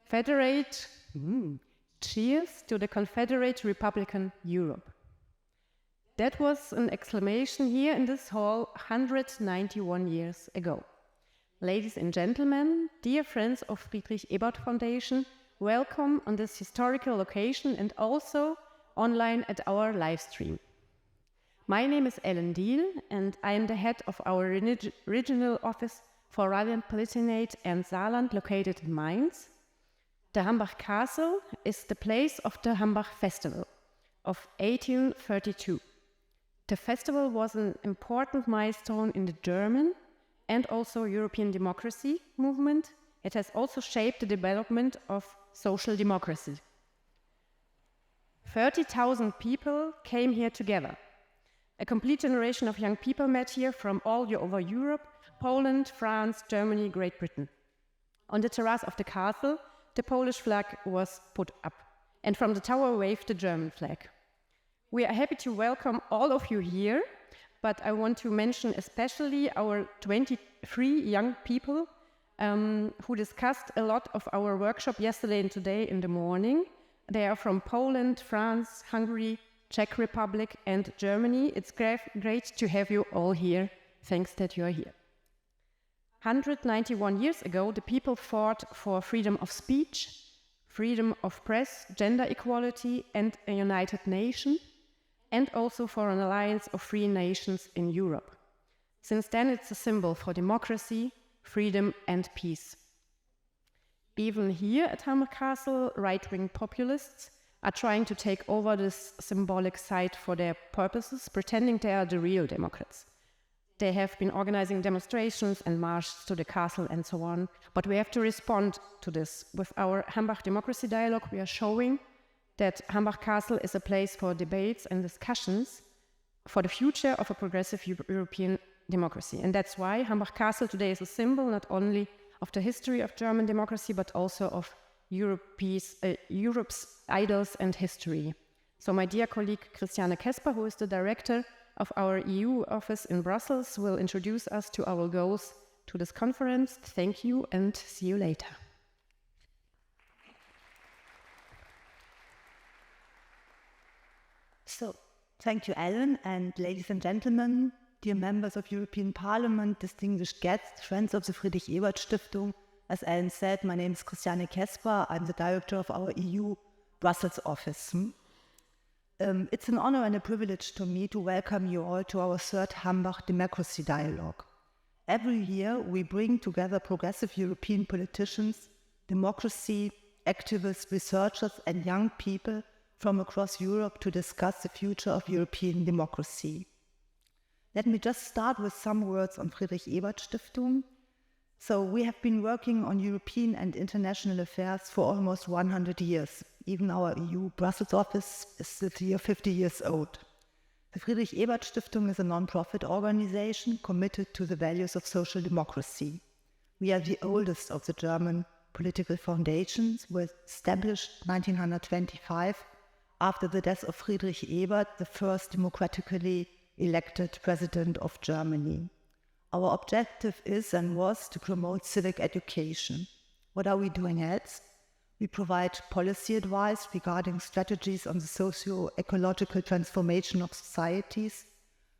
Federate, cheers to the Confederate Republican Europe. That was an exclamation here in this hall 191 years ago. Ladies and gentlemen, dear friends of Friedrich Ebert Foundation, welcome on this historical location and also online at our live stream. My name is Ellen Diehl and I am the head of our regional office for Rhineland-Palatinate and Saarland located in Mainz. The Hambach Castle is the place of the Hambach Festival of 1832. The festival was an important milestone in the German and also European democracy movement. It has also shaped the development of social democracy. 30,000 people came here together. A complete generation of young people met here from all over Europe, Poland, France, Germany, Great Britain. On the terrace of the castle, the Polish flag was put up, and from the tower waved the German flag. We are happy to welcome all of you here, but I want to mention especially our 23 young people who discussed a lot of our workshop yesterday and today in the morning. They are from Poland, France, Hungary, Czech Republic and Germany. It's great to have you all here. Thanks that you are here. 191 years ago, the people fought for freedom of speech, freedom of press, gender equality and a united nation, and also for an alliance of free nations in Europe. Since then, it's a symbol for democracy, freedom and peace. Even here at Hambach Castle, right-wing populists are trying to take over this symbolic site for their purposes, pretending they are the real democrats. They have been organizing demonstrations and marches to the castle and so on, but we have to respond to this. With our Hambach Democracy Dialogue, we are showing that Hambach Castle is a place for debates and discussions for the future of a progressive European democracy. And that's why Hambach Castle today is a symbol not only of the history of German democracy, but also of Europe's idols and history. So my dear colleague Christiane Kesper, who is the director of our EU office in Brussels, will introduce us to our goals to this conference. Thank you and see you later. So, thank you, Ellen, and ladies and gentlemen, dear members of European Parliament, distinguished guests, friends of the Friedrich Ebert Stiftung. As Ellen said, my name is Christiane Kesper. I'm the director of our EU Brussels office. It's an honor and a privilege to me to welcome you all to our third Hambach Democracy Dialogue. Every year, we bring together progressive European politicians, democracy activists, researchers, and young people from across Europe to discuss the future of European democracy. Let me just start with some words on Friedrich Ebert Stiftung. So we have been working on European and international affairs for almost 100 years. Even our EU Brussels office is this year 50 years old. The Friedrich Ebert Stiftung is a non-profit organization committed to the values of social democracy. We are the oldest of the German political foundations, was established 1925 after the death of Friedrich Ebert, the first democratically elected president of Germany. Our objective is and was to promote civic education. What are we doing else? We provide policy advice regarding strategies on the socio-ecological transformation of societies.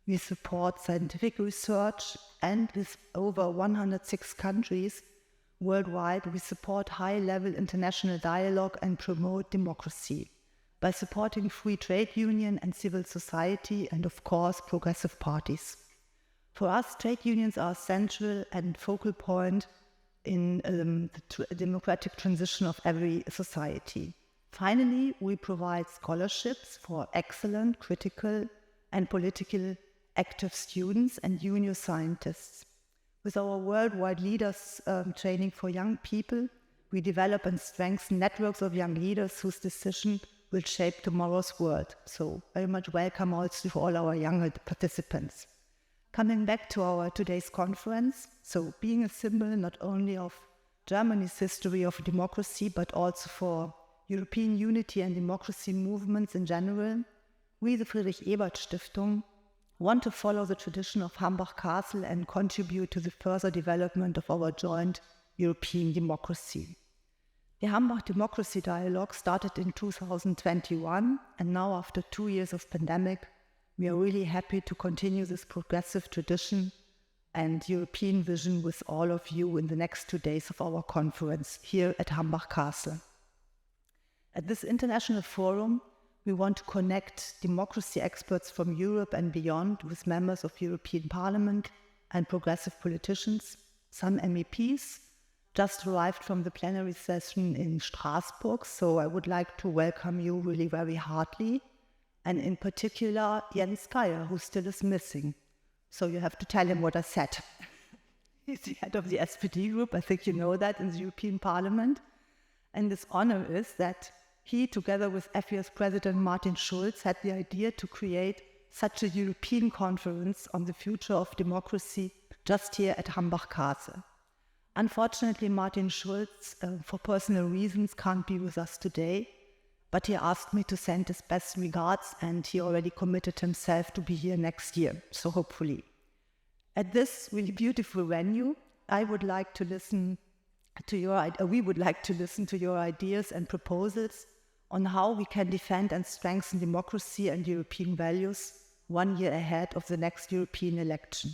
We support scientific research, and with over 106 countries worldwide, we support high-level international dialogue and promote democracy by supporting free trade union and civil society and, of course, progressive parties. For us, trade unions are central and focal point in the democratic transition of every society. Finally, we provide scholarships for excellent, critical, and politically active students and junior scientists. With our worldwide leaders training for young people, we develop and strengthen networks of young leaders whose decision will shape tomorrow's world. So very much welcome also for all our younger participants. Coming back to our today's conference, so being a symbol not only of Germany's history of democracy, but also for European unity and democracy movements in general, we, the Friedrich Ebert Stiftung, want to follow the tradition of Hambach Castle and contribute to the further development of our joint European democracy. The Hambach Democracy Dialogue started in 2021, and now after 2 years of pandemic, we are really happy to continue this progressive tradition and European vision with all of you in the next 2 days of our conference here at Hambach Castle. At this international forum, we want to connect democracy experts from Europe and beyond with members of European Parliament and progressive politicians, some MEPs, just arrived from the plenary session in Strasbourg, so I would like to welcome you really very heartily, and in particular Jens Geier, who still is missing. So you have to tell him what I said. He's the head of the SPD group, I think you know that, in the European Parliament. And this honor is that he, together with FES President Martin Schulz, had the idea to create such a European conference on the future of democracy just here at Hambach Castle. Unfortunately, Martin Schulz, for personal reasons, can't be with us today, but he asked me to send his best regards, and he already committed himself to be here next year, so hopefully. At this really beautiful venue, we would like to listen to your ideas and proposals on how we can defend and strengthen democracy and European values 1 year ahead of the next European election.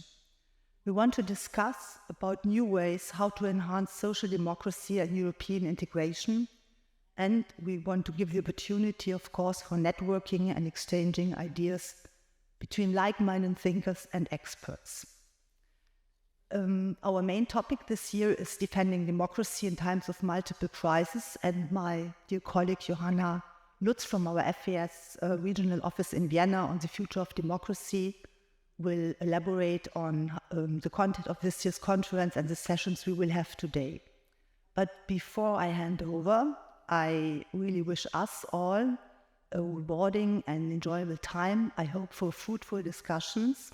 We want to discuss about new ways how to enhance social democracy and European integration, and we want to give the opportunity, of course, for networking and exchanging ideas between like-minded thinkers and experts. Our main topic this year is defending democracy in times of multiple crises, and my dear colleague Johanna Lutz from our FES regional office in Vienna on the future of democracy will elaborate on the content of this year's conference and the sessions we will have today. But before I hand over, I really wish us all a rewarding and enjoyable time. I hope for fruitful discussions.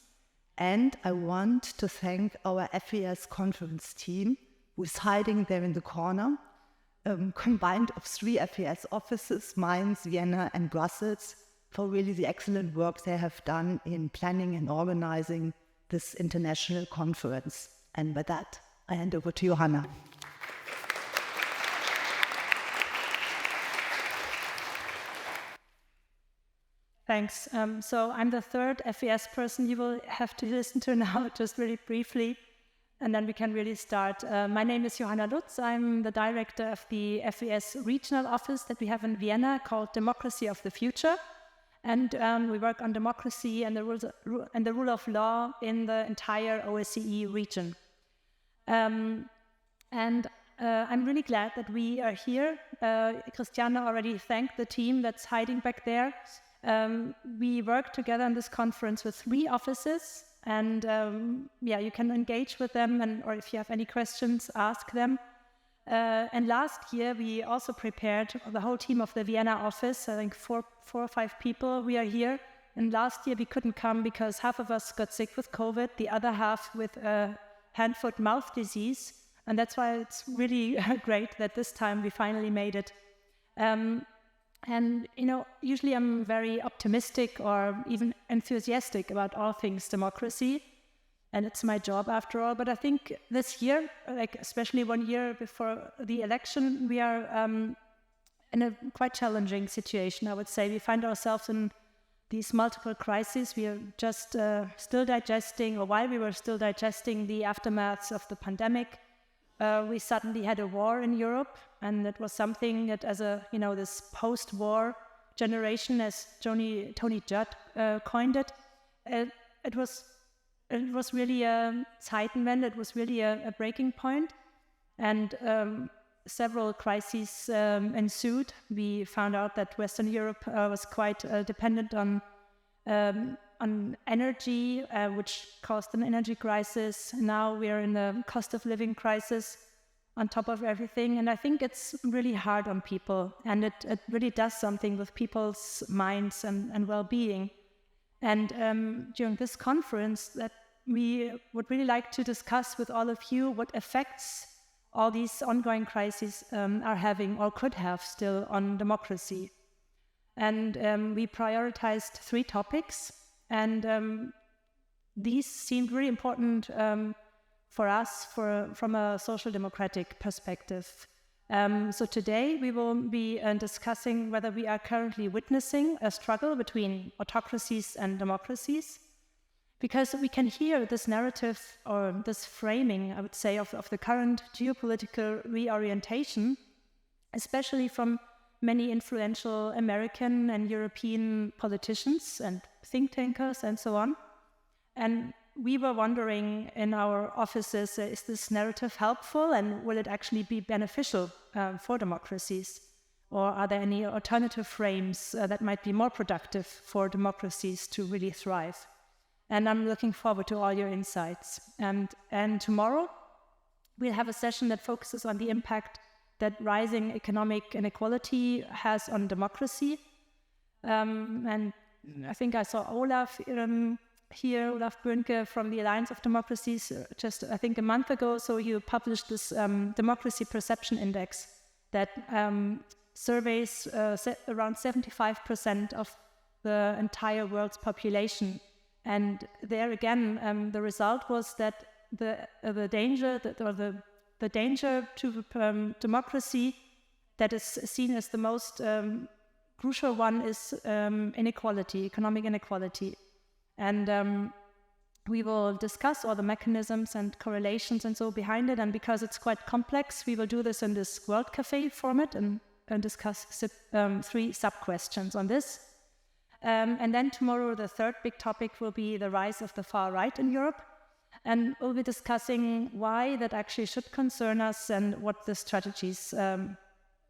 And I want to thank our FES conference team, who is hiding there in the corner, combined of 3 FES offices, Mainz, Vienna and Brussels, for really the excellent work they have done in planning and organizing this international conference. And with that, I hand over to Johanna. Thanks. So I'm the third FES person you will have to listen to now, just really briefly, and then we can really start. My name is Johanna Lutz. I'm the director of the FES regional office that we have in Vienna called Democracy of the Future. And we work on democracy and the rule of law in the entire OSCE region. I'm really glad that we are here. Christiane already thanked the team that's hiding back there. We work together on this conference with 3 offices, and you can engage with them, or if you have any questions, ask them. And last year, we also prepared the whole team of the Vienna office, I think 4 or 5 people we are here. And last year we couldn't come because half of us got sick with COVID, the other half with hand-foot-mouth disease. And that's why it's really great that this time we finally made it. And, usually I'm very optimistic or even enthusiastic about all things democracy. And it's my job after all. But I think this year, especially 1 year before the election, we are in a quite challenging situation, I would say. We find ourselves in these multiple crises. We are just still digesting, or while we were still digesting the aftermaths of the pandemic, we suddenly had a war in Europe. And it was something that as this post-war generation, as Tony Judd coined it, it was really a Zeitenwende. It was really a breaking point, and several crises ensued. We found out that Western Europe was quite dependent on energy, which caused an energy crisis. Now we are in a cost of living crisis on top of everything, and I think it's really hard on people, and it really does something with people's minds and well-being. And during this conference, that we would really like to discuss with all of you what effects all these ongoing crises are having or could have still on democracy. And we prioritized 3 topics, and these seemed really important for us from a social democratic perspective. So today we will be discussing whether we are currently witnessing a struggle between autocracies and democracies, because we can hear this narrative or this framing, I would say, of the current geopolitical reorientation, especially from many influential American and European politicians and think tankers and so on. And we were wondering in our offices, is this narrative helpful and will it actually be beneficial for democracies? Or are there any alternative frames that might be more productive for democracies to really thrive? And I'm looking forward to all your insights. And tomorrow we'll have a session that focuses on the impact that rising economic inequality has on democracy. And I think I saw Olaf here, Olaf Böhnke from the Alliance of Democracies, just I think a month ago. So you published this Democracy Perception Index that surveys around 75% of the entire world's population. And there again, the result was that the danger to democracy that is seen as the most crucial one is inequality, economic inequality. And we will discuss all the mechanisms and correlations and so behind it. And because it's quite complex, we will do this in this World Cafe format and discuss 3 sub-questions on this. And then tomorrow, the third big topic will be the rise of the far right in Europe. And we'll be discussing why that actually should concern us and what the strategies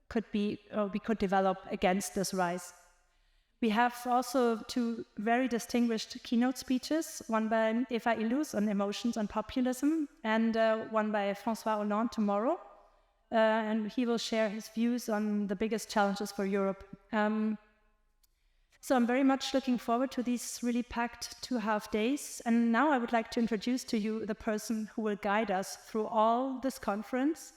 could be, or we could develop against this rise. We have also 2 very distinguished keynote speeches, one by Eva Illouz on emotions and populism, and one by François Hollande tomorrow. And he will share his views on the biggest challenges for Europe. So I'm very much looking forward to these really packed 2.5 days. And now I would like to introduce to you the person who will guide us through all this conference.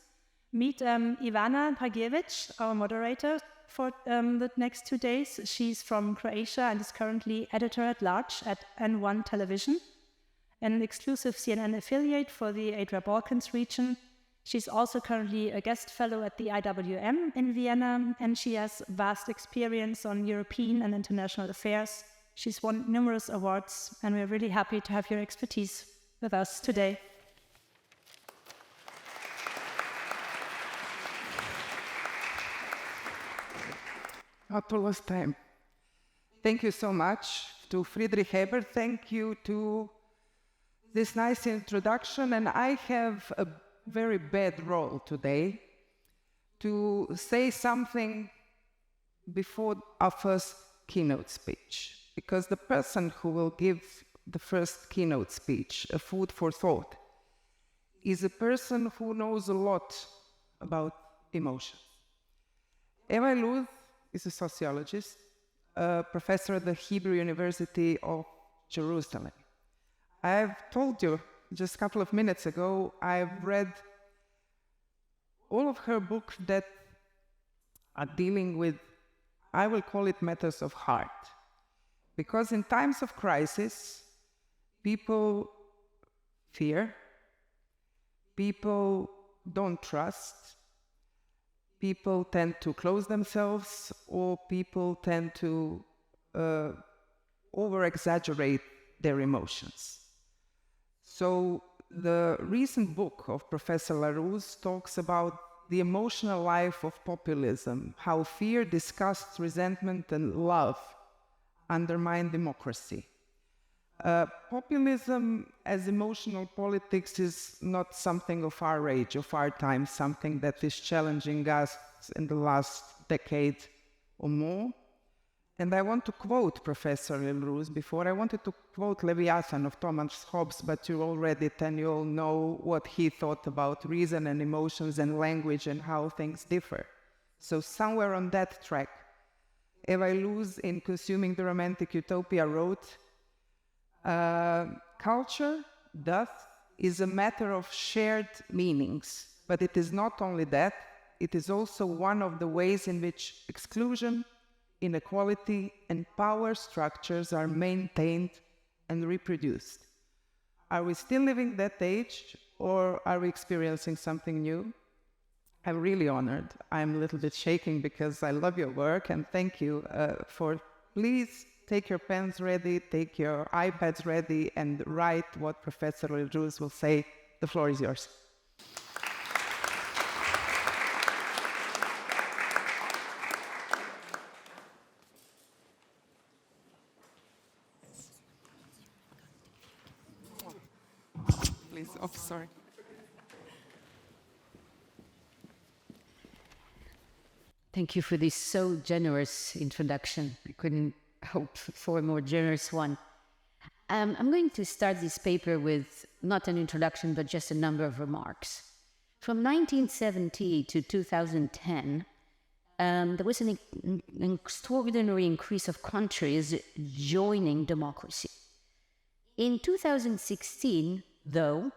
Meet Ivana Dragicevic, our moderator for the next 2 days. She's from Croatia and is currently editor-at-large at N1 Television, an exclusive CNN affiliate for the Adria Balkans region. She's also currently a guest fellow at the IWM in Vienna, and she has vast experience on European and international affairs. She's won numerous awards, and we're really happy to have your expertise with us today. Not to lose time. Thank you so much to Friedrich Heber. Thank you to this nice introduction. And I have a very bad role today to say something before our first keynote speech, because the person who will give the first keynote speech, a food for thought, is a person who knows a lot about emotion. Eva Illouz is a sociologist, a professor at the Hebrew University of Jerusalem. I've told you just a couple of minutes ago, I've read all of her books that are dealing with, I will call it matters of heart. Because in times of crisis, people fear, people don't trust, people tend to close themselves, or people tend to over-exaggerate their emotions. So the recent book of Professor Illouz talks about the emotional life of populism, how fear, disgust, resentment, and love undermine democracy. Populism as emotional politics is not something of our age, of our time, something that is challenging us in the last decade or more. And I want to quote Professor Illouz before. I wanted to quote Leviathan of Thomas Hobbes, but you all read it and you all know what he thought about reason and emotions and language and how things differ. So somewhere on that track, Eva Illouz, in Consuming the Romantic Utopia, wrote, culture, thus, is a matter of shared meanings, But it is not only that, it is also one of the ways in which exclusion, inequality, and power structures are maintained and reproduced. Are we still living that age, or are we experiencing something new? I'm really honored. I'm a little bit shaking because I love your work, and thank you please take your pens ready, take your iPads ready, and write what Professor Illouz will say. The floor is yours. Please, oh, sorry. Thank you for this so generous introduction. I couldn't hope for a more generous one. I'm going to start this paper with not an introduction, but just a number of remarks. From 1970 to 2010, there was an extraordinary increase of countries joining democracy. In 2016, though,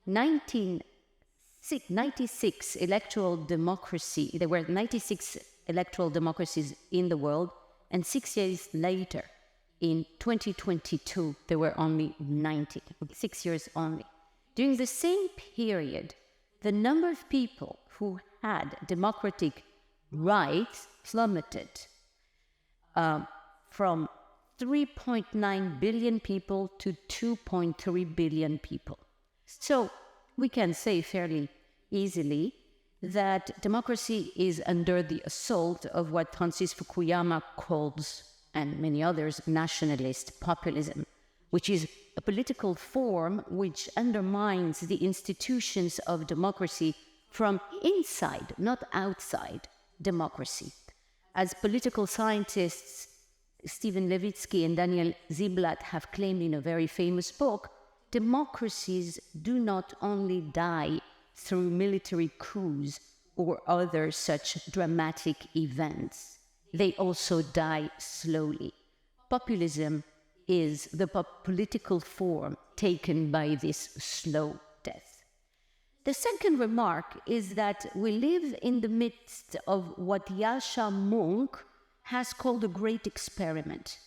96 electoral democracy. There were 96 electoral democracies in the world, and 6 years later, in 2022, there were only 90, 6 years only. During the same period, the number of people who had democratic rights plummeted from 3.9 billion people to 2.3 billion people. So we can say fairly easily that democracy is under the assault of what Francis Fukuyama calls, and many others, nationalist populism, which is a political form which undermines the institutions of democracy from inside, not outside democracy. As political scientists Stephen Levitsky and Daniel Ziblatt have claimed in a very famous book, democracies do not only die through military coups or other such dramatic events. They also die slowly. Populism is the political form taken by this slow death. The second remark is that we live in the midst of what Yasha Monk has called a great experiment.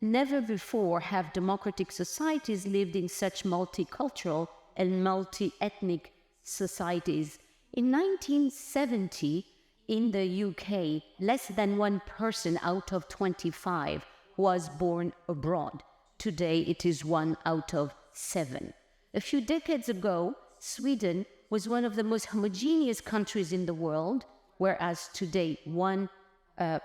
Never before have democratic societies lived in such multicultural and multi-ethnic societies. In 1970, in the UK, less than 1 person out of 25 was born abroad. Today, it is 1 out of 7. A few decades ago, Sweden was one of the most homogeneous countries in the world, whereas today, 1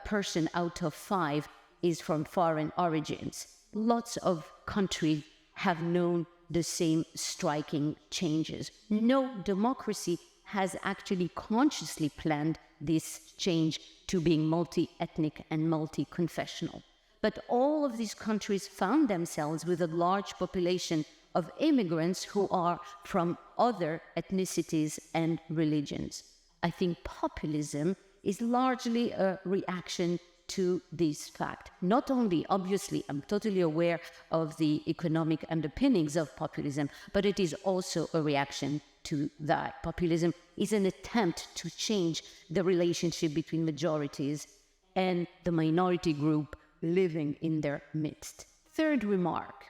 person out of 5 is from foreign origins. Lots of countries have known the same striking changes. No democracy has actually consciously planned this change to being multi-ethnic and multi-confessional. But all of these countries found themselves with a large population of immigrants who are from other ethnicities and religions. I think populism is largely a reaction to this fact. Not only, obviously, I'm totally aware of the economic underpinnings of populism, but it is also a reaction to that. Populism is an attempt to change the relationship between majorities and the minority group living in their midst. Third remark,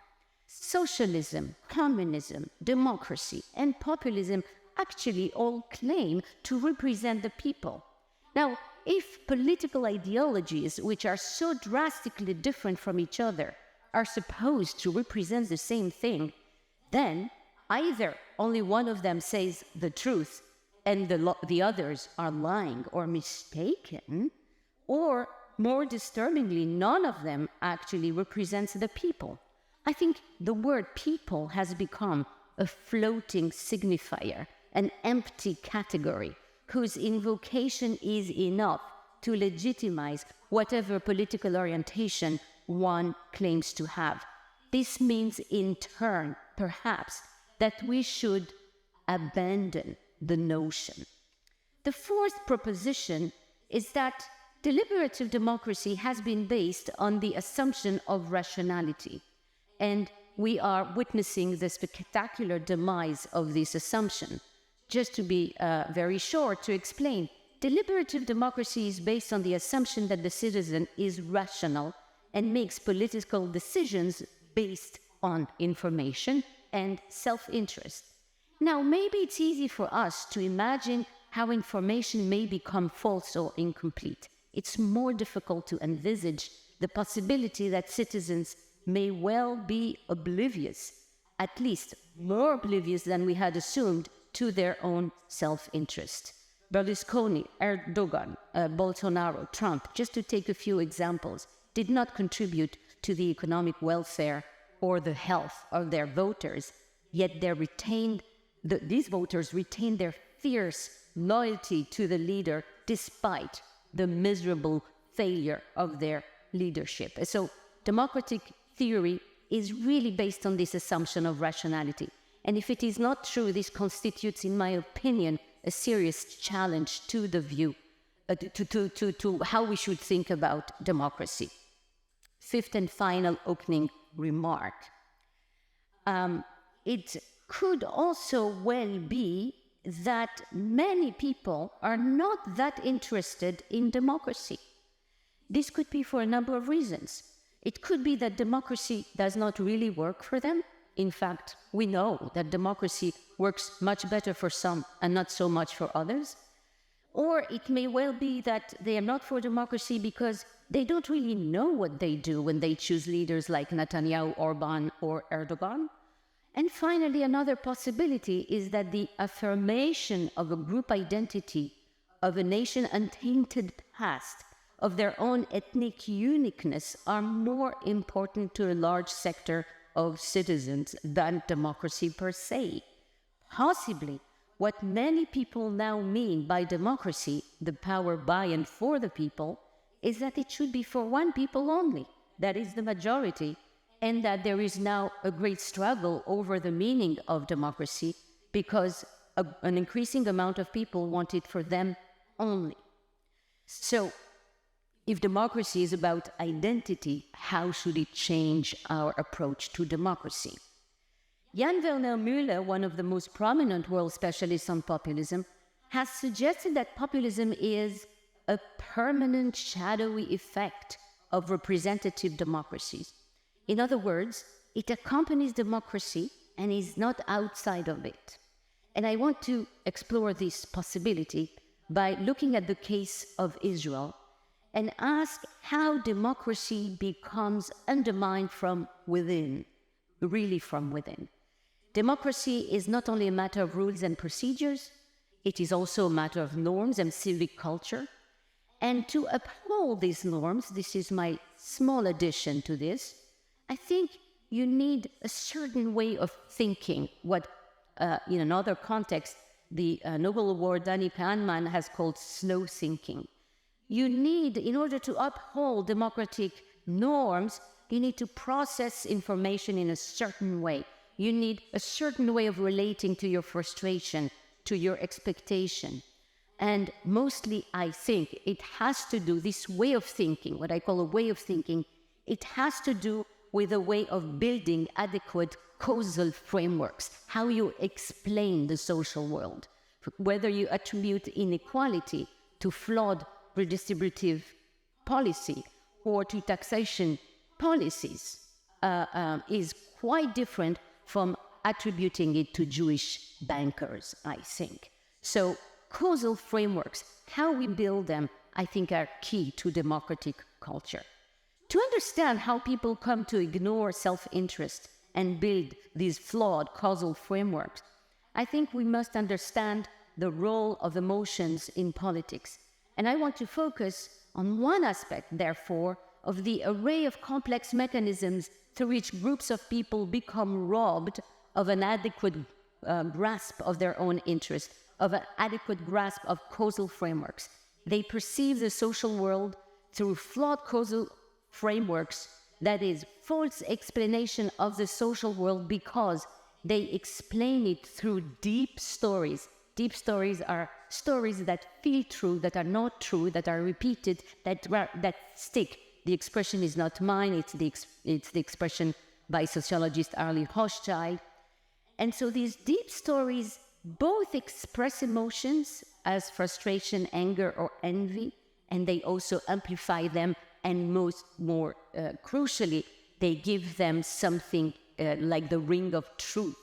socialism, communism, democracy, and populism actually all claim to represent the people. Now, if political ideologies, which are so drastically different from each other, are supposed to represent the same thing, then either only one of them says the truth and the others are lying or mistaken, or more disturbingly, none of them actually represents the people. I think the word people has become a floating signifier, an empty category, whose invocation is enough to legitimize whatever political orientation one claims to have. This means, in turn, perhaps, that we should abandon the notion. The fourth proposition is that deliberative democracy has been based on the assumption of rationality, and we are witnessing the spectacular demise of this assumption. just to be very short, to explain, deliberative democracy is based on the assumption that the citizen is rational and makes political decisions based on information and self-interest. Now, maybe it's easy for us to imagine how information may become false or incomplete. It's more difficult to envisage the possibility that citizens may well be oblivious, at least more oblivious than we had assumed, to their own self-interest. Berlusconi, Erdogan, Bolsonaro, Trump, just to take a few examples, did not contribute to the economic welfare or the health of their voters, yet these voters retained their fierce loyalty to the leader despite the miserable failure of their leadership. So democratic theory is really based on this assumption of rationality. And if it is not true, this constitutes, in my opinion, a serious challenge to the view, to how we should think about democracy. Fifth and final opening remark. It could also well be that many people are not that interested in democracy. This could be for a number of reasons. It could be that democracy does not really work for them. In fact, we know that democracy works much better for some and not so much for others. Or it may well be that they are not for democracy because they don't really know what they do when they choose leaders like Netanyahu, Orban, or Erdogan. And finally, another possibility is that the affirmation of a group identity, of a nation untainted past, of their own ethnic uniqueness are more important to a large sector of citizens than democracy per se. Possibly, what many people now mean by democracy, the power by and for the people, is that it should be for one people only, that is the majority, and that there is now a great struggle over the meaning of democracy because an increasing amount of people want it for them only. So, if democracy is about identity, how should it change our approach to democracy? Jan Werner Müller, one of the most prominent world specialists on populism, has suggested that populism is a permanent shadowy effect of representative democracies. In other words, it accompanies democracy and is not outside of it. And I want to explore this possibility by looking at the case of Israel and ask how democracy becomes undermined from within, really from within. Democracy is not only a matter of rules and procedures, it is also a matter of norms and civic culture. And to uphold these norms, this is my small addition to this, I think you need a certain way of thinking, what in another context, the Nobel Award Danny Kahneman has called slow thinking. You need, in order to uphold democratic norms, you need to process information in a certain way. You need a certain way of relating to your frustration, to your expectation. And mostly, I think, it has to do, this way of thinking, what I call a way of thinking, it has to do with a way of building adequate causal frameworks, how you explain the social world, whether you attribute inequality to flawed redistributive policy or to taxation policies is quite different from attributing it to Jewish bankers, I think. So causal frameworks, how we build them, I think are key to democratic culture. To understand how people come to ignore self-interest and build these flawed causal frameworks, I think we must understand the role of emotions in politics. And I want to focus on one aspect, therefore, of the array of complex mechanisms through which groups of people become robbed of an adequate grasp of their own interest, of an adequate grasp of causal frameworks. They perceive the social world through flawed causal frameworks, that is, false explanation of the social world because they explain it through deep stories. Deep stories are stories that feel true, that are not true, that are repeated, that stick. The expression is not mine, it's the expression by sociologist Arlie Hochschild. And so these deep stories both express emotions as frustration, anger, or envy, and they also amplify them, and more crucially, they give them something like the ring of truth.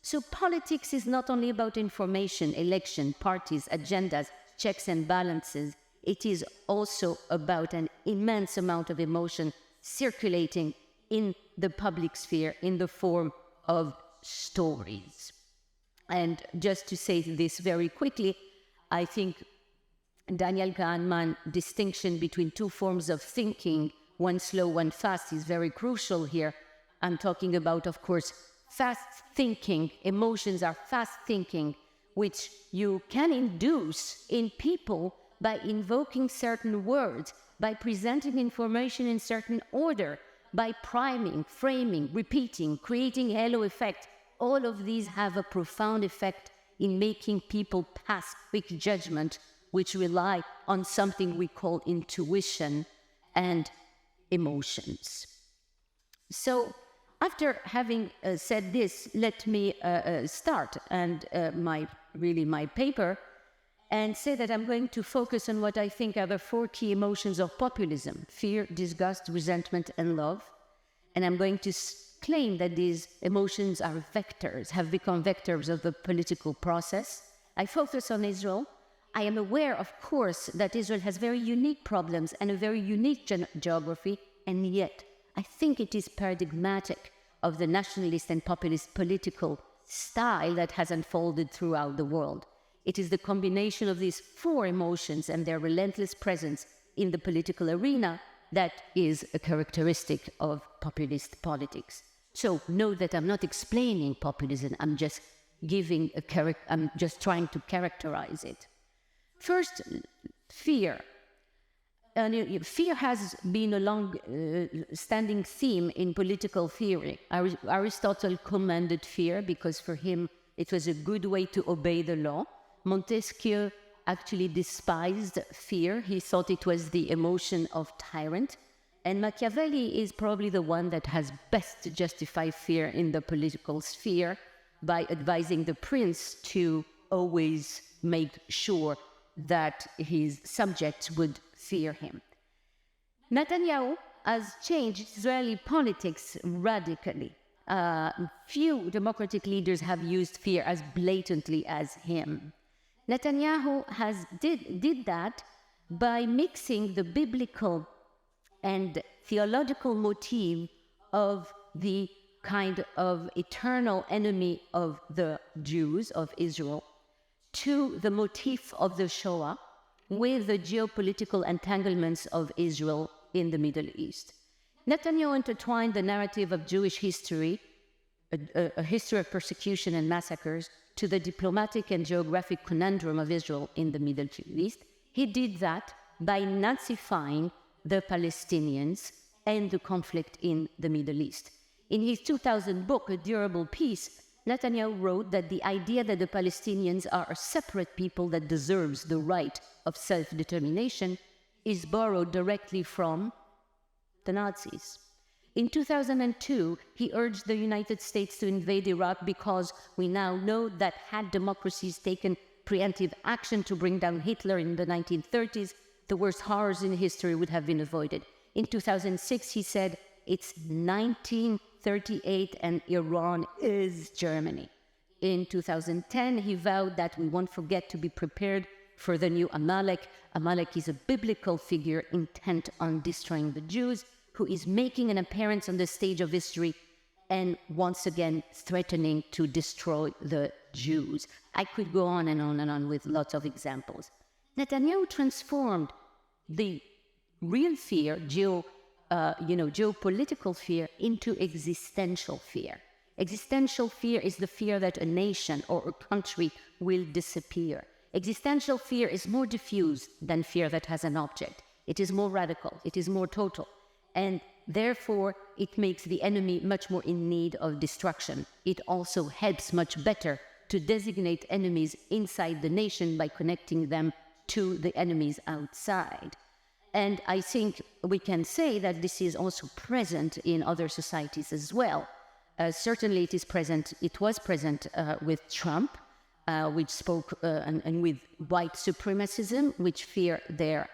So politics is not only about information, election, parties, agendas, checks and balances. It is also about an immense amount of emotion circulating in the public sphere in the form of stories. And just to say this very quickly, I think Daniel Kahneman's distinction between two forms of thinking, one slow, one fast, is very crucial here. I'm talking about, of course, fast thinking. Emotions are fast thinking, which you can induce in people by invoking certain words, by presenting information in certain order, by priming, framing, repeating, creating halo effect. All of these have a profound effect in making people pass quick judgment, which rely on something we call intuition and emotions. So after having said this, let me start and my paper, and say that I'm going to focus on what I think are the four key emotions of populism: fear, disgust, resentment, and love. And I'm going to claim that these emotions are vectors, have become vectors of the political process. I focus on Israel. I am aware, of course, that Israel has very unique problems and a very unique geography, and yet I think it is paradigmatic of the nationalist and populist political style that has unfolded throughout the world. It is the combination of these four emotions and their relentless presence in the political arena that is a characteristic of populist politics. So note that I'm not explaining populism, I'm just trying to characterize it. First, fear. Fear has been a long-standing theme in political theory. Aristotle commended fear because for him it was a good way to obey the law. Montesquieu actually despised fear. He thought it was the emotion of tyrant. And Machiavelli is probably the one that has best justified fear in the political sphere by advising the prince to always make sure that his subjects would fear him. Netanyahu has changed Israeli politics radically. Few democratic leaders have used fear as blatantly as him. Netanyahu did that by mixing the biblical and theological motif of the kind of eternal enemy of the Jews of Israel to the motif of the Shoah with the geopolitical entanglements of Israel in the Middle East. Netanyahu intertwined the narrative of Jewish history, a history of persecution and massacres, to the diplomatic and geographic conundrum of Israel in the Middle East. He did that by Nazifying the Palestinians and the conflict in the Middle East. In his 2000 book, A Durable Peace, Netanyahu wrote that the idea that the Palestinians are a separate people that deserves the right of self-determination is borrowed directly from the Nazis. In 2002, he urged the United States to invade Iraq because we now know that had democracies taken preemptive action to bring down Hitler in the 1930s, the worst horrors in history would have been avoided. In 2006, he said, it's 1938 and Iran is Germany. In 2010, he vowed that we won't forget to be prepared for the new Amalek. Amalek is a biblical figure intent on destroying the Jews, who is making an appearance on the stage of history and once again threatening to destroy the Jews. I could go on and on and on with lots of examples. Netanyahu transformed the real fear, geopolitical fear, into existential fear. Existential fear is the fear that a nation or a country will disappear. Existential fear is more diffuse than fear that has an object. It is more radical, it is more total. And therefore, it makes the enemy much more in need of destruction. It also helps much better to designate enemies inside the nation by connecting them to the enemies outside. And I think we can say that this is also present in other societies as well. Certainly it was present with Trump. which spoke and with white supremacism, which fear their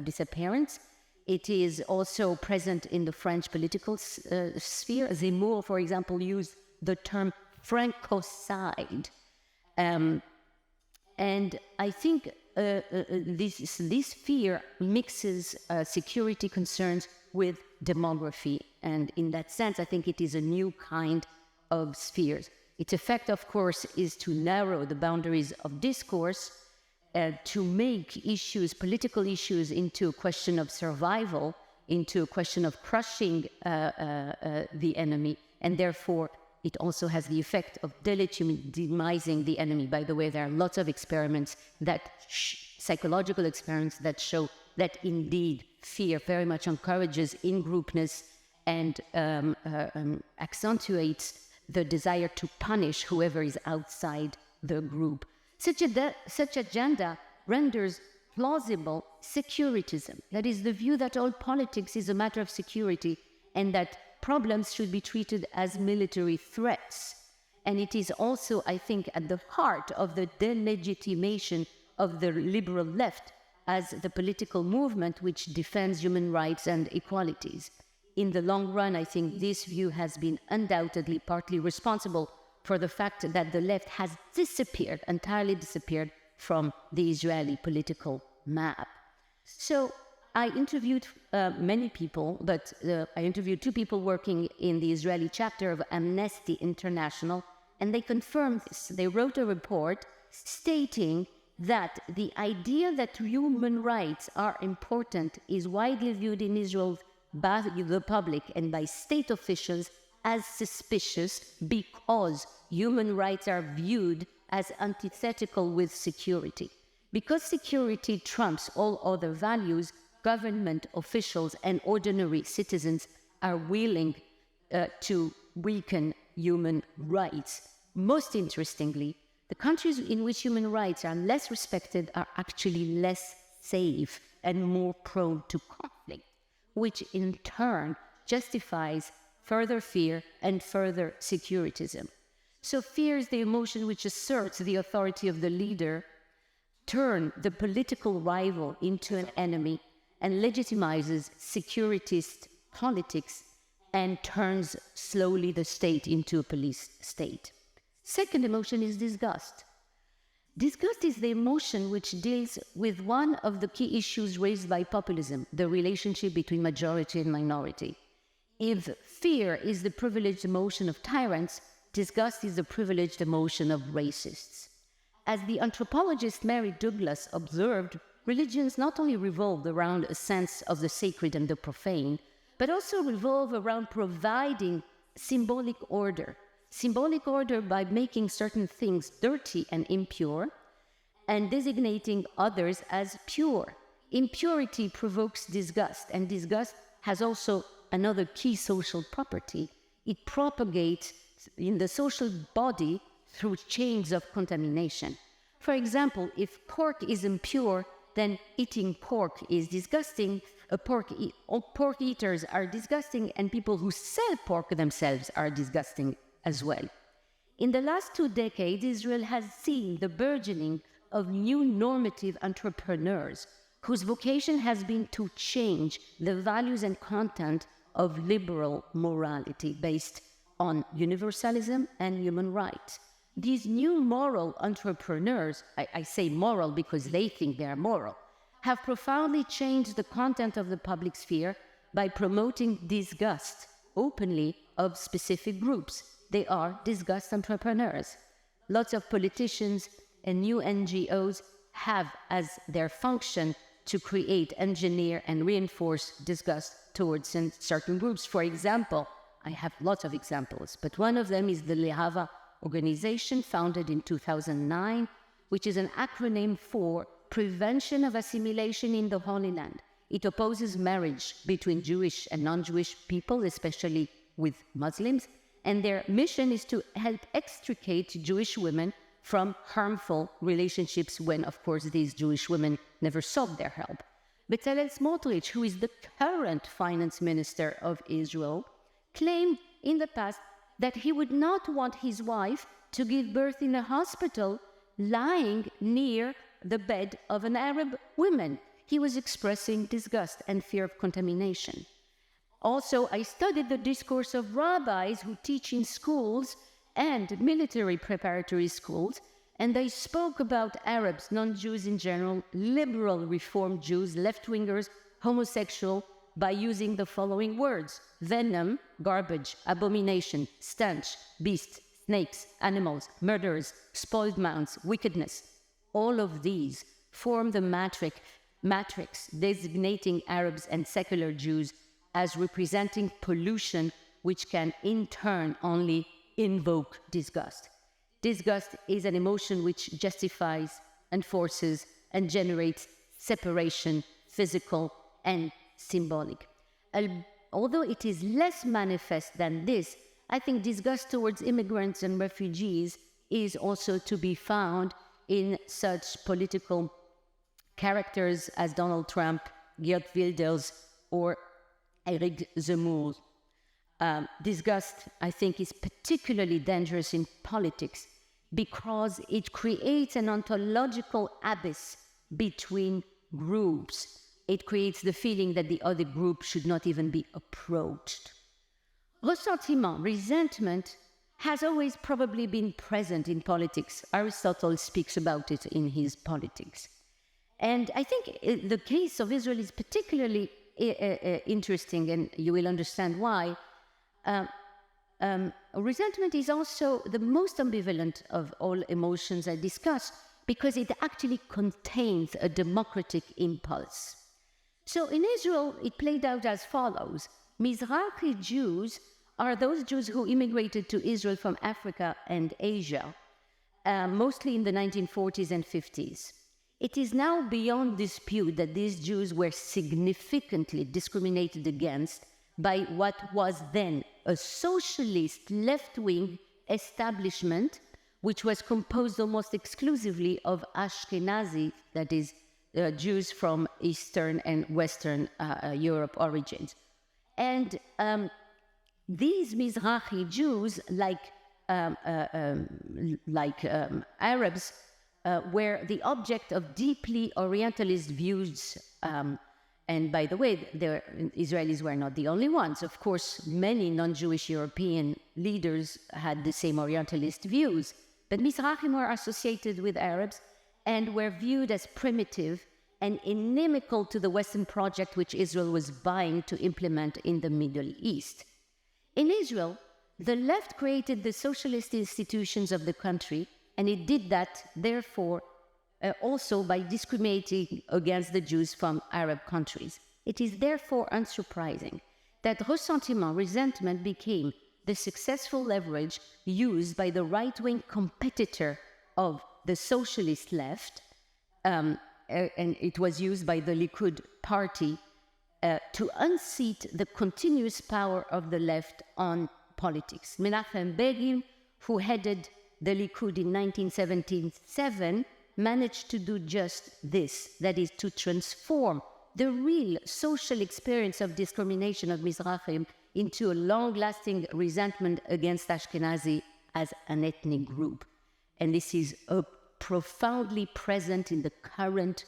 disappearance. It is also present in the French political sphere. Zemmour, for example, used the term Francocide. And I think this fear mixes security concerns with demography. And in that sense, I think it is a new kind of spheres. Its effect, of course, is to narrow the boundaries of discourse, to make issues, political issues, into a question of survival, into a question of crushing the enemy, and therefore it also has the effect of delegitimizing the enemy. By the way, there are lots of experiments psychological experiments that show that indeed fear very much encourages in-groupness and accentuates the desire to punish whoever is outside the group. Such agenda renders plausible securitism. That is the view that all politics is a matter of security and that problems should be treated as military threats. And it is also, I think, at the heart of the delegitimation of the liberal left as the political movement which defends human rights and equalities. In the long run, I think this view has been undoubtedly partly responsible for the fact that the left has disappeared, entirely disappeared from the Israeli political map. So I interviewed many people, but I interviewed 2 people working in the Israeli chapter of Amnesty International, and they confirmed this. They wrote a report stating that the idea that human rights are important is widely viewed in Israel by the public and by state officials as suspicious because human rights are viewed as antithetical with security. Because security trumps all other values, government officials and ordinary citizens are willing to weaken human rights. Most interestingly, the countries in which human rights are less respected are actually less safe and more prone to conflict, which in turn justifies further fear and further securitism. So fear is the emotion which asserts the authority of the leader, turns the political rival into an enemy, and legitimizes securitist politics and turns slowly the state into a police state. Second emotion is disgust. Disgust is the emotion which deals with one of the key issues raised by populism, the relationship between majority and minority. If fear is the privileged emotion of tyrants, disgust is the privileged emotion of racists. As the anthropologist Mary Douglas observed, religions not only revolve around a sense of the sacred and the profane, but also revolve around providing symbolic order by making certain things dirty and impure, and designating others as pure. Impurity provokes disgust, and disgust has also another key social property. It propagates in the social body through chains of contamination. For example, if pork is impure, then eating pork is disgusting. Pork eaters are disgusting, and people who sell pork themselves are disgusting as well. In the last 2 decades, Israel has seen the burgeoning of new normative entrepreneurs whose vocation has been to change the values and content of liberal morality based on universalism and human rights. These new moral entrepreneurs, I say moral because they think they are moral, have profoundly changed the content of the public sphere by promoting disgust openly of specific groups. They are disgust entrepreneurs. Lots of politicians and new NGOs have as their function to create, engineer, and reinforce disgust towards certain groups. For example, I have lots of examples, but one of them is the Lehava organization founded in 2009, which is an acronym for Prevention of Assimilation in the Holy Land. It opposes marriage between Jewish and non-Jewish people, especially with Muslims, and their mission is to help extricate Jewish women from harmful relationships when, of course, these Jewish women never sought their help. Bezalel Smotrich, who is the current finance minister of Israel, claimed in the past that he would not want his wife to give birth in a hospital lying near the bed of an Arab woman. He was expressing disgust and fear of contamination. Also, I studied the discourse of rabbis who teach in schools and military preparatory schools, and they spoke about Arabs, non-Jews in general, liberal Reform Jews, left-wingers, homosexual, by using the following words: venom, garbage, abomination, stench, beasts, snakes, animals, murderers, spoiled mounds, wickedness. All of these form the matrix designating Arabs and secular Jews as representing pollution, which can in turn only invoke disgust. Disgust is an emotion which justifies, enforces, and generates separation, physical and symbolic. Although it is less manifest than this, I think disgust towards immigrants and refugees is also to be found in such political characters as Donald Trump, Geert Wilders, or Eric Zemmour. Disgust, I think, is particularly dangerous in politics because it creates an ontological abyss between groups. It creates the feeling that the other group should not even be approached. Ressentiment, resentment, has always probably been present in politics. Aristotle speaks about it in his Politics. And I think the case of Israel is particularly interesting, and you will understand why. Resentment is also the most ambivalent of all emotions I discussed because it actually contains a democratic impulse. So in Israel, it played out as follows. Mizrahi Jews are those Jews who immigrated to Israel from Africa and Asia, mostly in the 1940s and 50s. It is now beyond dispute that these Jews were significantly discriminated against by what was then a socialist left-wing establishment, which was composed almost exclusively of Ashkenazi, that is, Jews from Eastern and Western Europe origins. And these Mizrahi Jews, like Arabs, were the object of deeply Orientalist views. And by the way, the Israelis were not the only ones. Of course, many non-Jewish European leaders had the same Orientalist views. But Mizrahim were associated with Arabs and were viewed as primitive and inimical to the Western project which Israel was vying to implement in the Middle East. In Israel, the left created the socialist institutions of the country, and it did that, therefore, also by discriminating against the Jews from Arab countries. It is therefore unsurprising that ressentiment, resentment, became the successful leverage used by the right-wing competitor of the socialist left, and it was used by the Likud party to unseat the continuous power of the left on politics. Menachem Begin, who headed the Likud in 1977, managed to do just this, that is, to transform the real social experience of discrimination of Mizrahim into a long-lasting resentment against Ashkenazi as an ethnic group. And this is profoundly present in the current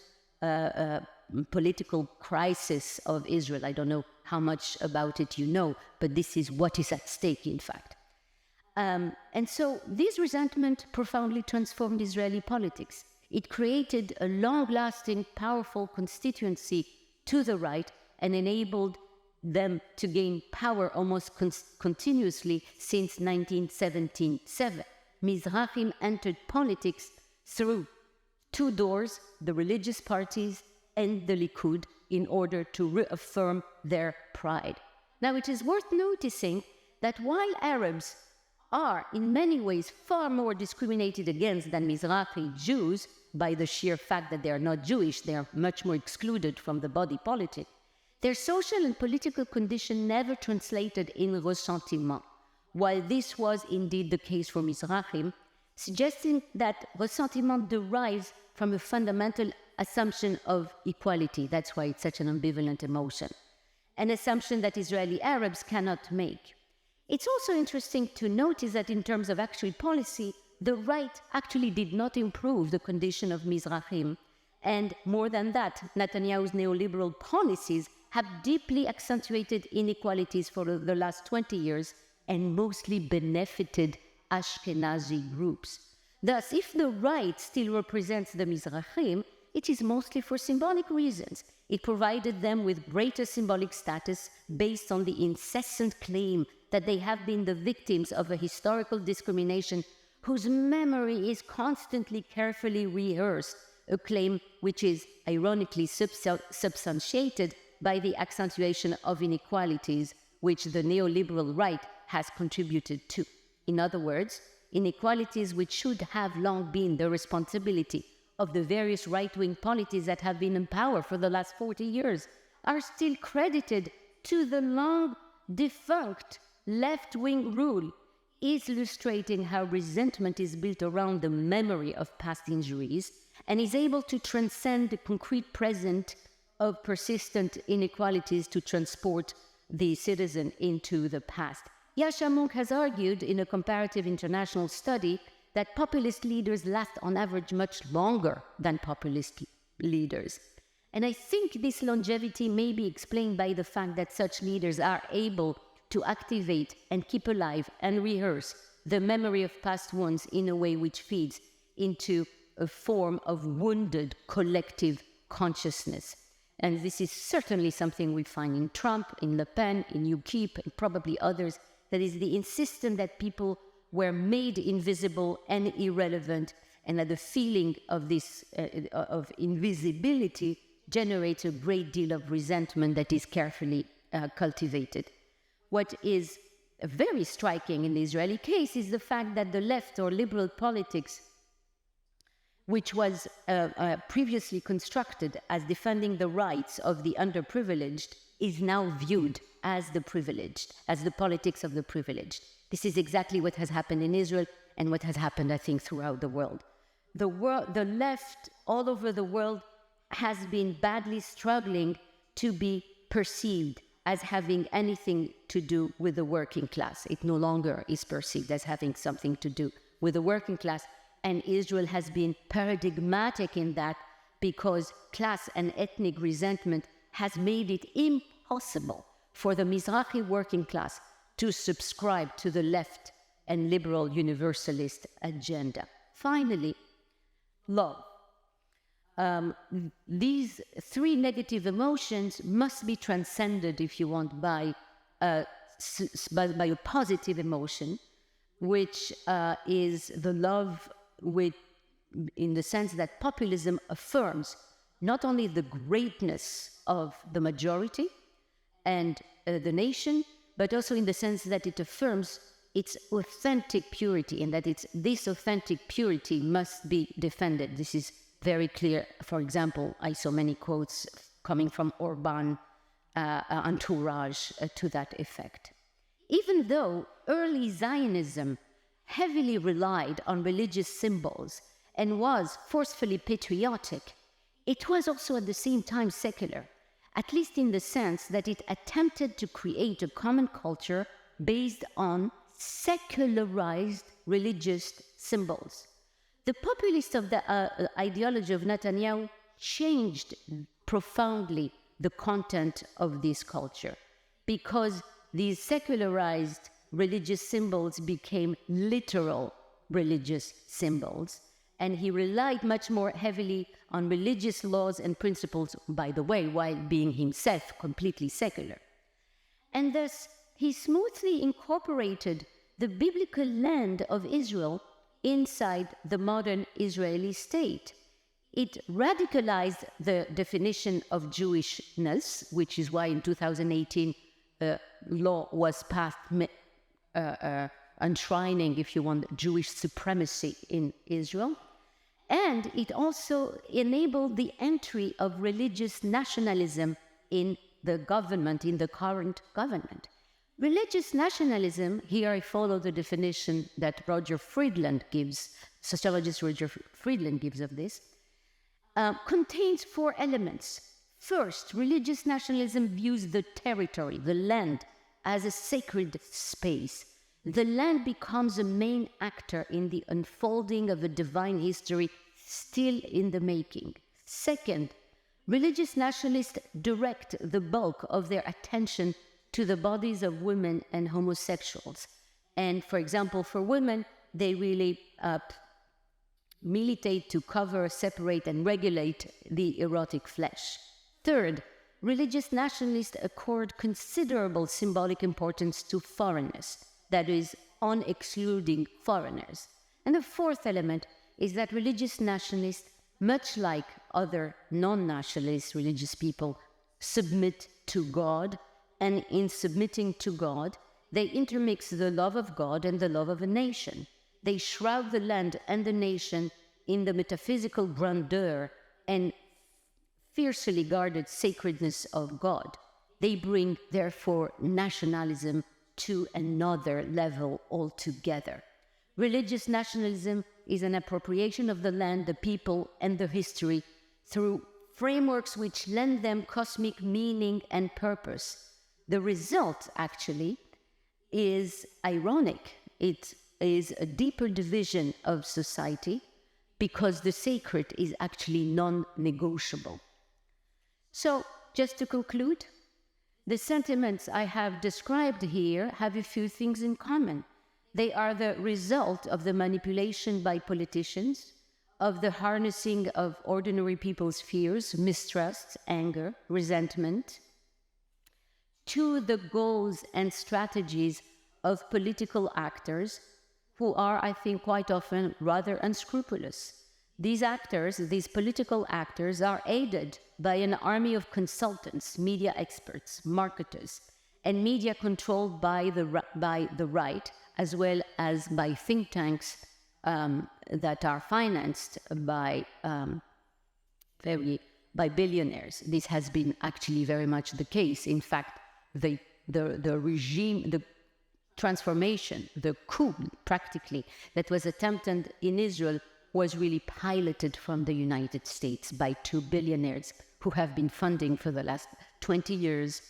political crisis of Israel. I don't know how much about it you know, but this is what is at stake, in fact. And so this resentment profoundly transformed Israeli politics. It created a long-lasting, powerful constituency to the right and enabled them to gain power almost continuously since 1977. Mizrahim entered politics through two doors, the religious parties and the Likud, in order to reaffirm their pride. Now, it is worth noticing that while Arabs are in many ways far more discriminated against than Mizrahi Jews, by the sheer fact that they are not Jewish, they are much more excluded from the body politic, their social and political condition never translated in ressentiment, while this was indeed the case for Mizrahim, suggesting that ressentiment derives from a fundamental assumption of equality. That's why it's such an ambivalent emotion, an assumption that Israeli Arabs cannot make. It's also interesting to notice that in terms of actual policy, the right actually did not improve the condition of Mizrahim. And more than that, Netanyahu's neoliberal policies have deeply accentuated inequalities for the last 20 years and mostly benefited Ashkenazi groups. Thus, if the right still represents the Mizrahim, it is mostly for symbolic reasons. It provided them with greater symbolic status based on the incessant claim that they have been the victims of a historical discrimination whose memory is constantly carefully rehearsed, a claim which is ironically substantiated by the accentuation of inequalities which the neoliberal right has contributed to. In other words, inequalities which should have long been the responsibility of the various right-wing polities that have been in power for the last 40 years are still credited to the long-defunct left-wing rule, illustrating how resentment is built around the memory of past injuries and is able to transcend the concrete present of persistent inequalities to transport the citizen into the past. Yascha Mounk has argued in a comparative international study that populist leaders last on average much longer than populist leaders. And I think this longevity may be explained by the fact that such leaders are able to activate and keep alive and rehearse the memory of past wounds in a way which feeds into a form of wounded collective consciousness. And this is certainly something we find in Trump, in Le Pen, in UKIP, and probably others. That is the insistence that people were made invisible and irrelevant, and that the feeling of this of invisibility generates a great deal of resentment that is carefully cultivated. What is very striking in the Israeli case is the fact that the left or liberal politics, which was previously constructed as defending the rights of the underprivileged, is now viewed as the privileged, as the politics of the privileged. This is exactly what has happened in Israel and what has happened, I think, throughout the world. The left all over the world has been badly struggling to be perceived as having anything to do with the working class. It no longer is perceived as having something to do with the working class. And Israel has been paradigmatic in that because class and ethnic resentment has made it impossible for the Mizrahi working class to subscribe to the left and liberal universalist agenda. Finally, love. These three negative emotions must be transcended, if you want, by a positive emotion, which is the love in the sense that populism affirms not only the greatness of the majority and the nation, but also in the sense that it affirms its authentic purity, and that this authentic purity must be defended. This is very clear. For example, I saw many quotes coming from Orban entourage to that effect. Even though early Zionism heavily relied on religious symbols and was forcefully patriotic, it was also at the same time secular, at least in the sense that it attempted to create a common culture based on secularized religious symbols. The populists of the ideology of Netanyahu changed profoundly the content of this culture, because these secularized religious symbols became literal religious symbols, and he relied much more heavily on religious laws and principles, by the way, while being himself completely secular. And thus, he smoothly incorporated the biblical land of Israel inside the modern Israeli state. It radicalized the definition of Jewishness, which is why in 2018 a law was passed enshrining, if you want, Jewish supremacy in Israel. And it also enabled the entry of religious nationalism in the government, in the current government. Religious nationalism, here I follow the definition that Roger Friedland gives, sociologist Roger Friedland gives of this, contains four elements. First, religious nationalism views the territory, the land, as a sacred space. the land becomes a main actor in the unfolding of a divine history still in the making. Second, religious nationalists direct the bulk of their attention to the bodies of women and homosexuals. And for example, for women, they really militate to cover, separate, and regulate the erotic flesh. Third, religious nationalists accord considerable symbolic importance to foreigners, that is, on excluding foreigners. And the fourth element is that religious nationalists, much like other non-nationalist religious people, submit to God, and in submitting to God, they intermix the love of God and the love of a nation. They shroud the land and the nation in the metaphysical grandeur and fiercely guarded sacredness of God. They bring, therefore, nationalism to another level altogether. Religious nationalism is an appropriation of the land, the people, and the history through frameworks which lend them cosmic meaning and purpose. The result, actually, is ironic. It is a deeper division of society because the sacred is actually non-negotiable. So, just to conclude, the sentiments I have described here have a few things in common. They are the result of the manipulation by politicians, of the harnessing of ordinary people's fears, mistrust, anger, resentment, to the goals and strategies of political actors who are, I think, quite often rather unscrupulous. These actors, these political actors, are aided by an army of consultants, media experts, marketers, and media controlled by the right, as well as by think tanks that are financed by billionaires. This has been actually very much the case. In fact, the regime, the transformation, the coup, practically, that was attempted in Israel was really piloted from the United States by two billionaires who have been funding for the last 20 years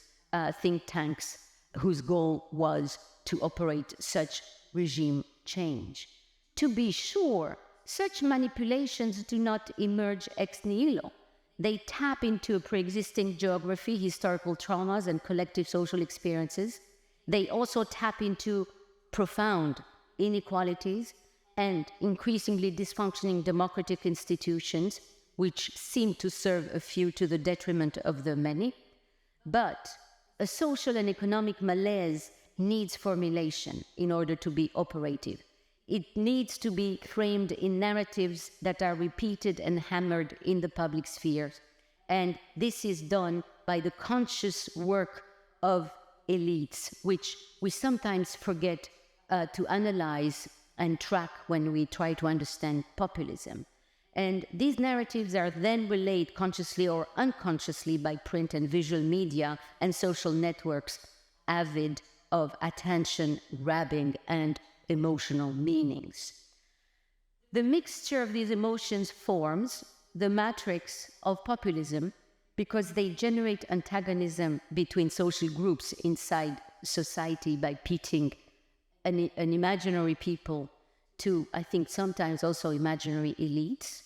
think tanks whose goal was to operate such regime change. To be sure, such manipulations do not emerge ex nihilo. They tap into a pre-existing geography, historical traumas, and collective social experiences. They also tap into profound inequalities and increasingly dysfunctioning democratic institutions, which seem to serve a few to the detriment of the many. But a social and economic malaise needs formulation in order to be operative. It needs to be framed in narratives that are repeated and hammered in the public sphere. And this is done by the conscious work of elites, which we sometimes forget to analyze and track when we try to understand populism. And these narratives are then relayed consciously or unconsciously by print and visual media and social networks avid of attention grabbing and emotional meanings. The mixture of these emotions forms the matrix of populism because they generate antagonism between social groups inside society by pitting an imaginary people to, I think, sometimes also imaginary elites,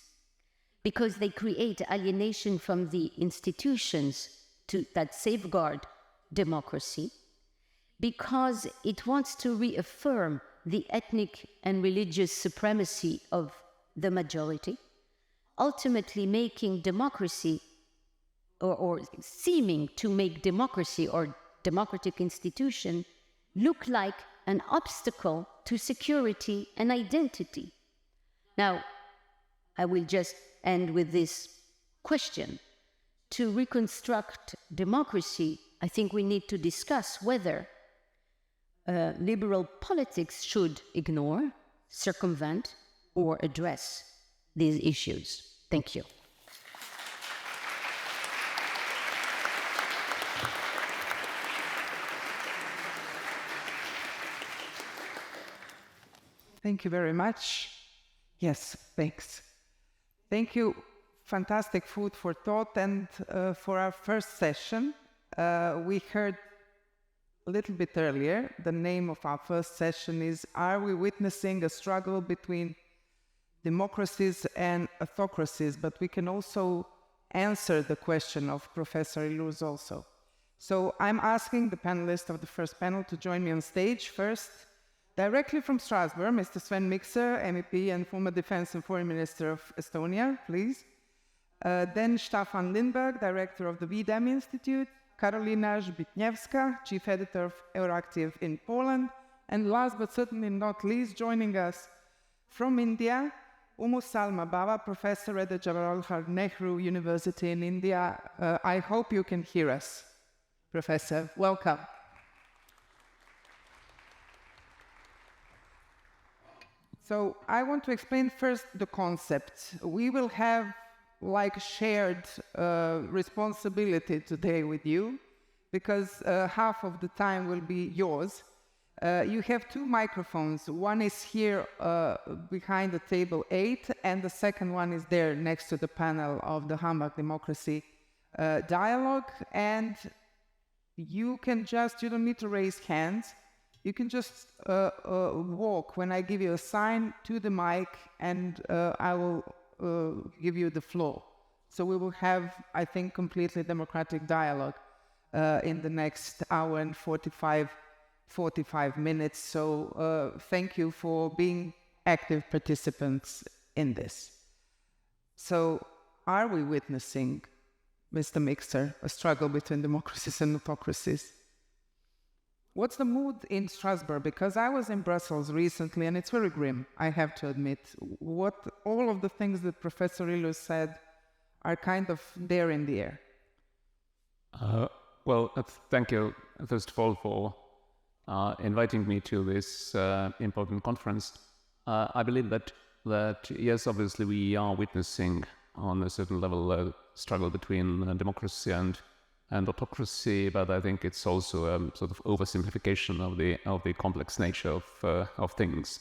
because they create alienation from the institutions that safeguard democracy, because it wants to reaffirm the ethnic and religious supremacy of the majority, ultimately making democracy or seeming to make democracy or democratic institution look like an obstacle to security and identity. Now, I will just end with this question. To reconstruct democracy, I think we need to discuss whether liberal politics should ignore, circumvent, or address these issues. Thank you. Thank you very much. Yes, thanks. Thank you. Fantastic food for thought. And for our first session, we heard a little bit earlier. The name of our first session is, Are we witnessing a struggle between democracies and autocracies? But we can also answer the question of Professor Illouz also. So I'm asking the panelists of the first panel to join me on stage. First, directly from Strasbourg, Mr. Sven Mikser, MEP and former Defense and Foreign Minister of Estonia, please. Then Staffan Lindberg, Director of the V-Dem Institute, Karolina Zbytniewska, Chief Editor of EURACTIV in Poland, and last but certainly not least, joining us from India, Ummu Salma Bava, Professor at the Jawaharlal Nehru University in India. I hope you can hear us, Professor. Welcome. So I want to explain first the concept. We will have like shared responsibility today with you, because half of the time will be yours. You have two microphones. One is here behind the table 8, and the second one is there next to the panel of the Hambach Democracy Dialogue. And you don't need to raise hands. You can just walk when I give you a sign to the mic, and I will give you the floor. So we will have, I think, completely democratic dialogue in the next hour and 45 minutes. So thank you for being active participants in this. So are we witnessing, Mr. Mikser, a struggle between democracies and autocracies? What's the mood in Strasbourg? Because I was in Brussels recently, and it's very grim, I have to admit. All of the things that Professor Illouz said are kind of there in the air. Well, thank you, first of all, for inviting me to this important conference. I believe that yes, obviously we are witnessing on a certain level a struggle between democracy and autocracy, but I think it's also a sort of oversimplification of the complex nature of things.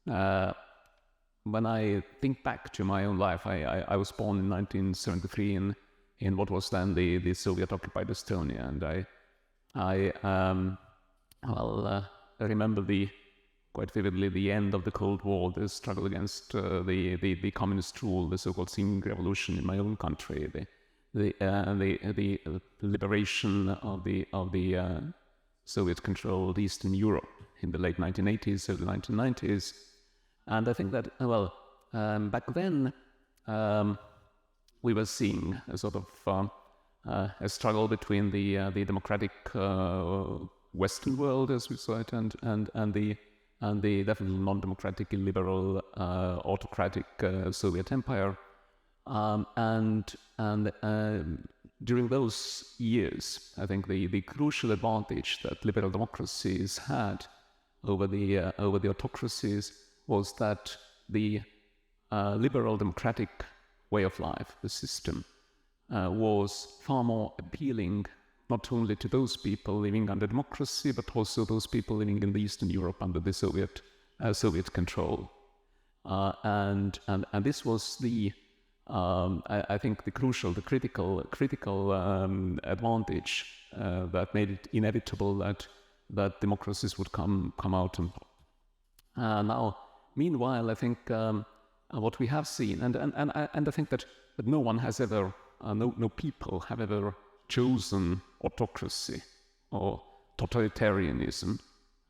When I think back to my own life, I was born in 1973 in what was then the Soviet-occupied Estonia, and I remember quite vividly the end of the Cold War, the struggle against the communist rule, the so-called Spring Revolution in my own country, the liberation of the Soviet-controlled Eastern Europe in the late 1980s, early 1990s. And I think that, back then, we were seeing a sort of a struggle between the democratic Western world, as we saw it, and the definitely non-democratic, illiberal, autocratic Soviet Empire. During those years, I think the crucial advantage that liberal democracies had over the autocracies was that the liberal democratic way of life, the system, was far more appealing not only to those people living under democracy, but also those people living in the Eastern Europe under the Soviet control. And this was I think the critical advantage that made it inevitable that democracies would come out on top. Now, meanwhile, I think what we have seen, and I think that no one has ever, no people have ever chosen autocracy or totalitarianism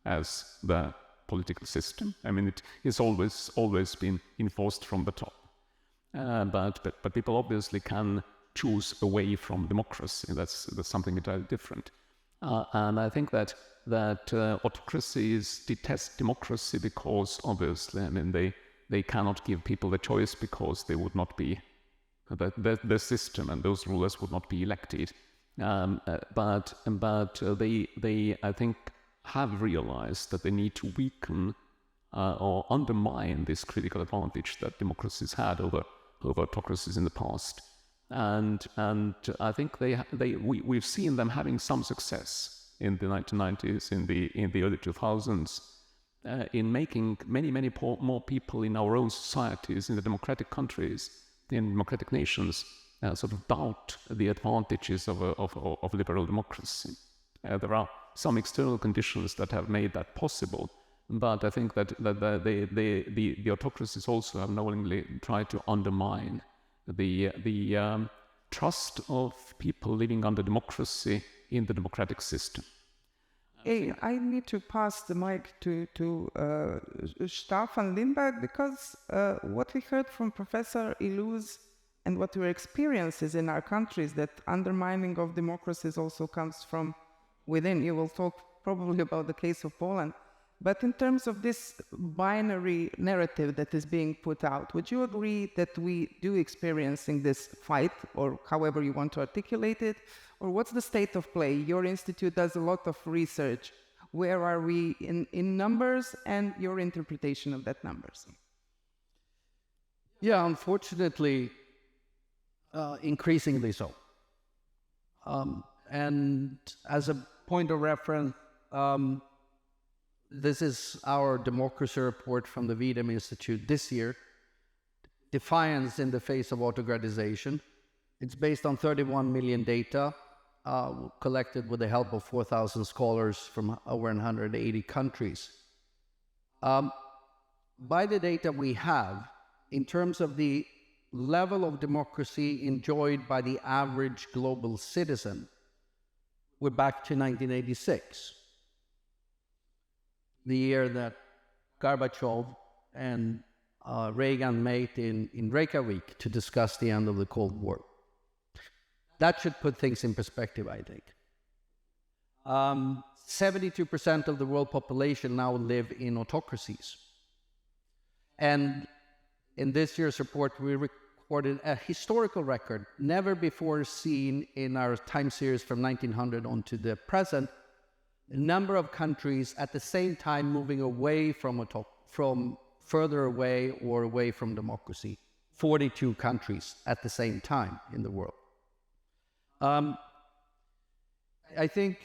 as the political system. I mean, it has always been enforced from the top. But people obviously can choose away from democracy. That's something entirely different. And I think that autocracies detest democracy because obviously, I mean, they cannot give people the choice because they would not be the system and those rulers would not be elected. But they I think have realized that they need to weaken or undermine this critical advantage that democracies had over autocracies in the past, and I think we've seen them having some success in the 1990s, in the early 2000s, in making many more people in our own societies, in the democratic countries, in democratic nations, sort of doubt the advantages of liberal democracy. There are some external conditions that have made that possible. But I think that the autocracies also have knowingly tried to undermine the trust of people living under democracy in the democratic system. Hey, I need to pass the mic to Staffan Lindberg, because what we heard from Professor Illouz and what we experience is in our countries, that undermining of democracies also comes from within. You will talk probably about the case of Poland. But in terms of this binary narrative that is being put out, would you agree that we do experiencing this fight, or however you want to articulate it? Or what's the state of play? Your institute does a lot of research. Where are we in numbers, and your interpretation of that numbers? Yeah, unfortunately, increasingly so. And as a point of reference, this is our democracy report from the V-Dem Institute this year, Defiance in the Face of Autocratization. It's based on 31 million data collected with the help of 4,000 scholars from over 180 countries. By the data we have, in terms of the level of democracy enjoyed by the average global citizen, we're back to 1986. The year that Gorbachev and Reagan met in Reykjavik to discuss the end of the Cold War. That should put things in perspective, I think. 72% of the world population now live in autocracies. And in this year's report, we recorded a historical record, never before seen in our time series from 1900 on to the present, a number of countries at the same time moving away from further away or away from democracy. 42 countries at the same time in the world. I think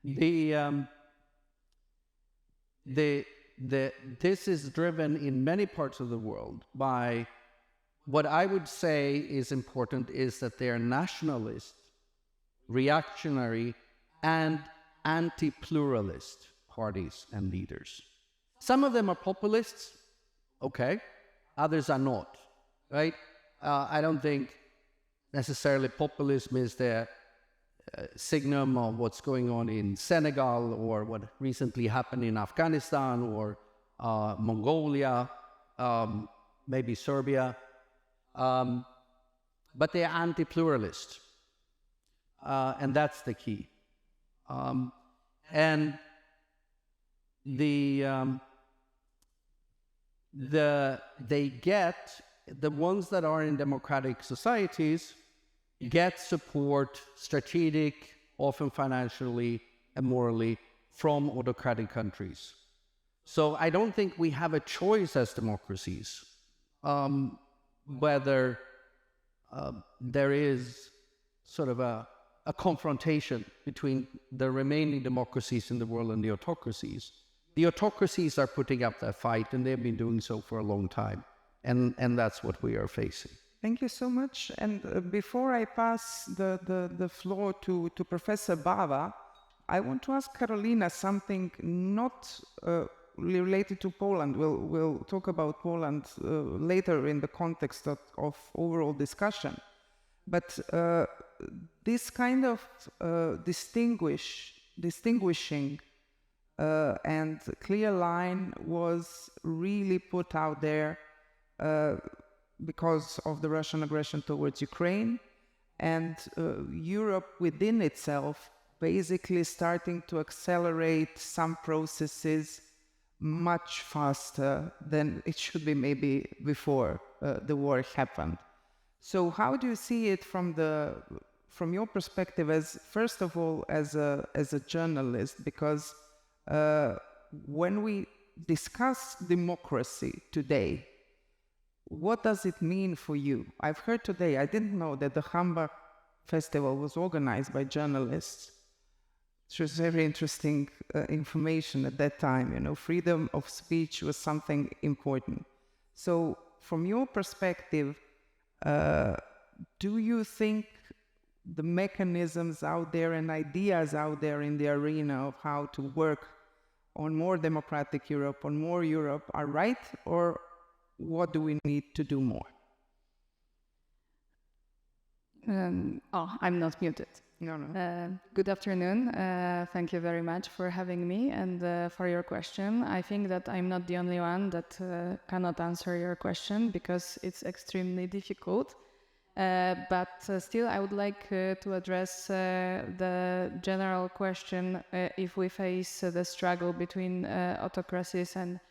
this is driven in many parts of the world by what I would say is important is that they are nationalist, reactionary, and anti-pluralist parties and leaders. Some of them are populists, okay, others are not, right? I don't think necessarily populism is the signum of what's going on in Senegal or what recently happened in Afghanistan or Mongolia, maybe Serbia, but they're anti-pluralist, and that's the key. And the ones that are in democratic societies get support, strategic, often financially and morally, from autocratic countries. So I don't think we have a choice as democracies whether there is sort of a confrontation between the remaining democracies in the world and the autocracies. The autocracies are putting up that fight, and they've been doing so for a long time. And that's what we are facing. Thank you so much. And before I pass the floor to Professor Bava, I want to ask Karolina something not related to Poland. We'll talk about Poland later in the context of overall discussion. But this kind of distinguishing and clear line was really put out there because of the Russian aggression towards Ukraine, and Europe within itself basically starting to accelerate some processes much faster than it should be maybe before the war happened. So how do you see it from your perspective, as first of all as a journalist? Because when we discuss democracy today, what does it mean for you? I've heard today, I didn't know that the Hambach Festival was organized by journalists. It was very interesting information at that time. You know, freedom of speech was something important. So from your perspective, do you think the mechanisms out there and ideas out there in the arena of how to work on more democratic Europe, on more Europe, are right, or what do we need to do more? I'm not muted. No. Good afternoon. Thank you very much for having me and for your question. I think that I'm not the only one that cannot answer your question because it's extremely difficult. But still, I would like to address the general question if we face the struggle between autocracies and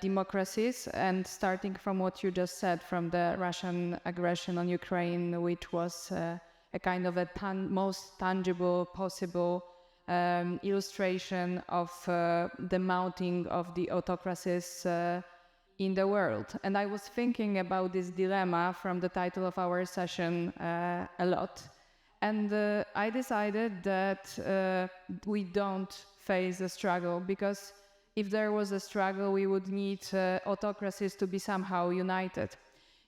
democracies, and starting from what you just said, from the Russian aggression on Ukraine, which was a kind of a most tangible possible illustration of the mounting of the autocracies in the world. And I was thinking about this dilemma from the title of our session a lot. And I decided that we don't face a struggle, because if there was a struggle, we would need autocracies to be somehow united.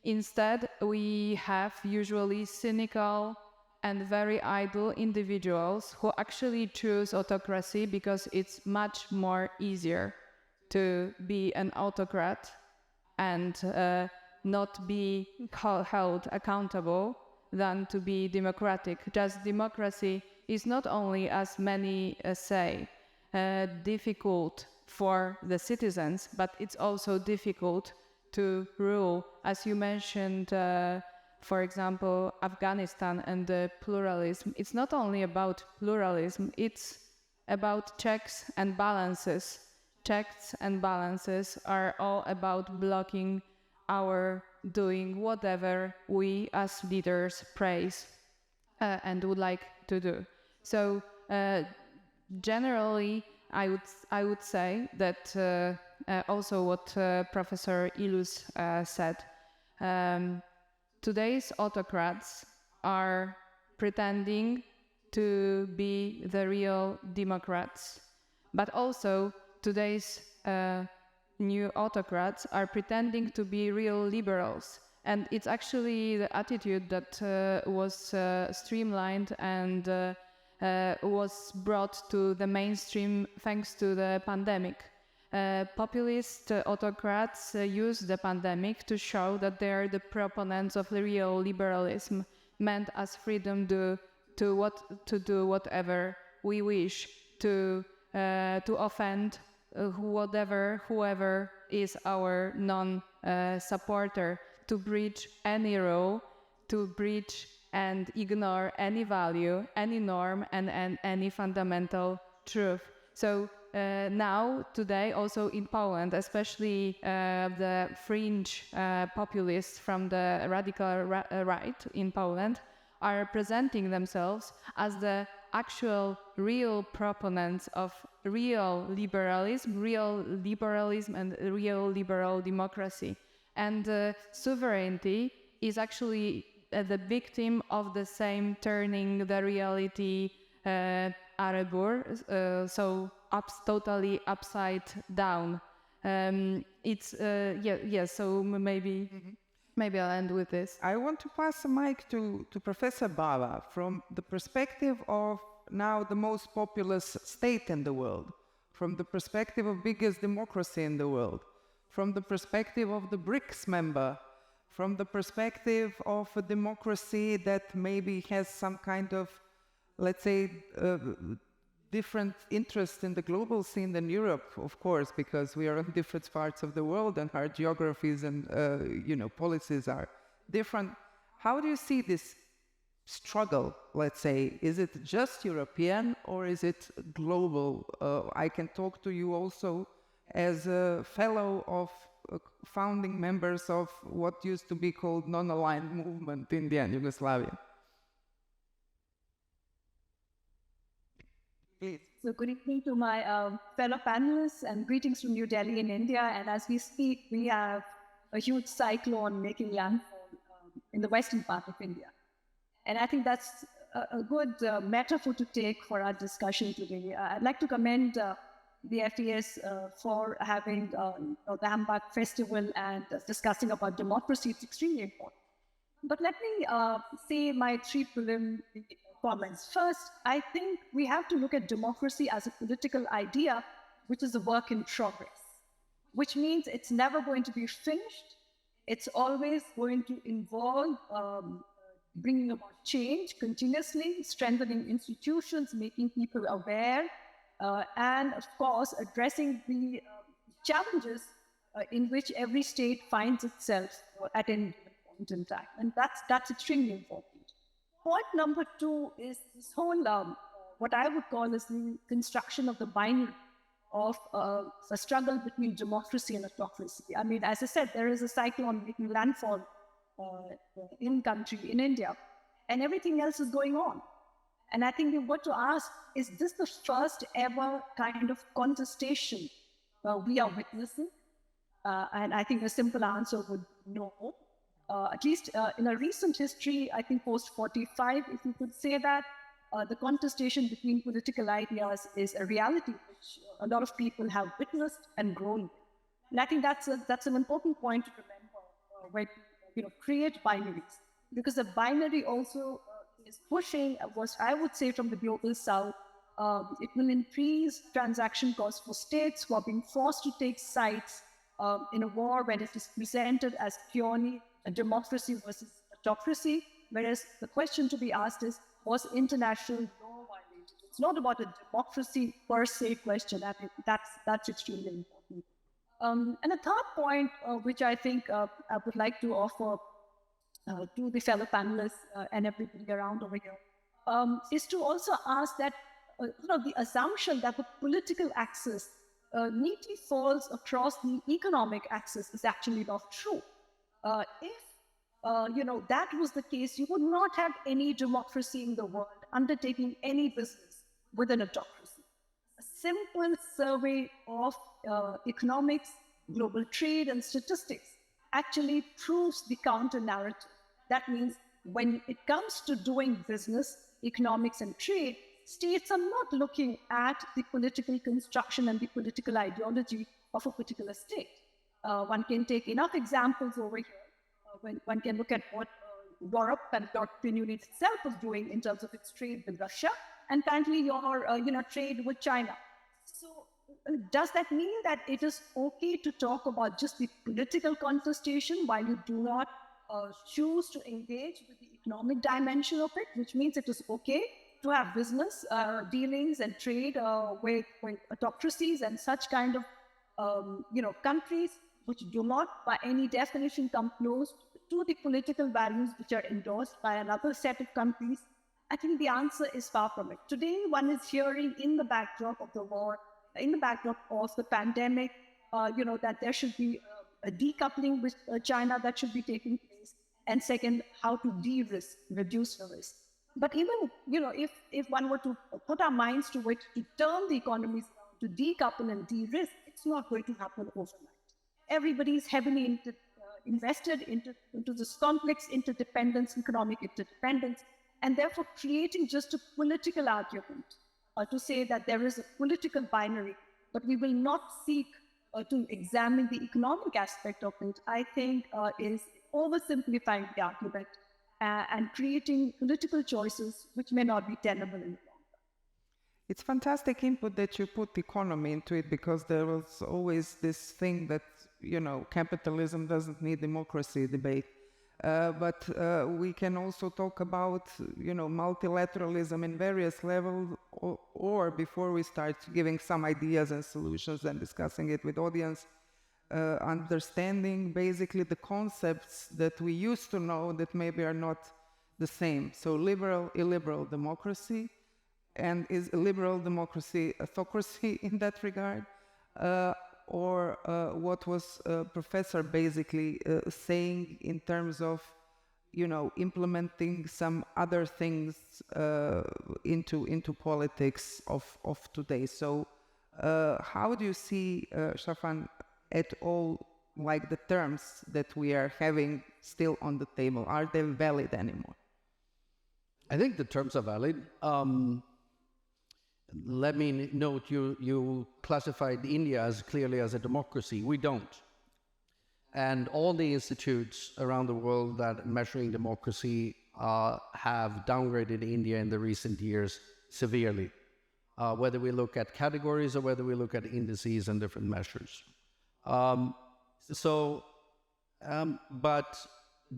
Instead, we have usually cynical and very idle individuals who actually choose autocracy because it's much more easier to be an autocrat and not be held accountable than to be democratic. Just democracy is not only, as many say, difficult for the citizens, but it's also difficult to rule. As you mentioned, for example, Afghanistan and the pluralism. It's not only about pluralism, it's about checks and balances. Checks and balances are all about blocking our doing whatever we as leaders praise and would like to do. So generally, I would say that also what Professor Illouz said. Today's autocrats are pretending to be the real democrats, but also today's new autocrats are pretending to be real liberals. And it's actually the attitude that was streamlined and was brought to the mainstream thanks to the pandemic. Populist autocrats use the pandemic to show that they are the proponents of the real liberalism, meant as freedom to do whatever we wish, to offend whoever is our non-supporter, to breach any rule, to breach and ignore any value, any norm, and any fundamental truth. So now, today, also in Poland, especially the fringe populists from the radical right in Poland are presenting themselves as the actual real proponents of real liberalism and real liberal democracy. And sovereignty is actually the victim of the same turning the reality so totally upside down. So maybe I'll end with this. I want to pass the mic to Professor Bava from the perspective of now the most populous state in the world, from the perspective of biggest democracy in the world, from the perspective of the BRICS member, from the perspective of a democracy that maybe has some kind of, let's say, different interest in the global scene than Europe, of course, because we are in different parts of the world and our geographies and policies are different. How do you see this struggle, let's say? Is it just European or is it global? I can talk to you also as a fellow of founding members of what used to be called non-aligned movement in the Yugoslavia. Please. So good evening to my fellow panelists and greetings from New Delhi in India. And as we speak, we have a huge cyclone making landfall in the western part of India. And I think that's a good metaphor to take for our discussion today. I'd like to commend the FDS for having the Hambach Festival and discussing about democracy. It's extremely important. But let me say my 3 preliminary comments. First, I think we have to look at democracy as a political idea, which is a work in progress, which means it's never going to be finished. It's always going to involve bringing about change continuously, strengthening institutions, making people aware, and of course, addressing the challenges in which every state finds itself at any given point in time. And that's extremely important. Point number 2 is this whole, what I would call is the construction of the binary of a struggle between democracy and autocracy. I mean, as I said, there is a cyclone making landfall in country, in India, and everything else is going on. And I think we've got to ask, is this the first ever kind of contestation we are witnessing? And I think a simple answer would no. At least in a recent history, I think post-45, if you could say that, the contestation between political ideas is a reality which a lot of people have witnessed and grown with. And I think that's an important point to remember when you create binaries, because a binary also is pushing what I would say from the global south. It will increase transaction costs for states who are being forced to take sides in a war when it is presented as purely a democracy versus autocracy, whereas the question to be asked is, was international law violated? It's not about a democracy per se question. I think that's extremely important. And a third point, which I think I would like to offer to the fellow panelists and everybody around over here, is to also ask that the assumption that the political axis neatly falls across the economic axis is actually not true. If that was the case, you would not have any democracy in the world undertaking any business with an autocracy. A simple survey of economics, global trade, and statistics actually proves the counter-narrative. That means when it comes to doing business, economics, and trade, states are not looking at the political construction and the political ideology of a particular state. One can take enough examples over here. When one can look at what Europe and the European Union itself is doing in terms of its trade with Russia, and currently your trade with China. So does that mean that it is okay to talk about just the political contestation while you do not choose to engage with the economic dimension of it, which means it is okay to have business dealings and trade with autocracies and such kind of countries which do not by any definition come close to the political values which are endorsed by another set of countries? I think the answer is far from it. Today, one is hearing in the backdrop of the war, in the backdrop of the pandemic, that there should be a decoupling with China that should be taking place. And second, how to de-risk, reduce the risk. But even, if one were to put our minds to it, to turn the economies around, to decouple and de-risk, it's not going to happen overnight. Everybody is heavily invested into this complex interdependence, economic interdependence, and therefore creating just a political argument to say that there is a political binary, but we will not seek to examine the economic aspect of it, I think is oversimplifying the argument and creating political choices which may not be tenable in the long run. It's fantastic input that you put economy into it, because there was always this thing that, capitalism doesn't need democracy debate. But we can also talk about, multilateralism in various levels, or before we start giving some ideas and solutions and discussing it with audience, understanding basically the concepts that we used to know that maybe are not the same. So liberal, illiberal democracy, and is liberal democracy autocracy in that regard? Or what was Professor basically saying in terms of, implementing some other things into politics of today. So how do you see, Staffan, at all, like the terms that we are having still on the table? Are they valid anymore? I think the terms are valid. Let me note, you classified India as clearly as a democracy. We don't. and all the institutes around the world that measuring democracy have downgraded India in the recent years severely, whether we look at categories or whether we look at indices and different measures. But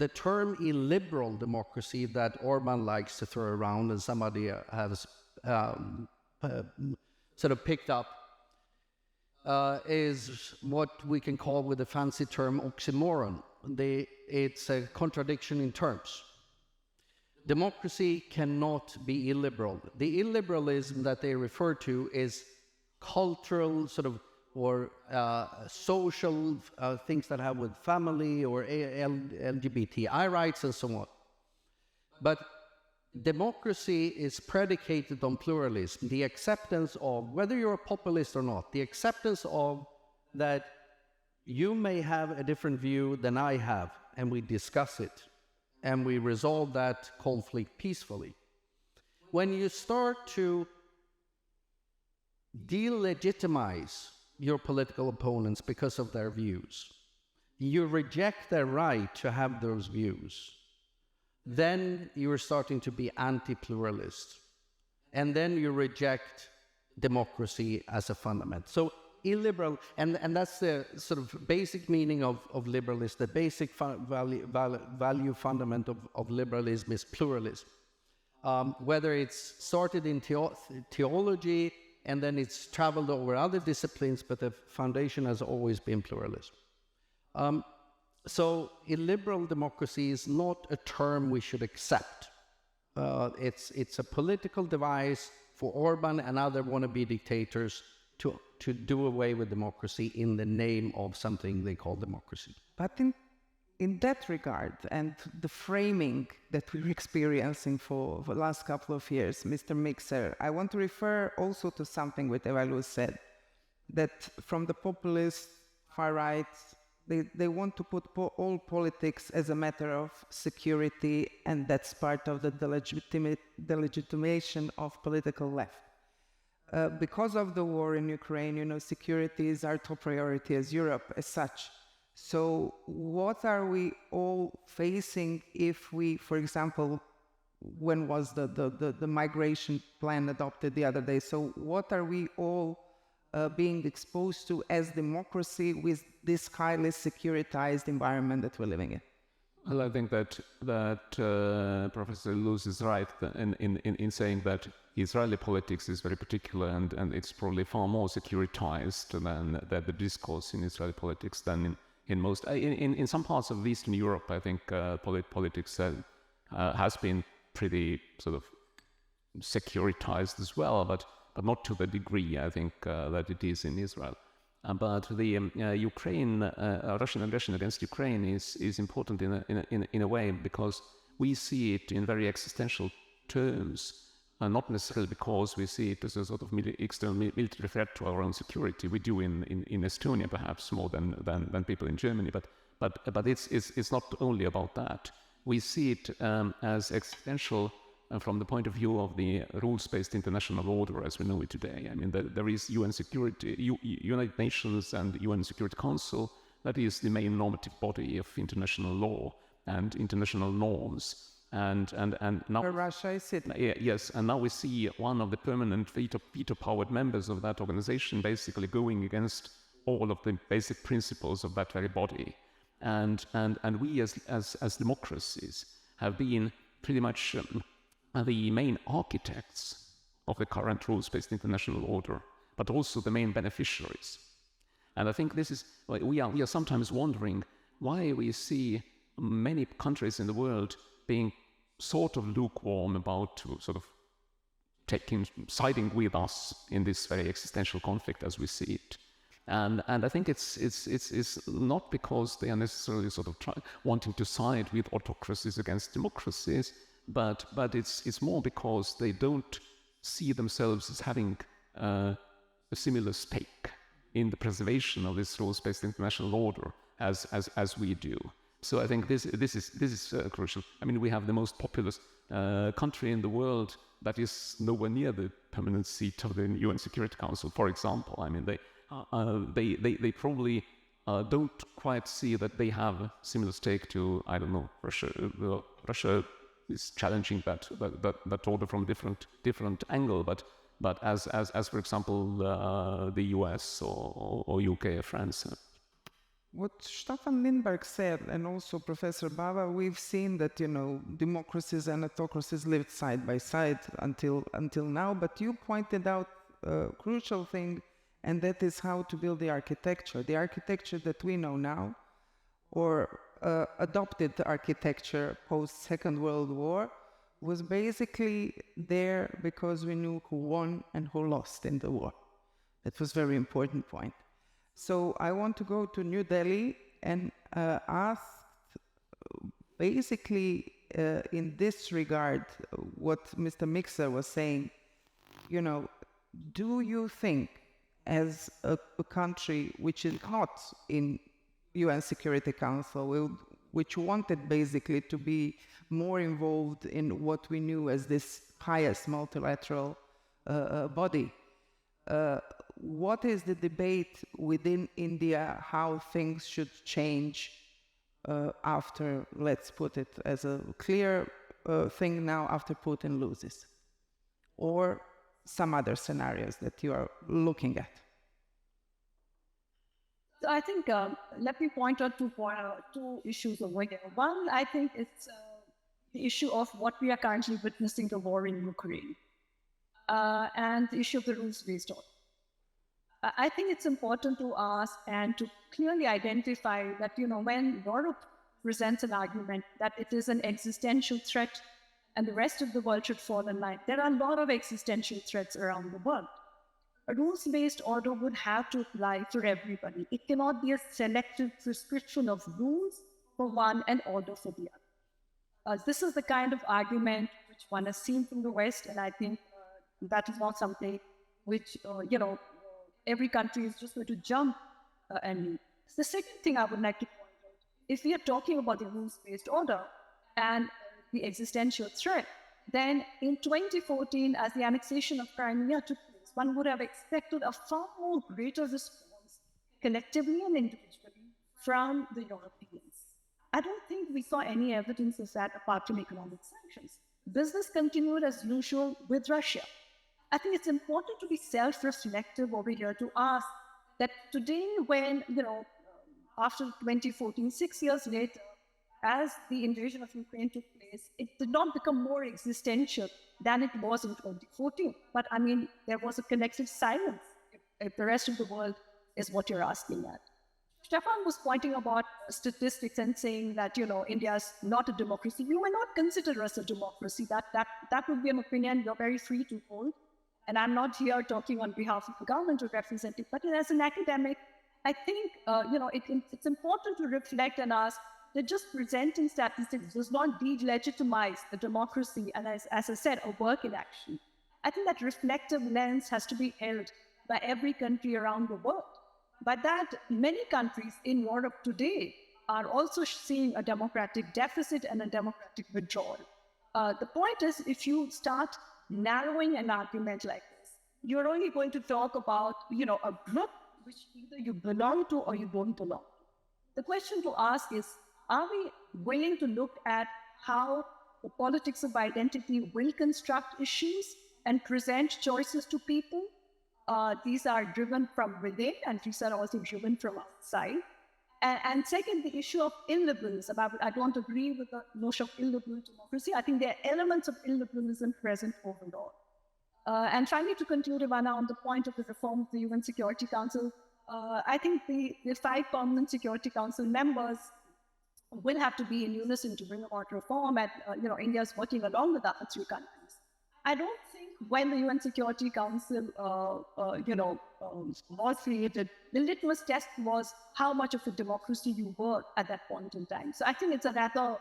the term illiberal democracy that Orban likes to throw around, and somebody has sort of picked up, is what we can call with the fancy term oxymoron. It's a contradiction in terms. Democracy cannot be illiberal. The illiberalism that they refer to is cultural sort of or social things that have with family or LGBTI rights and so on. But democracy is predicated on pluralism, the acceptance of, whether you're a populist or not, the acceptance of that you may have a different view than I have, and we discuss it, and we resolve that conflict peacefully. When you start to delegitimize your political opponents because of their views, you reject their right to have those views, then you're starting to be anti-pluralist. And then you reject democracy as a fundament. So illiberal, and that's the sort of basic meaning of liberalism, the basic value fundament of liberalism is pluralism. Whether it's started in theology, and then it's traveled over other disciplines, but the foundation has always been pluralism. So illiberal democracy is not a term we should accept. It's a political device for Orban and other wannabe dictators to do away with democracy in the name of something they call democracy. But in that regard, and the framing that we're experiencing for the last couple of years, Mr. Mikser, I want to refer also to something that Eva Illouz said, that from the populist far right, they want to put all politics as a matter of security, and that's part of the delegitimation of political left. Because of the war in Ukraine, security is our top priority as Europe as such. So what are we all facing if we, for example, when was the migration plan adopted the other day? So what are we all being exposed to as democracy with this highly securitized environment that we're living in? Well, I think that Professor Illouz is right in saying that Israeli politics is very particular, and it's probably far more securitized than the discourse in Israeli politics than in some parts of Eastern Europe. I think politics has been pretty sort of securitized as well, but not to the degree I think that it is in Israel. But the Russian aggression against Ukraine is important in a way because we see it in very existential terms. Not necessarily because we see it as a sort of external military threat to our own security. We do in Estonia perhaps more than people in Germany, but it's not only about that. We see it as existential from the point of view of the rules-based international order as we know it today. I mean, there is UN Security, United Nations and UN Security Council. That is the main normative body of international law and international norms. And now Russia is it? Yes, and now we see one of the permanent veto-powered members of that organization basically going against all of the basic principles of that very body, and we as democracies have been pretty much the main architects of the current rules-based international order, but also the main beneficiaries. And I think this is we are sometimes wondering why we see many countries in the world being sort of lukewarm about sort of siding with us in this very existential conflict as we see it. And I think it's not because they are necessarily sort of wanting to side with autocracies against democracies, but it's more because they don't see themselves as having a similar stake in the preservation of this rules-based international order as we do. So I think this is crucial. I mean, we have the most populous country in the world that is nowhere near the permanent seat of the UN Security Council, for example. I mean, they probably don't quite see that they have a similar stake to, I don't know, Russia. Russia is challenging that order from different angle, but as for example the US or UK or France. What Staffan Lindberg said, and also Professor Bava, we've seen that, democracies and autocracies lived side by side until now, but you pointed out a crucial thing, and that is how to build the architecture that we know now, or adopted architecture post-Second World War, was basically there because we knew who won and who lost in the war. That was a very important point. So I want to go to New Delhi and ask, basically, in this regard, what Mr. Mikser was saying, do you think, as a country which is not in UN Security Council, which wanted basically to be more involved in what we knew as this pious multilateral body, what is the debate within India, how things should change after, let's put it as a clear thing now, after Putin loses? Or some other scenarios that you are looking at? So I think, let me point out two issues over here. One, I think it's the issue of what we are currently witnessing, the war in Ukraine, and the issue of the rules-based order. I think it's important to ask and to clearly identify that, when Europe presents an argument that it is an existential threat and the rest of the world should fall in line, there are a lot of existential threats around the world. A rules-based order would have to apply for everybody. It cannot be a selective prescription of rules for one and order for the other. This is the kind of argument which one has seen from the West, and I think that is not something which, every country is just going to jump and lead. The second thing I would like to point out, if we are talking about the rules-based order and the existential threat, then in 2014, as the annexation of Crimea took place, one would have expected a far more greater response, collectively and individually, from the Europeans. I don't think we saw any evidence of that apart from economic sanctions. Business continued as usual with Russia. I think it's important to be self-reflective over here to ask that today when, after 2014, 6 years later, as the invasion of Ukraine took place, it did not become more existential than it was in 2014. But I mean, there was a collective silence if the rest of the world is what you're asking at. Staffan was pointing about statistics and saying that, India is not a democracy. We will not consider us a democracy. That would be an opinion you're very free to hold. And I'm not here talking on behalf of the government or representing, but as an academic, I think, it's important to reflect and ask that just presenting statistics does not delegitimize the democracy and, as I said, a work in action. I think that reflective lens has to be held by every country around the world. But that many countries in Europe today are also seeing a democratic deficit and a democratic withdrawal. The point is, if you start narrowing an argument like this, you're only going to talk about, a group which either you belong to or you don't belong to. The question to ask is, are we willing to look at how the politics of identity will construct issues and present choices to people? These are driven from within, and these are also driven from outside. And second, the issue of illiberalism. I don't agree with the notion of illiberal democracy. I think there are elements of illiberalism present overall. And finally, to conclude, Ivana, on the point of the reform of the UN Security Council, I think the 5 permanent Security Council members will have to be in unison to bring about reform, and India is working along with other 3 countries. I don't think when the UN Security Council, was created, the litmus test was how much of a democracy you were at that point in time. So I think it's a rather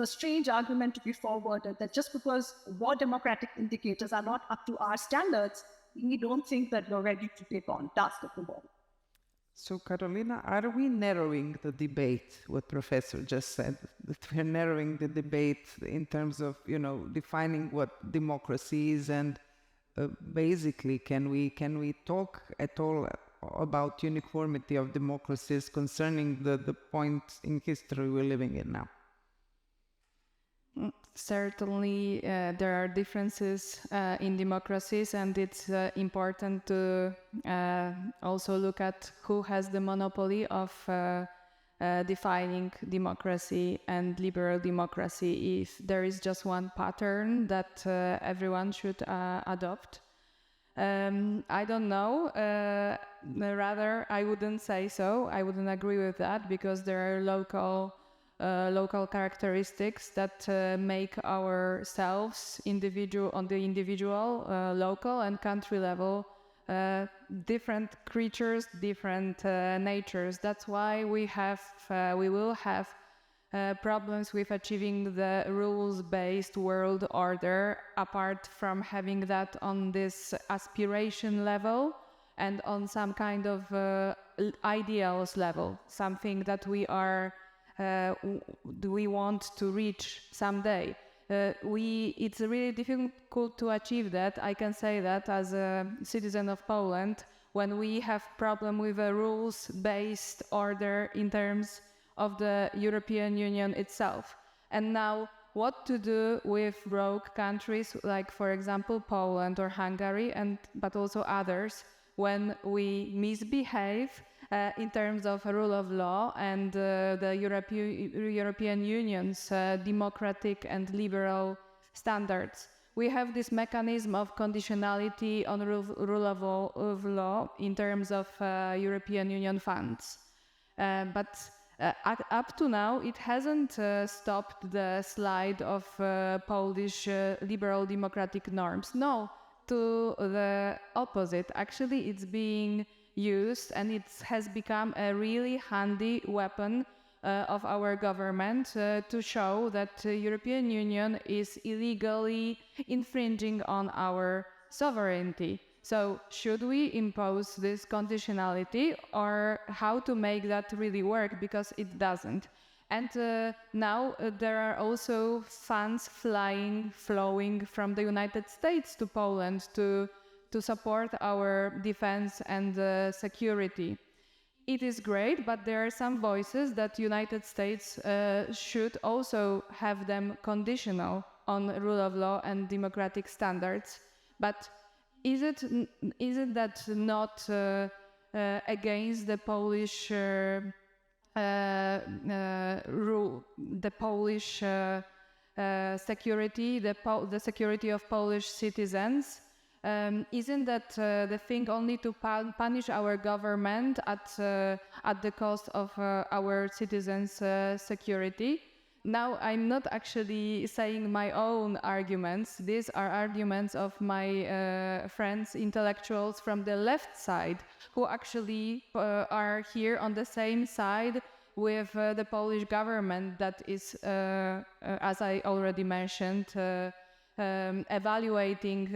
strange argument to be forwarded that just because war democratic indicators are not up to our standards, we don't think that we're ready to take on task of the war. So, Karolina, are we narrowing the debate, what Professor just said, that we're narrowing the debate in terms of, defining what democracy is, and basically, can we talk at all about uniformity of democracies concerning the point in history we're living in now? Certainly, there are differences in democracies, and it's important to also look at who has the monopoly of defining democracy and liberal democracy. If there is just one pattern that everyone should adopt, I don't know. Rather, I wouldn't say so. I wouldn't agree with that, because there are local characteristics that make ourselves on the individual, local and country level, different creatures, different natures. That's why we will have problems with achieving the rules-based world order, apart from having that on this aspiration level and on some kind of ideals level, something that we want to reach someday. It's really difficult to achieve that. I can say that as a citizen of Poland, when we have problem with a rules-based order in terms of the European Union itself. And now, what to do with rogue countries like, for example, Poland or Hungary, but also others, when we misbehave in terms of rule of law and the European Union's democratic and liberal standards. We have this mechanism of conditionality on rule of law in terms of European Union funds. But up to now, it hasn't stopped the slide of Polish liberal democratic norms. No, to the opposite. Actually, it's being used, and it has become a really handy weapon of our government to show that the European Union is illegally infringing on our sovereignty. So should we impose this conditionality, or how to make that really work, because it doesn't. And now there are also funds flowing from the United States to Poland to support our defense and security. It is great, but there are some voices that United States should also have them conditional on rule of law and democratic standards. But is it that not against the Polish rule, the Polish security, the security of Polish citizens? Isn't that the thing only to punish our government at the cost of our citizens' security? Now, I'm not actually saying my own arguments. These are arguments of my friends, intellectuals from the left side, who actually are here on the same side with the Polish government that is, as I already mentioned, evaluating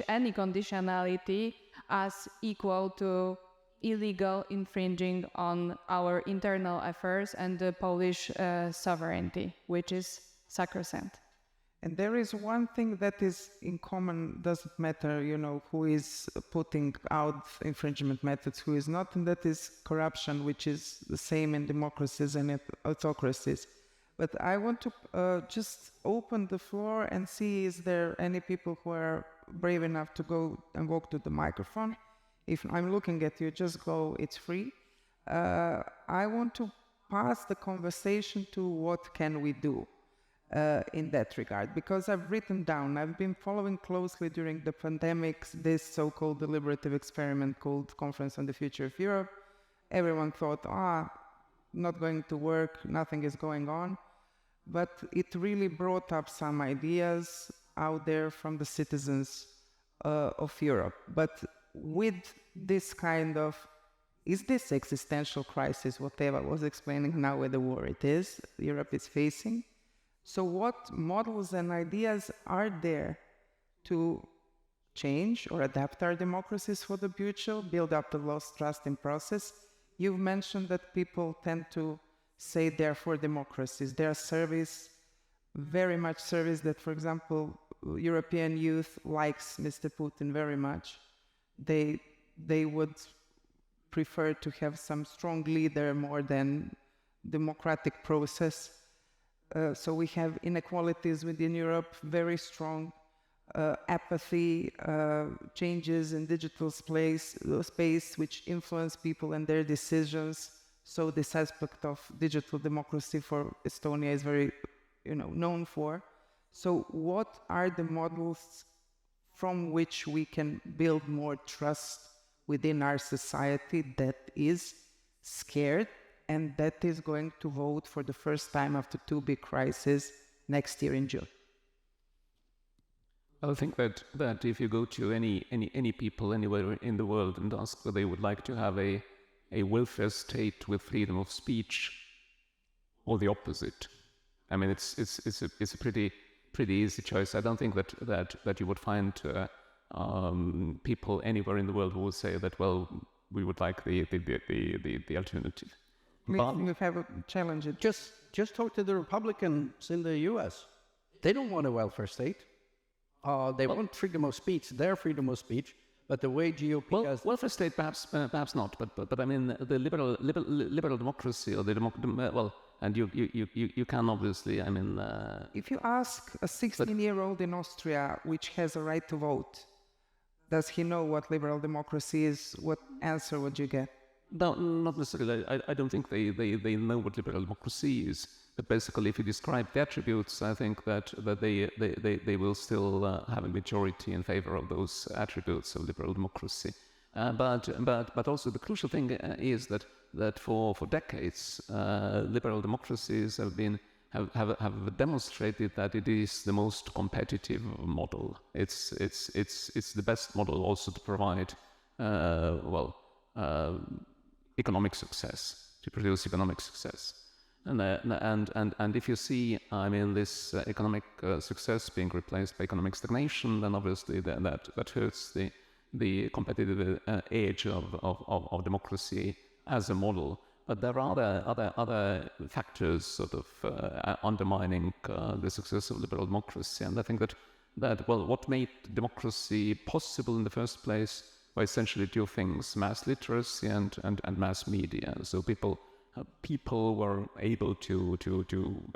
any conditionality as equal to illegal infringing on our internal affairs and the Polish sovereignty, which is sacrosanct. And there is one thing that is in common, doesn't matter, who is putting out infringement methods, who is not, and that is corruption, which is the same in democracies and autocracies. But I want to just open the floor and see, is there any people who are brave enough to go and walk to the microphone? If I'm looking at you, just go, it's free. I want to pass the conversation to what can we do in that regard, because I've written down, I've been following closely during the pandemics, this so-called deliberative experiment called Conference on the Future of Europe. Everyone thought, not going to work, nothing is going on. But it really brought up some ideas out there from the citizens of Europe. But with this kind of, is this existential crisis, what Eva was explaining now with the war it is, Europe is facing. So what models and ideas are there to change or adapt our democracies for the future, build up the lost trust in process? You've mentioned that people tend to say they're for democracies. They are very much service that, for example, European youth likes Mr. Putin very much. They would prefer to have some strong leader more than democratic process. So we have inequalities within Europe, very strong apathy, changes in digital space which influence people and their decisions. So this aspect of digital democracy for Estonia is very, known for. So what are the models from which we can build more trust within our society that is scared and that is going to vote for the first time after two big crises next year in June? I think that if you go to any people anywhere in the world and ask whether they would like to have a welfare state with freedom of speech or the opposite, I mean it's a pretty easy choice. I don't think that you would find people anywhere in the world who would say that, well, we would like the alternative. You have a challenge. Just talk to the Republicans in the U.S. They don't want a welfare state. They want freedom of speech, their freedom of speech, but the way GOP has... welfare state perhaps not, but I mean the liberal democracy or the and you can obviously, I mean... If you ask a 16-year-old in Austria which has a right to vote, does he know what liberal democracy is? What answer would you get? No, not necessarily. I don't think they know what liberal democracy is. But basically, if you describe the attributes, I think that they will still have a majority in favor of those attributes of liberal democracy. But also the crucial thing is that for decades, liberal democracies have demonstrated that it is the most competitive model. It's the best model also to provide economic success, to produce economic success. And if you see, I mean, this economic success being replaced by economic stagnation, then obviously that hurts the competitive edge of democracy as a model. But there are other factors sort of undermining the success of liberal democracy. And I think that what made democracy possible in the first place were essentially two things: mass literacy and mass media. So people were able to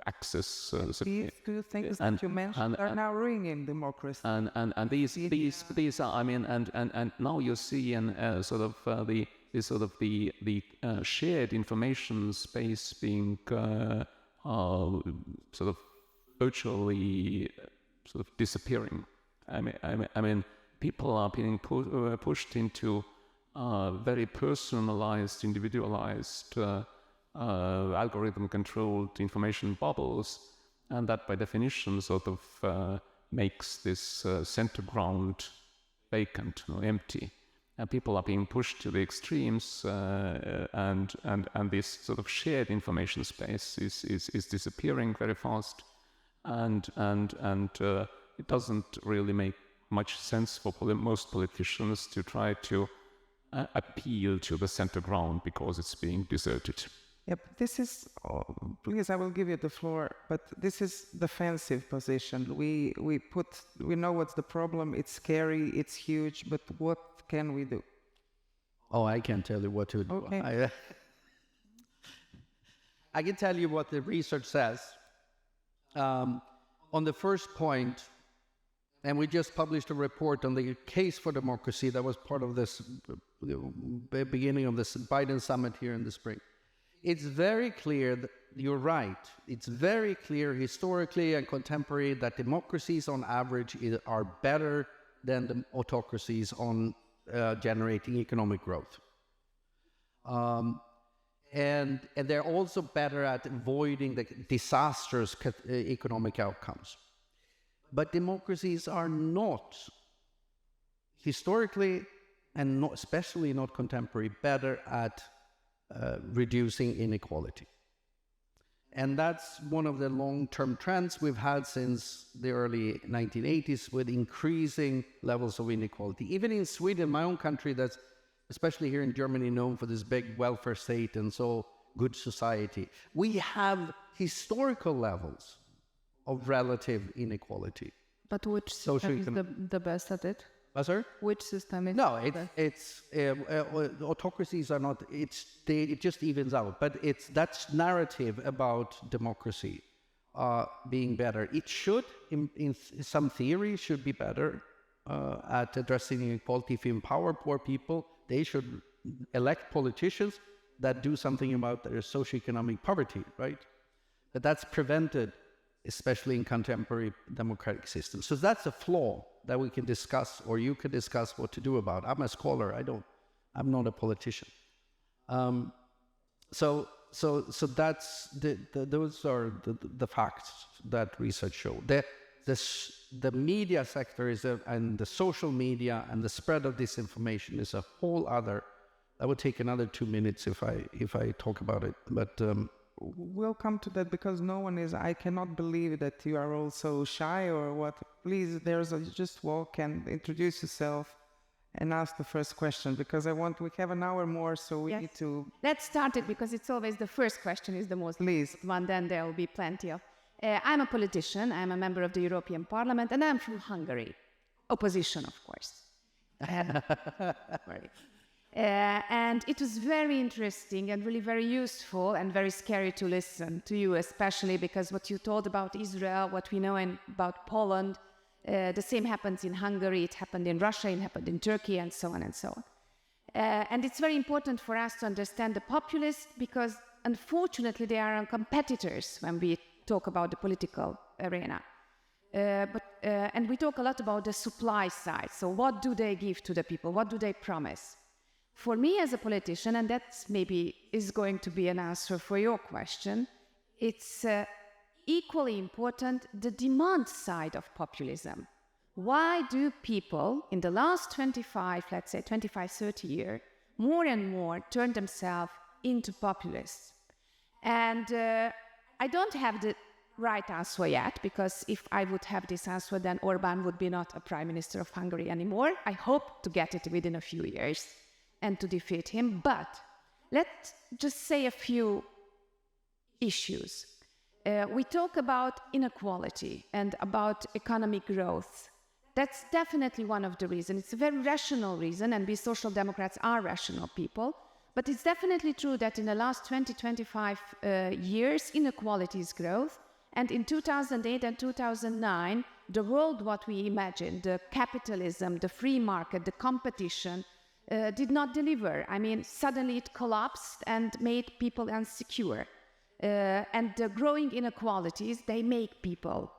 access these two things that you mentioned are now ruining democracy. And these are, I mean, and now you see in the shared information space being sort of virtually sort of disappearing. I mean people are being pushed into very personalized, individualized, algorithm-controlled information bubbles, and that by definition sort of makes this center ground vacant or empty. And people are being pushed to the extremes, and this sort of shared information space is disappearing very fast, and it doesn't really make much sense for most politicians to try to appeal to the center ground because it's being deserted. Yep, this is, please, I will give you the floor, but this is defensive position. We know what's the problem, it's scary, it's huge, but what can we do? Oh, I can't tell you what to do. Okay. I can tell you what the research says. On the first point, and we just published a report on the case for democracy that was part of this beginning of this Biden summit here in the spring. It's very clear that you're right. It's very clear historically and contemporary that democracies on average are better than the autocracies on generating economic growth. And they're also better at avoiding the disastrous economic outcomes. But democracies are not, historically and not, especially not contemporary, better at reducing inequality. And that's one of the long-term trends we've had since the early 1980s, with increasing levels of inequality. Even in Sweden, my own country, that's especially here in Germany, known for this big welfare state and so good society, we have historical levels of relative inequality. But which system is the best at it? Sir? Which system is No, autocracies are not. It just evens out. But that's narrative about democracy being better. It should, in some theory, should be better at addressing inequality. If you empower poor people, they should elect politicians that do something about their socioeconomic poverty, right? But that's prevented, especially in contemporary democratic systems. So that's a flaw that we can discuss, or you can discuss what to do about. I'm a scholar. I'm not a politician. So that's those are the facts that research show. The media sector and the social media and the spread of disinformation is a whole other. That would take another 2 minutes if I talk about it. But we'll come to that, because no one is. I cannot believe that you are all so shy or what. Please, just walk and introduce yourself and ask the first question, because we have an hour more, so we need to. Let's start it, because it's always the first question is the most one. Then there will be plenty of. I'm a politician. I'm a member of the European Parliament, and I'm from Hungary. Opposition, of course. And it was very interesting and really very useful and very scary to listen to you, especially because what you told about Israel, what we know about Poland, the same happens in Hungary, it happened in Russia, it happened in Turkey, and so on and so on. And it's very important for us to understand the populists, because unfortunately they are our competitors when we talk about the political arena. And we talk a lot about the supply side. So what do they give to the people? What do they promise? For me as a politician, and that's maybe is going to be an answer for your question, it's equally important the demand side of populism. Why do people in the last 30 years, more and more turn themselves into populists? And I don't have the right answer yet, because if I would have this answer, then Orbán would be not a prime minister of Hungary anymore. I hope to get it within a few years and to defeat him. But let's just say a few issues. We talk about inequality and about economic growth. That's definitely one of the reasons. It's a very rational reason, and we social democrats are rational people. But it's definitely true that in the last 25 years, inequalities growth. And in 2008 and 2009, the world, what we imagined, the capitalism, the free market, the competition, did not deliver. I mean, suddenly it collapsed and made people insecure. And the growing inequalities, they make people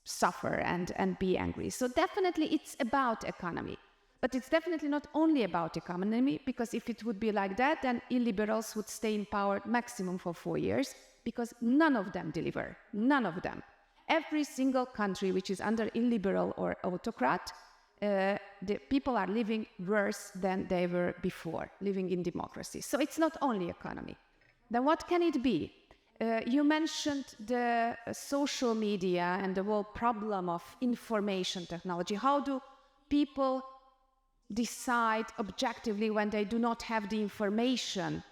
suffer and be angry. So definitely it's about economy. But it's definitely not only about economy, because if it would be like that, then illiberals would stay in power maximum for 4 years, because none of them deliver. None of them. Every single country which is under illiberal or autocrat, the people are living worse than they were before, living in democracy. So it's not only economy. Then what can it be? You mentioned the social media and the whole problem of information technology. How do people decide objectively when they do not have the information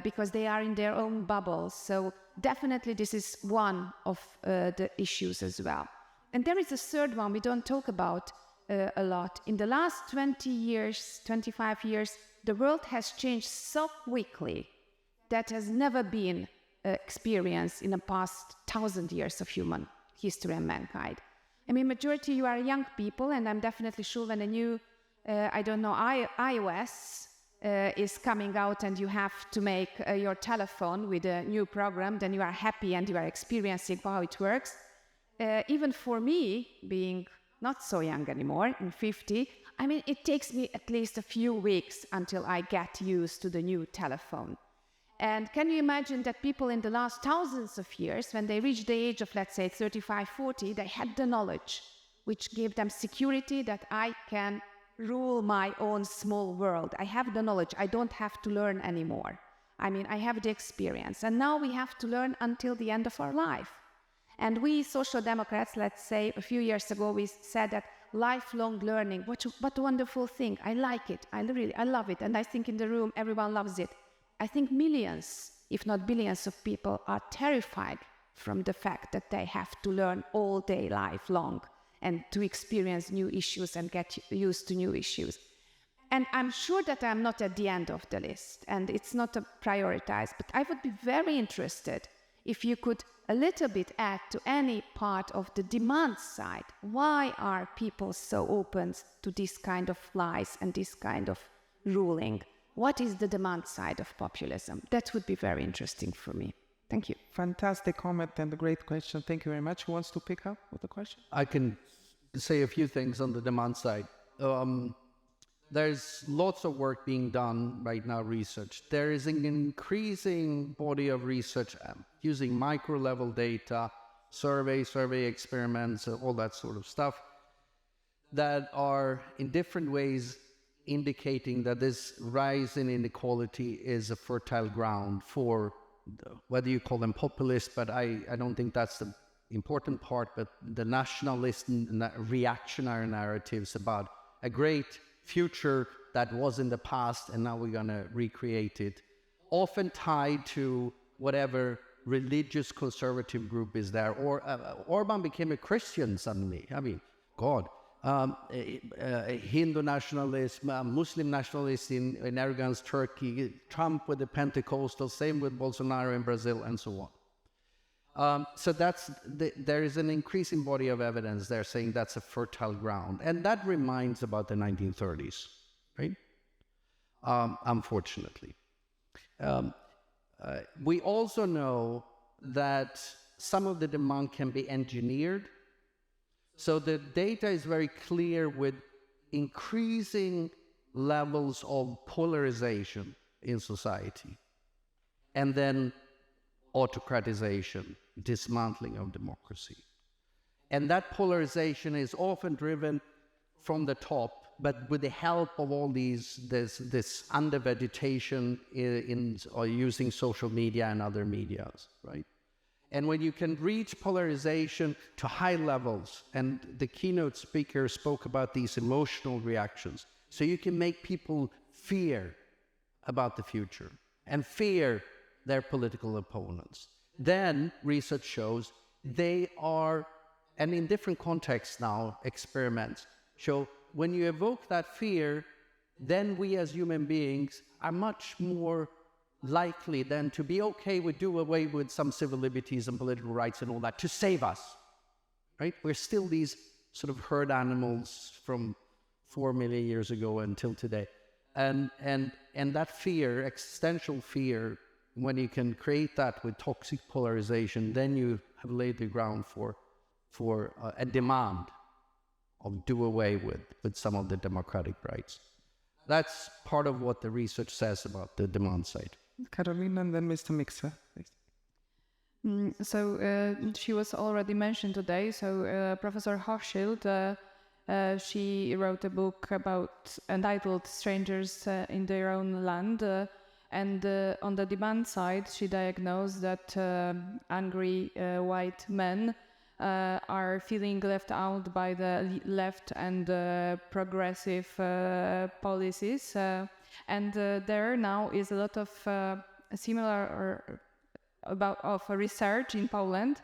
because they are in their own bubbles? So definitely this is one of the issues as well. And there is a third one we don't talk about a lot. In the last 20 years, 25 years, the world has changed so quickly that has never been experienced in the past 1,000 years of human history and mankind. I mean, majority you are young people, and I'm definitely sure when a new, iOS is coming out and you have to make your telephone with a new program, then you are happy and you are experiencing how it works. Even for me, being not so young anymore, in 50, I mean, it takes me at least a few weeks until I get used to the new telephone. And can you imagine that people in the last thousands of years, when they reached the age of, let's say, 35, 40, they had the knowledge, which gave them security that I can rule my own small world. I have the knowledge. I don't have to learn anymore. I mean, I have the experience. And now we have to learn until the end of our life. And we social democrats, let's say, a few years ago, we said that lifelong learning, what a wonderful thing. I like it. I love it. And I think in the room, everyone loves it. I think millions, if not billions of people are terrified from the fact that they have to learn all day lifelong. and to experience new issues and get used to new issues. And I'm sure that I'm not at the end of the list, and it's not a prioritized, but I would be very interested if you could a little bit add to any part of the demand side. Why are people so open to this kind of lies and this kind of ruling? What is the demand side of populism? That would be very interesting for me. Thank you. Fantastic comment and a great question. Thank you very much. Who wants to pick up with the question? I can say a few things on the demand side. There's lots of work being done right now, research. There is an increasing body of research using micro-level data, survey experiments, all that sort of stuff, that are in different ways indicating that this rise in inequality is a fertile ground for, whether you call them populist, but I don't think that's the important part, but the nationalist and reactionary narratives about a great future that was in the past and now we're going to recreate it, often tied to whatever religious conservative group is there. Or Orban became a Christian suddenly. I mean, God. Hindu nationalist, Muslim nationalist in Erdogan's Turkey, Trump with the Pentecostal, same with Bolsonaro in Brazil, and so on. So there is an increasing body of evidence there saying that's a fertile ground. And that reminds about the 1930s, right? Unfortunately. We also know that some of the demand can be engineered. So the data is very clear with increasing levels of polarization in society, and then autocratization, dismantling of democracy. And that polarization is often driven from the top, but with the help of all this undervegetation or using social media and other medias, right? And when you can reach polarization to high levels, and the keynote speaker spoke about these emotional reactions, so you can make people fear about the future and fear their political opponents. Then research shows they are, and in different contexts now, experiments show when you evoke that fear, then we as human beings are much more likely then to be okay with do away with some civil liberties and political rights and all that to save us, right? We're still these sort of herd animals from 4 million years ago until today. And that fear, existential fear, when you can create that with toxic polarization, then you have laid the ground for a demand of do away with some of the democratic rights. That's part of what the research says about the demand side. Karolina and then Mr. Mikser, please. So she was already mentioned today. So Professor Hochschild, she wrote a book entitled "Strangers in Their Own Land," and on the demand side, she diagnosed that angry white men are feeling left out by the left and progressive policies. And there now is a lot of similar of research in Poland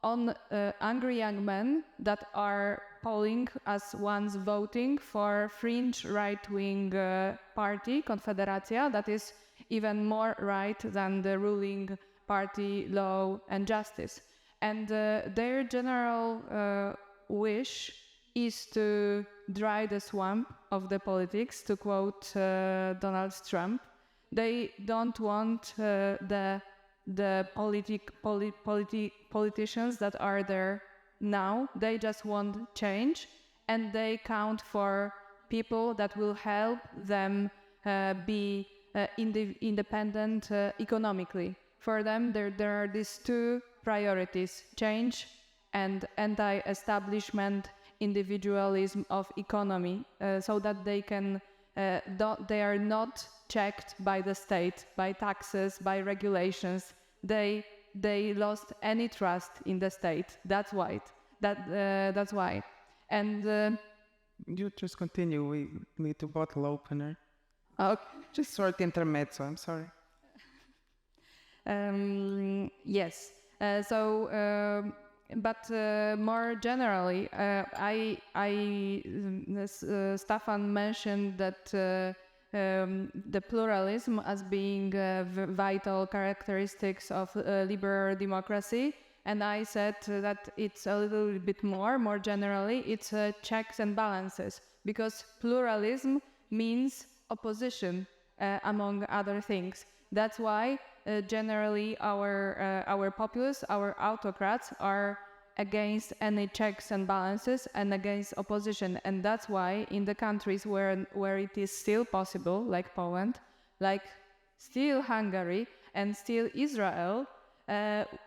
on angry young men that are polling as ones voting for fringe right-wing party, Konfederacja, that is even more right than the ruling party, Law and Justice. And their general wish is to dry the swamp of the politics, to quote Donald Trump. They don't want the politicians that are there now. They just want change, and they count for people that will help them be independent economically. For them, there are these two priorities: change and anti-establishment individualism of economy, so that they are not checked by the state, by taxes, by regulations. They lost any trust in the state. That's why. That's why. And you just continue. We need a bottle opener. Okay. Just short intermezzo. I'm sorry. Yes. So but more generally, Staffan mentioned that the pluralism as being vital characteristics of liberal democracy, and I said that it's a little bit more generally, it's checks and balances, because pluralism means opposition, among other things. That's why generally our populists, our autocrats are against any checks and balances and against opposition. And that's why in the countries where it is still possible, like Poland, like still Hungary and still Israel,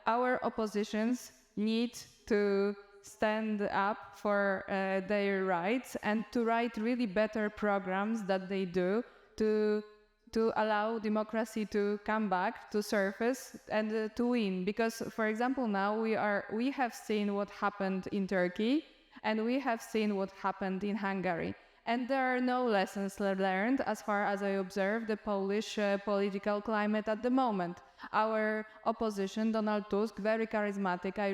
our oppositions need to stand up for their rights and to write really better programs that they do to allow democracy to come back to surface and to win. Because, for example, now we have seen what happened in Turkey and we have seen what happened in Hungary. And there are no lessons learned as far as I observe the Polish political climate at the moment. Our opposition, Donald Tusk, very charismatic. I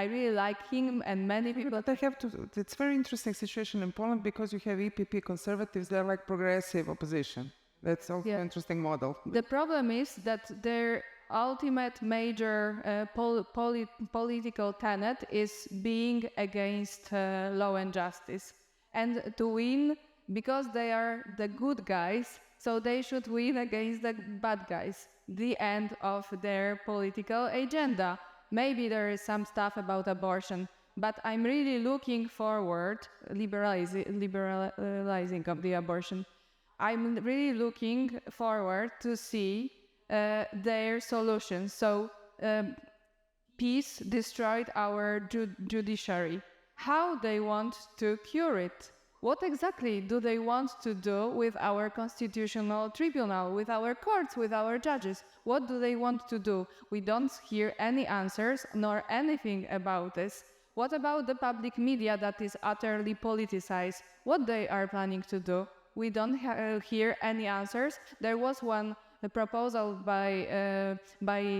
really like him and many people. But it's a very interesting situation in Poland because you have EPP conservatives, they're like progressive opposition. That's also an interesting model. The problem is that their ultimate major political tenet is being against law and justice. And to win, because they are the good guys, so they should win against the bad guys. The end of their political agenda. Maybe there is some stuff about abortion, but I'm really looking forward, liberalizing of the abortion. I'm really looking forward to see their solutions. So peace destroyed our judiciary. How they want to cure it? What exactly do they want to do with our constitutional tribunal, with our courts, with our judges? What do they want to do? We don't hear any answers nor anything about this. What about the public media that is utterly politicized? What they are planning to do? We don't hear any answers. There was one proposal by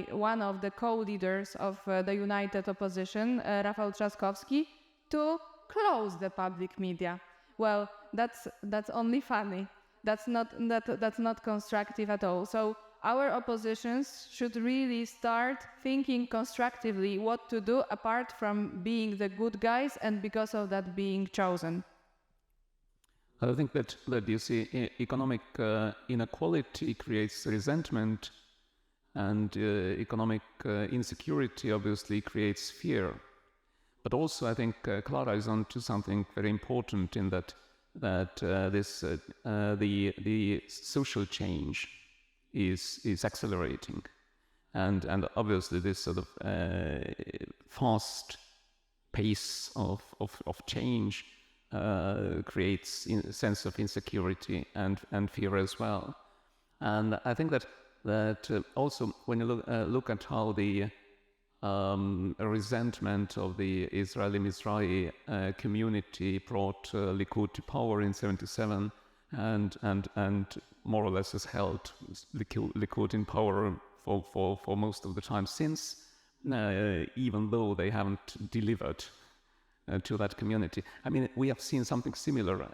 one of the co-leaders of the United Opposition, Rafał Trzaskowski, to close the public media. Well, that's only funny. That's not constructive at all. So our oppositions should really start thinking constructively what to do apart from being the good guys and because of that being chosen. I think that you see economic inequality creates resentment, and economic insecurity obviously creates fear. But also, I think Clara is on to something very important in that the social change is accelerating, and obviously this sort of fast pace of change creates a sense of insecurity and fear as well. And I think that also when you look at how the resentment of the Israeli community brought Likud to power in '77, and more or less has held Likud in power for most of the time since, even though they haven't delivered to that community. I mean, we have seen something similar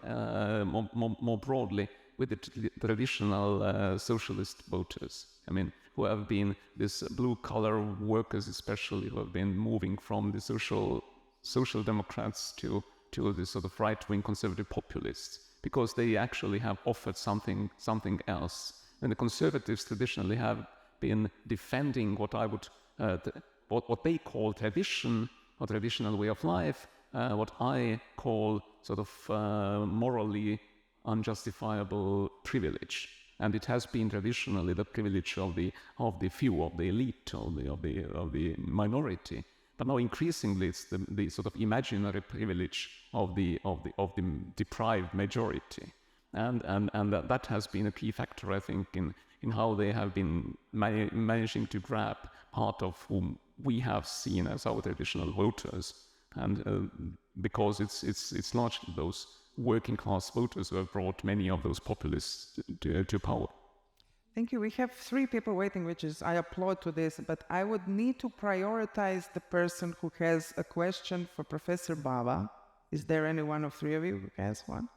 more broadly with the traditional socialist voters. I mean, who have been these blue-collar workers, especially, who have been moving from the social democrats to the sort of right-wing conservative populists, because they actually have offered something else. And the conservatives traditionally have been defending what I would what they call tradition or traditional way of life, what I call sort of morally unjustifiable privilege. And it has been traditionally the privilege of the few, of the elite, of the minority. But now increasingly it's the sort of imaginary privilege of the deprived majority. And that has been a key factor, I think, in how they have been managing to grab part of whom we have seen as our traditional voters. And because it's largely those working class voters who have brought many of those populists to power. Thank you. We have 3 people waiting, which is, I applaud to this, but I would need to prioritize the person who has a question for Professor Bava. Is there any one of 3 of you who has one?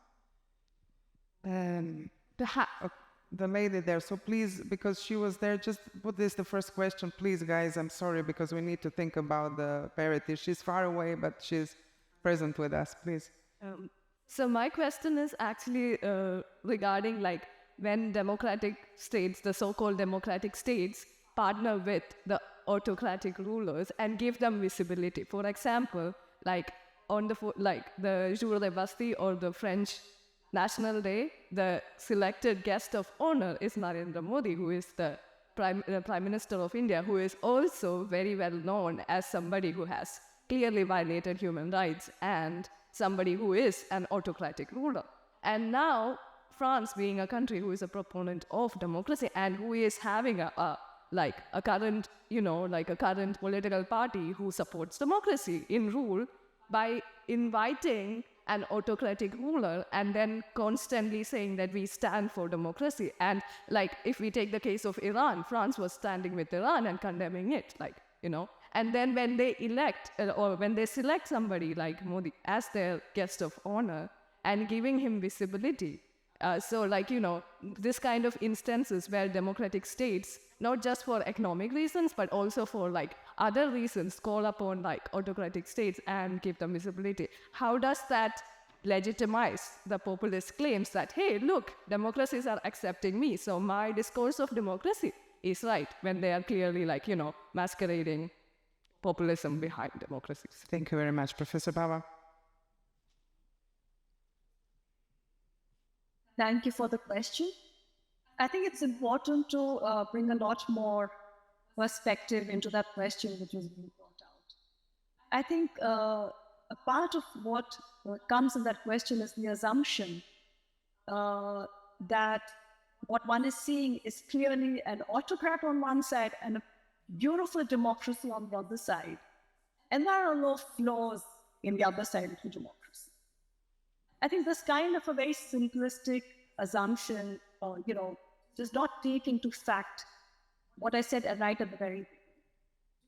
The lady there, so please, because she was there, just put this the first question, please, guys. I'm sorry, because we need to think about the parity. She's far away, but she's present with us, please. So my question is actually regarding like when democratic states, the so-called democratic states, partner with the autocratic rulers and give them visibility. For example, like on the Jour de Bastille or the French National Day, the selected guest of honor is Narendra Modi, who is the Prime Minister of India, who is also very well known as somebody who has clearly violated human rights and somebody who is an autocratic ruler. And now France, being a country who is a proponent of democracy and who is having a current political party who supports democracy in rule, by inviting an autocratic ruler and then constantly saying that we stand for democracy. And like, if we take the case of Iran, France was standing with Iran and condemning it, And then when they elect or when they select somebody like Modi as their guest of honor and giving him visibility, this kind of instances where democratic states, not just for economic reasons, but also for other reasons, call upon autocratic states and give them visibility. How does that legitimize the populist claims that, hey, look, democracies are accepting me, so my discourse of democracy is right, when they are clearly masquerading populism behind democracies? Thank you very much. Professor Bava. Thank you for the question. I think it's important to bring a lot more perspective into that question which was being brought out. I think a part of what comes in that question is the assumption that what one is seeing is clearly an autocrat on one side and a beautiful democracy on the other side. And there are a lot of flaws in the other side of the democracy. I think this kind of a very simplistic assumption, does not take into fact what I said right at the very beginning.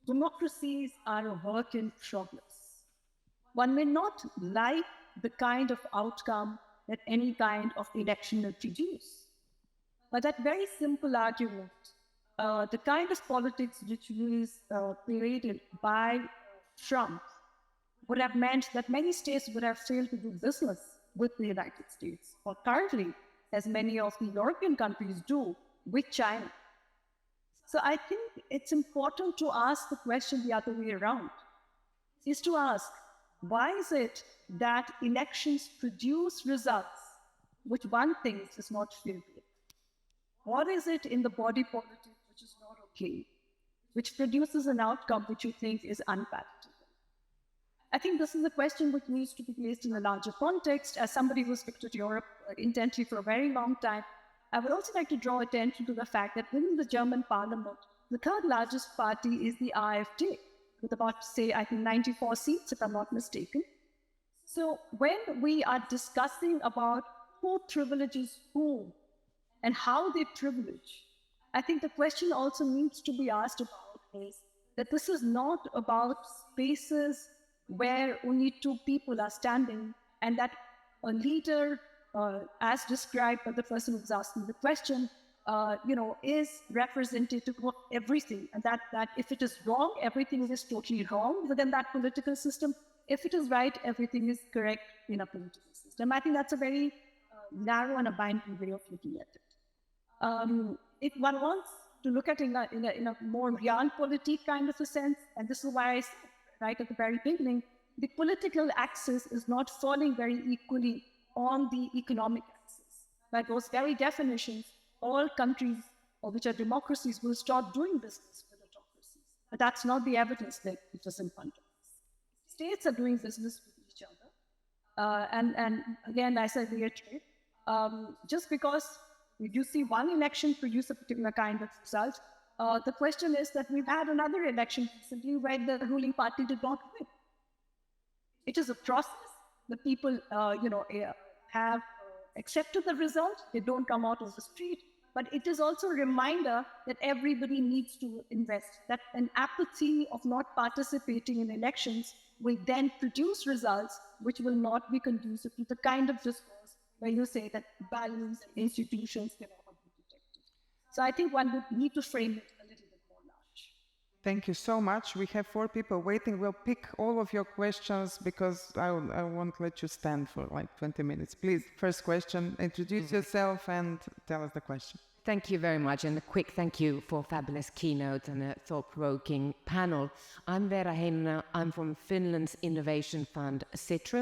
Democracies are a work in progress. One may not like the kind of outcome that any kind of election will produce. But that very simple argument, the kind of politics which was created by Trump would have meant that many states would have failed to do business with the United States, or currently, as many of the European countries do, with China. So I think it's important to ask the question the other way around, is to ask, why is it that elections produce results which one thinks is not fair? What is it in the body politic which is not okay, which produces an outcome which you think is unpalatable? I think this is a question which needs to be placed in a larger context. As somebody who's looked at Europe intently for a very long time, I would also like to draw attention to the fact that within the German parliament, the third largest party is the AfD, with about, I think 94 seats, if I'm not mistaken. So when we are discussing about who privileges whom and how they privilege, I think the question also needs to be asked about is that this is not about spaces where only two people are standing, and that a leader, as described by the person who's asking the question, is representative of everything, and that if it is wrong, everything is totally wrong within that political system. If it is right, everything is correct in a political system. I think that's a very narrow and a binary way of looking at it. If one wants to look at it in a more realpolitik kind of a sense, and this is why I said right at the very beginning, the political axis is not falling very equally on the economic axis. By those very definitions, all countries which are democracies will start doing business with autocracies. But that's not the evidence that it is in front of us. States are doing business with each other. And again, as I reiterate, just because we do see one election produce a particular kind of result, the question is that we've had another election recently where the ruling party did not win. It is a process. The people, have accepted the result. They don't come out of the street. but it is also a reminder that everybody needs to invest, that an apathy of not participating in elections will then produce results which will not be conducive to the kind of discourse where you say that values and institutions cannot be protected. So I think one would need to frame it a little bit more large. Thank you so much. We have 4 people waiting. We'll pick all of your questions because I won't let you stand for like 20 minutes. Please, first question, introduce yourself and tell us the question. Thank you very much, and a quick thank you for a fabulous keynote and a thought-provoking panel. I'm Vera Heinonen. I'm from Finland's innovation fund, CET.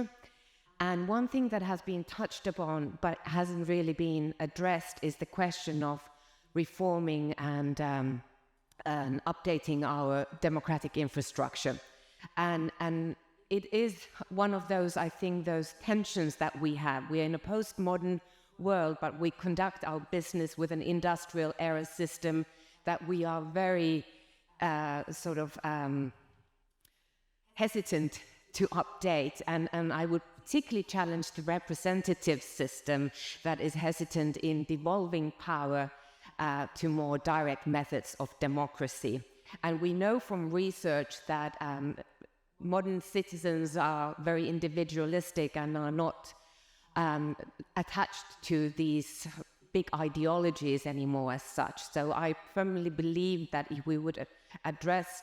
And one thing that has been touched upon but hasn't really been addressed is the question of reforming and updating our democratic infrastructure. And it is one of those, I think, those tensions that we have. We are in a postmodern world, but we conduct our business with an industrial era system that we are very hesitant to update. And I would particularly challenge the representative system that is hesitant in devolving power to more direct methods of democracy. And we know from research that modern citizens are very individualistic and are not attached to these big ideologies anymore as such. So I firmly believe that if we would address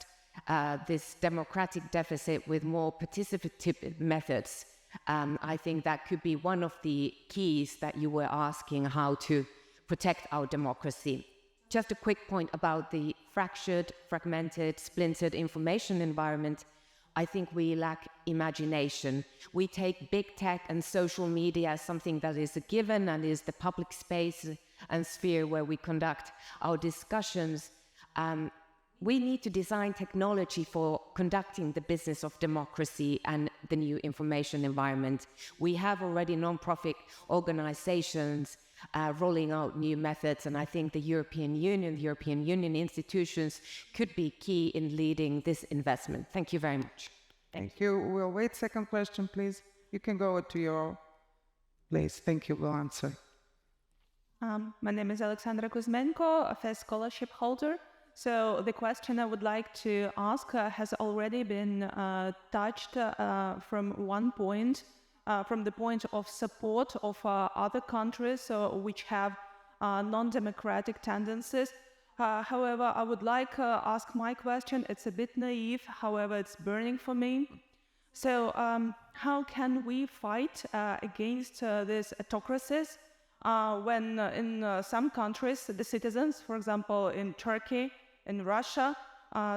this democratic deficit with more participative methods, I think that could be one of the keys that you were asking, how to protect our democracy. Just a quick point about the fractured, fragmented, splintered information environment. I think we lack imagination. We take big tech and social media as something that is a given and is the public space and sphere where we conduct our discussions. We need to design technology for conducting the business of democracy and the new information environment. We have already non-profit organizations rolling out new methods, and I think the European Union institutions could be key in leading this investment. Thank you very much. Thank you. We'll wait. Second question, please. You can go to your place. Thank you. We'll answer. My name is Alexandra Kuzmenko, a FES scholarship holder. So the question I would like to ask has already been touched from one point, from the point of support of other countries which have non-democratic tendencies. However, I would like to ask my question. It's a bit naive, however, it's burning for me. So how can we fight against these autocracies when in some countries, the citizens, for example, in Turkey, in Russia,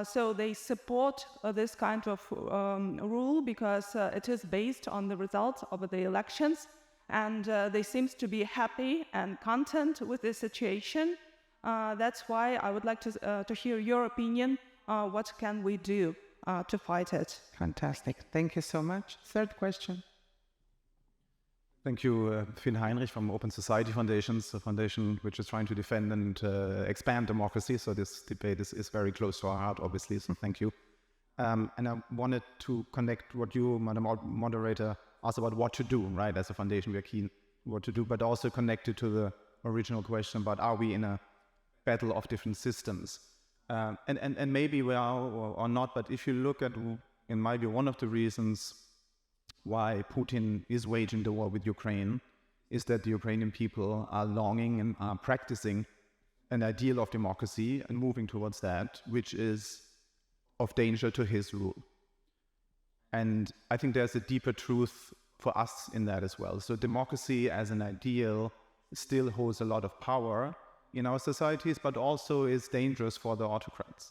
so they support this kind of rule because it is based on the results of the elections, and they seem to be happy and content with the situation. That's why I would like to hear your opinion. What can we do to fight it? Fantastic. Thank you so much. Third question. Thank you, Finn Heinrich from Open Society Foundations, a foundation which is trying to defend and expand democracy. So this debate is very close to our heart, obviously, so thank you. And I wanted to connect what you, Madam Moderator, asked about what to do, right? As a foundation, we are keen what to do, but also connected to the original question about are we in a battle of different systems? And maybe we are or not, but if you look at, in my view, one of the reasons why Putin is waging the war with Ukraine is that the Ukrainian people are longing and are practicing an ideal of democracy and moving towards that, which is of danger to his rule. And I think there's a deeper truth for us in that as well. So democracy as an ideal still holds a lot of power in our societies, but also is dangerous for the autocrats.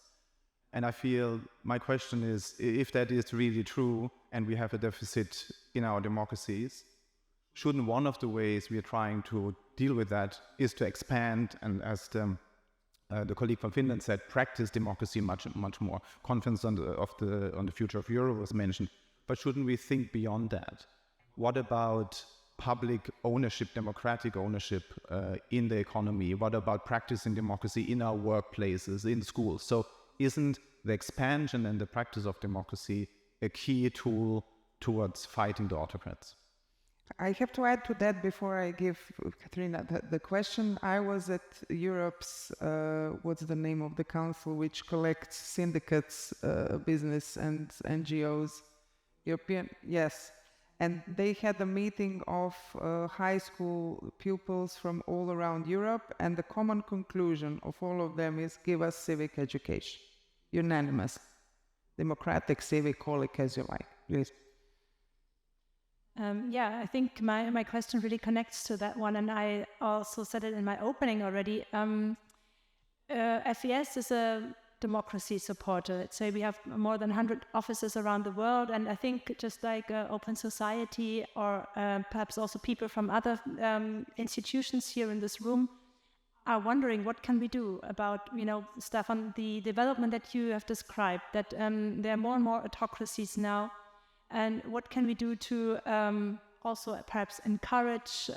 And I feel my question is, if that is really true and we have a deficit in our democracies, shouldn't one of the ways we are trying to deal with that is to expand and, as the colleague from Finland said, practice democracy much more. Conference on the future of Europe was mentioned, but shouldn't we think beyond that? What about public ownership, democratic ownership in the economy? What about practicing democracy in our workplaces, in schools? So isn't the expansion and the practice of democracy a key tool towards fighting the autocrats? I have to add to that before I give Katerina the question. I was at Europe's, what's the name of the council, which collects syndicates, business and NGOs, European, yes. And they had a meeting of high school pupils from all around Europe, and the common conclusion of all of them is give us civic education. Unanimous. Democratic, civic, call it as you like. Please. Yeah, I think my question really connects to that one, and I also said it in my opening already. FES is a democracy supporter. Let's say we have more than 100 offices around the world, and I think just like Open Society or perhaps also people from other institutions here in this room are wondering what can we do about, Staffan, the development that you have described, that there are more and more autocracies now, and what can we do to also perhaps encourage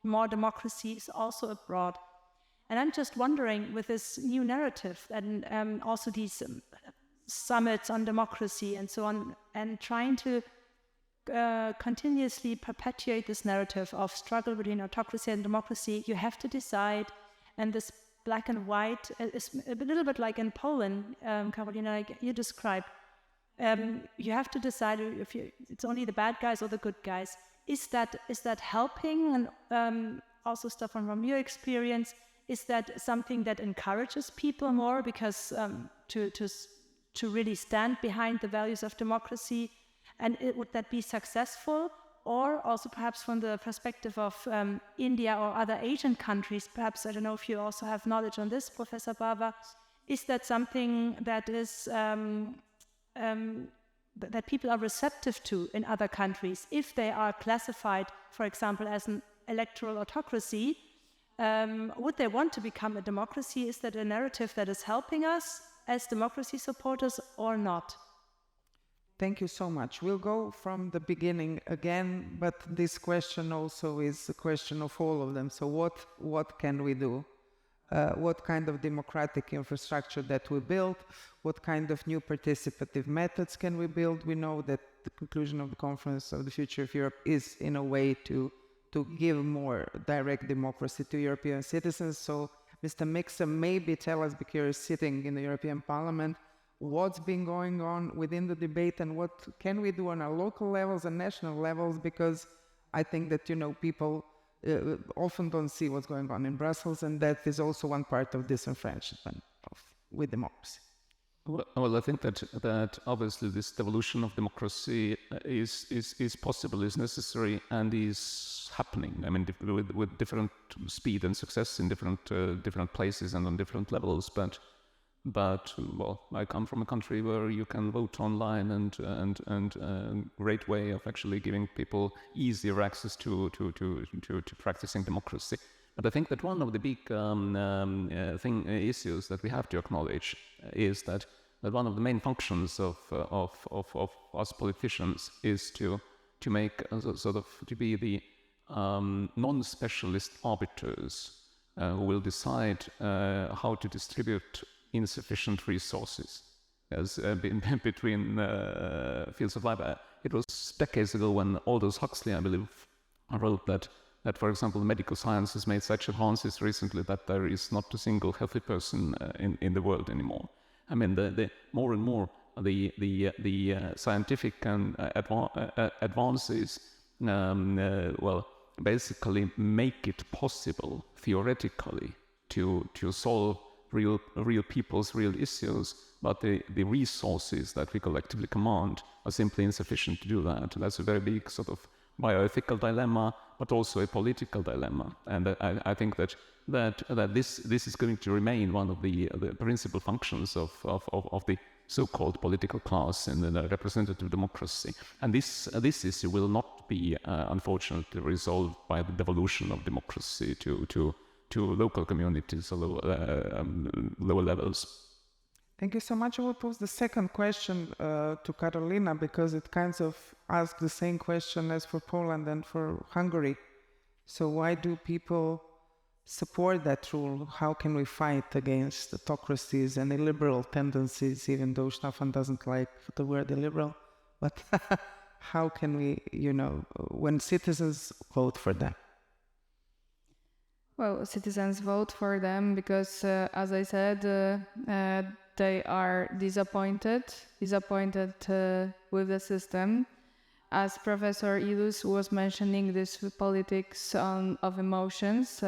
more democracies also abroad? And I'm just wondering, with this new narrative and also these summits on democracy and so on, and trying to continuously perpetuate this narrative of struggle between autocracy and democracy, you have to decide, and this black and white is a little bit like in Poland, Karolina, like you described. You have to decide if it's only the bad guys or the good guys. Is that helping? And also, Staffan, from your experience, is that something that encourages people more because to really stand behind the values of democracy? And would that be successful? Or also perhaps from the perspective of India or other Asian countries, perhaps, I don't know if you also have knowledge on this, Professor Bava, is that something that is that people are receptive to in other countries? If they are classified, for example, as an electoral autocracy, would they want to become a democracy? Is that a narrative that is helping us as democracy supporters or not? Thank you so much. We'll go from the beginning again, but this question also is a question of all of them. So what can we do? What kind of democratic infrastructure that we build? What kind of new participative methods can we build? We know that the conclusion of the Conference of the Future of Europe is in a way to give more direct democracy to European citizens. So Mr. Mikser, maybe tell us, because you're sitting in the European Parliament, what's been going on within the debate and what can we do on our local levels and national levels, because I think that, people often don't see what's going on in Brussels, and that is also one part of disenfranchisement with democracy. Well, I think that obviously this devolution of democracy is possible, is necessary, and is happening. I mean, with different speed and success in different places and on different levels. But well, I come from a country where you can vote online, and a great way of actually giving people easier access to practicing democracy. But I think that one of the big issues that we have to acknowledge is that one of the main functions of us politicians is to make to be the non-specialist arbiters who will decide how to distribute insufficient resources as between fields of life. It was decades ago when Aldous Huxley, I believe, wrote that, for example, medical science has made such advances recently that there is not a single healthy person in the world anymore. I mean, the more and more the scientific and advances basically make it possible theoretically to solve real people's real issues, but the resources that we collectively command are simply insufficient to do that. That's a very big sort of bioethical dilemma, but also a political dilemma. And I think that this is going to remain one of the principal functions of the so-called political class in the representative democracy. And this issue will not be, unfortunately, resolved by the devolution of democracy to local communities or lower levels. Thank you so much. I will pose the second question to Karolina, because it kind of asks the same question as for Poland and for Hungary. So why do people support that rule? How can we fight against autocracies and illiberal tendencies, even though Staffan doesn't like the word illiberal? But how can we, when citizens vote for them? Well, citizens vote for them because, as I said, they are disappointed with the system. As Professor Illouz was mentioning, this politics of emotions,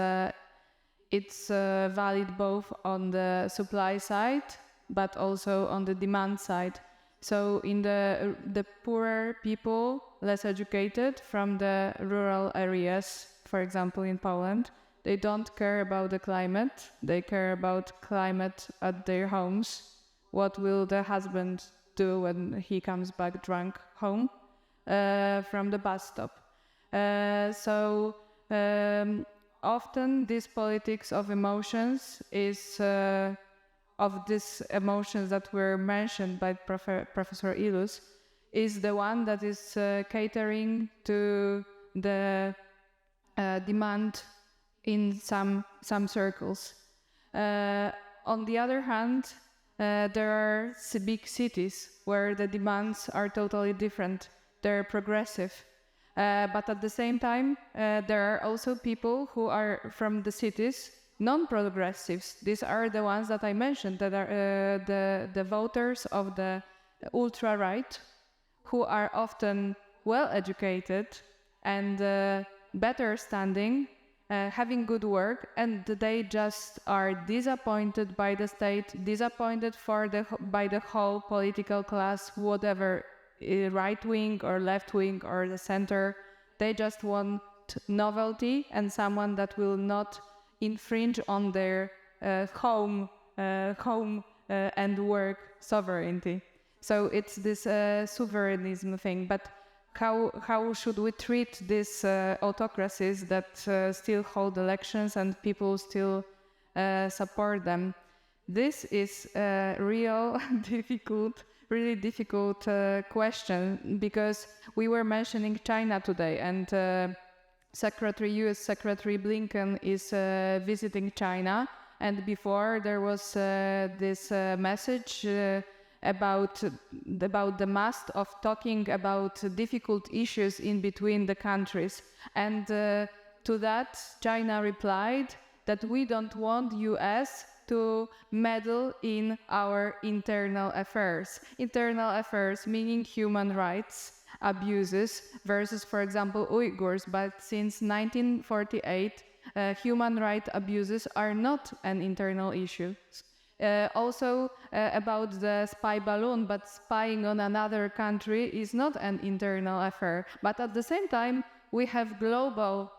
it's valid both on the supply side, but also on the demand side. So in the poorer people, less educated from the rural areas, for example, in Poland, they don't care about the climate. They care about climate at their homes. What will the husband do when he comes back drunk home from the bus stop? Often this politics of emotions is of these emotions that were mentioned by Professor Illouz is the one that is catering to the demand in some circles. On the other hand, there are big cities where the demands are totally different. They're progressive. But at the same time, there are also people who are from the cities, non-progressives. These are the ones that I mentioned, that are the voters of the ultra-right, who are often well-educated and better standing, having good work, and they just are disappointed by the state, disappointed by the whole political class, whatever, right wing or left wing or the center. They just want novelty and someone that will not infringe on their home and work sovereignty. So it's this sovereignism thing. But how should we treat these autocracies that still hold elections and people still support them? This is a really difficult question, because we were mentioning China today, and US Secretary Blinken is visiting China, and before there was this message about the must of talking about difficult issues in between the countries, and to that China replied that we don't want US to meddle in our internal affairs. Internal affairs meaning human rights abuses versus, for example, Uyghurs. But since 1948, human rights abuses are not an internal issue. Also about the spy balloon, but spying on another country is not an internal affair. But at the same time, we have global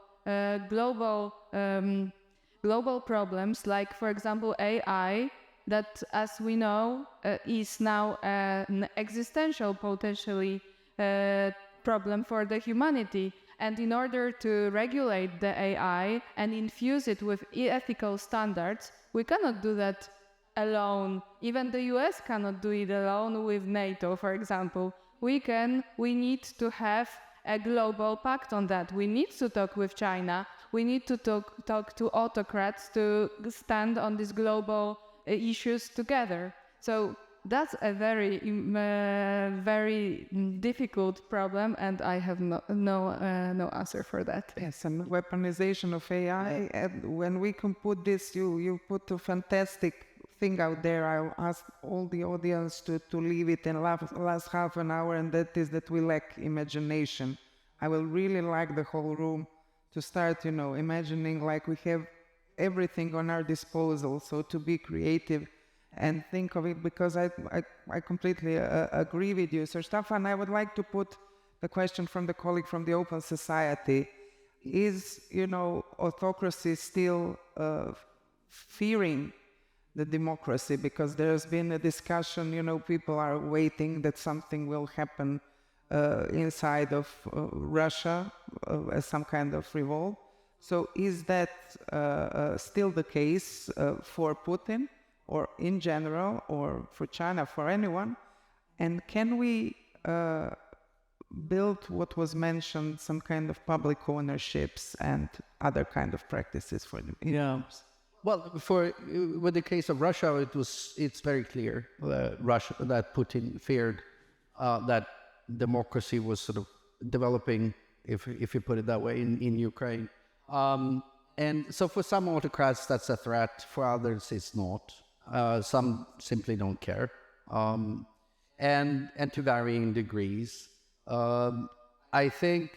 problems, like, for example, AI, that, as we know, is now an existential, potentially, problem for the humanity. And in order to regulate the AI and infuse it with ethical standards, we cannot do that alone. Even the US cannot do it alone with NATO, for example. We need to have a global pact on that. We need to talk with China. We need to talk to autocrats to stand on these global issues together. So that's a very difficult problem, and I have no answer for that. Yes, and weaponization of AI. And when we can put this, you put a fantastic thing out there. I'll ask all the audience to leave it in last half an hour, and that is that we lack imagination. I will really like the whole room to start, imagining like we have everything on our disposal. So to be creative and think of it, because I completely agree with you. So Staffan, I would like to put the question from the colleague from the Open Society. Is, autocracy still fearing the democracy? Because there's been a discussion, people are waiting that something will happen inside of Russia as some kind of revolt. So is that still the case for Putin, or in general, or for China, for anyone? And can we build what was mentioned, some kind of public ownerships and other kind of practices for them? Yeah. Well, with the case of Russia, it's very clear that Putin feared that democracy was sort of developing, if you put it that way, in Ukraine. And so for some autocrats, that's a threat. For others, it's not. Some simply don't care, and to varying degrees. I think,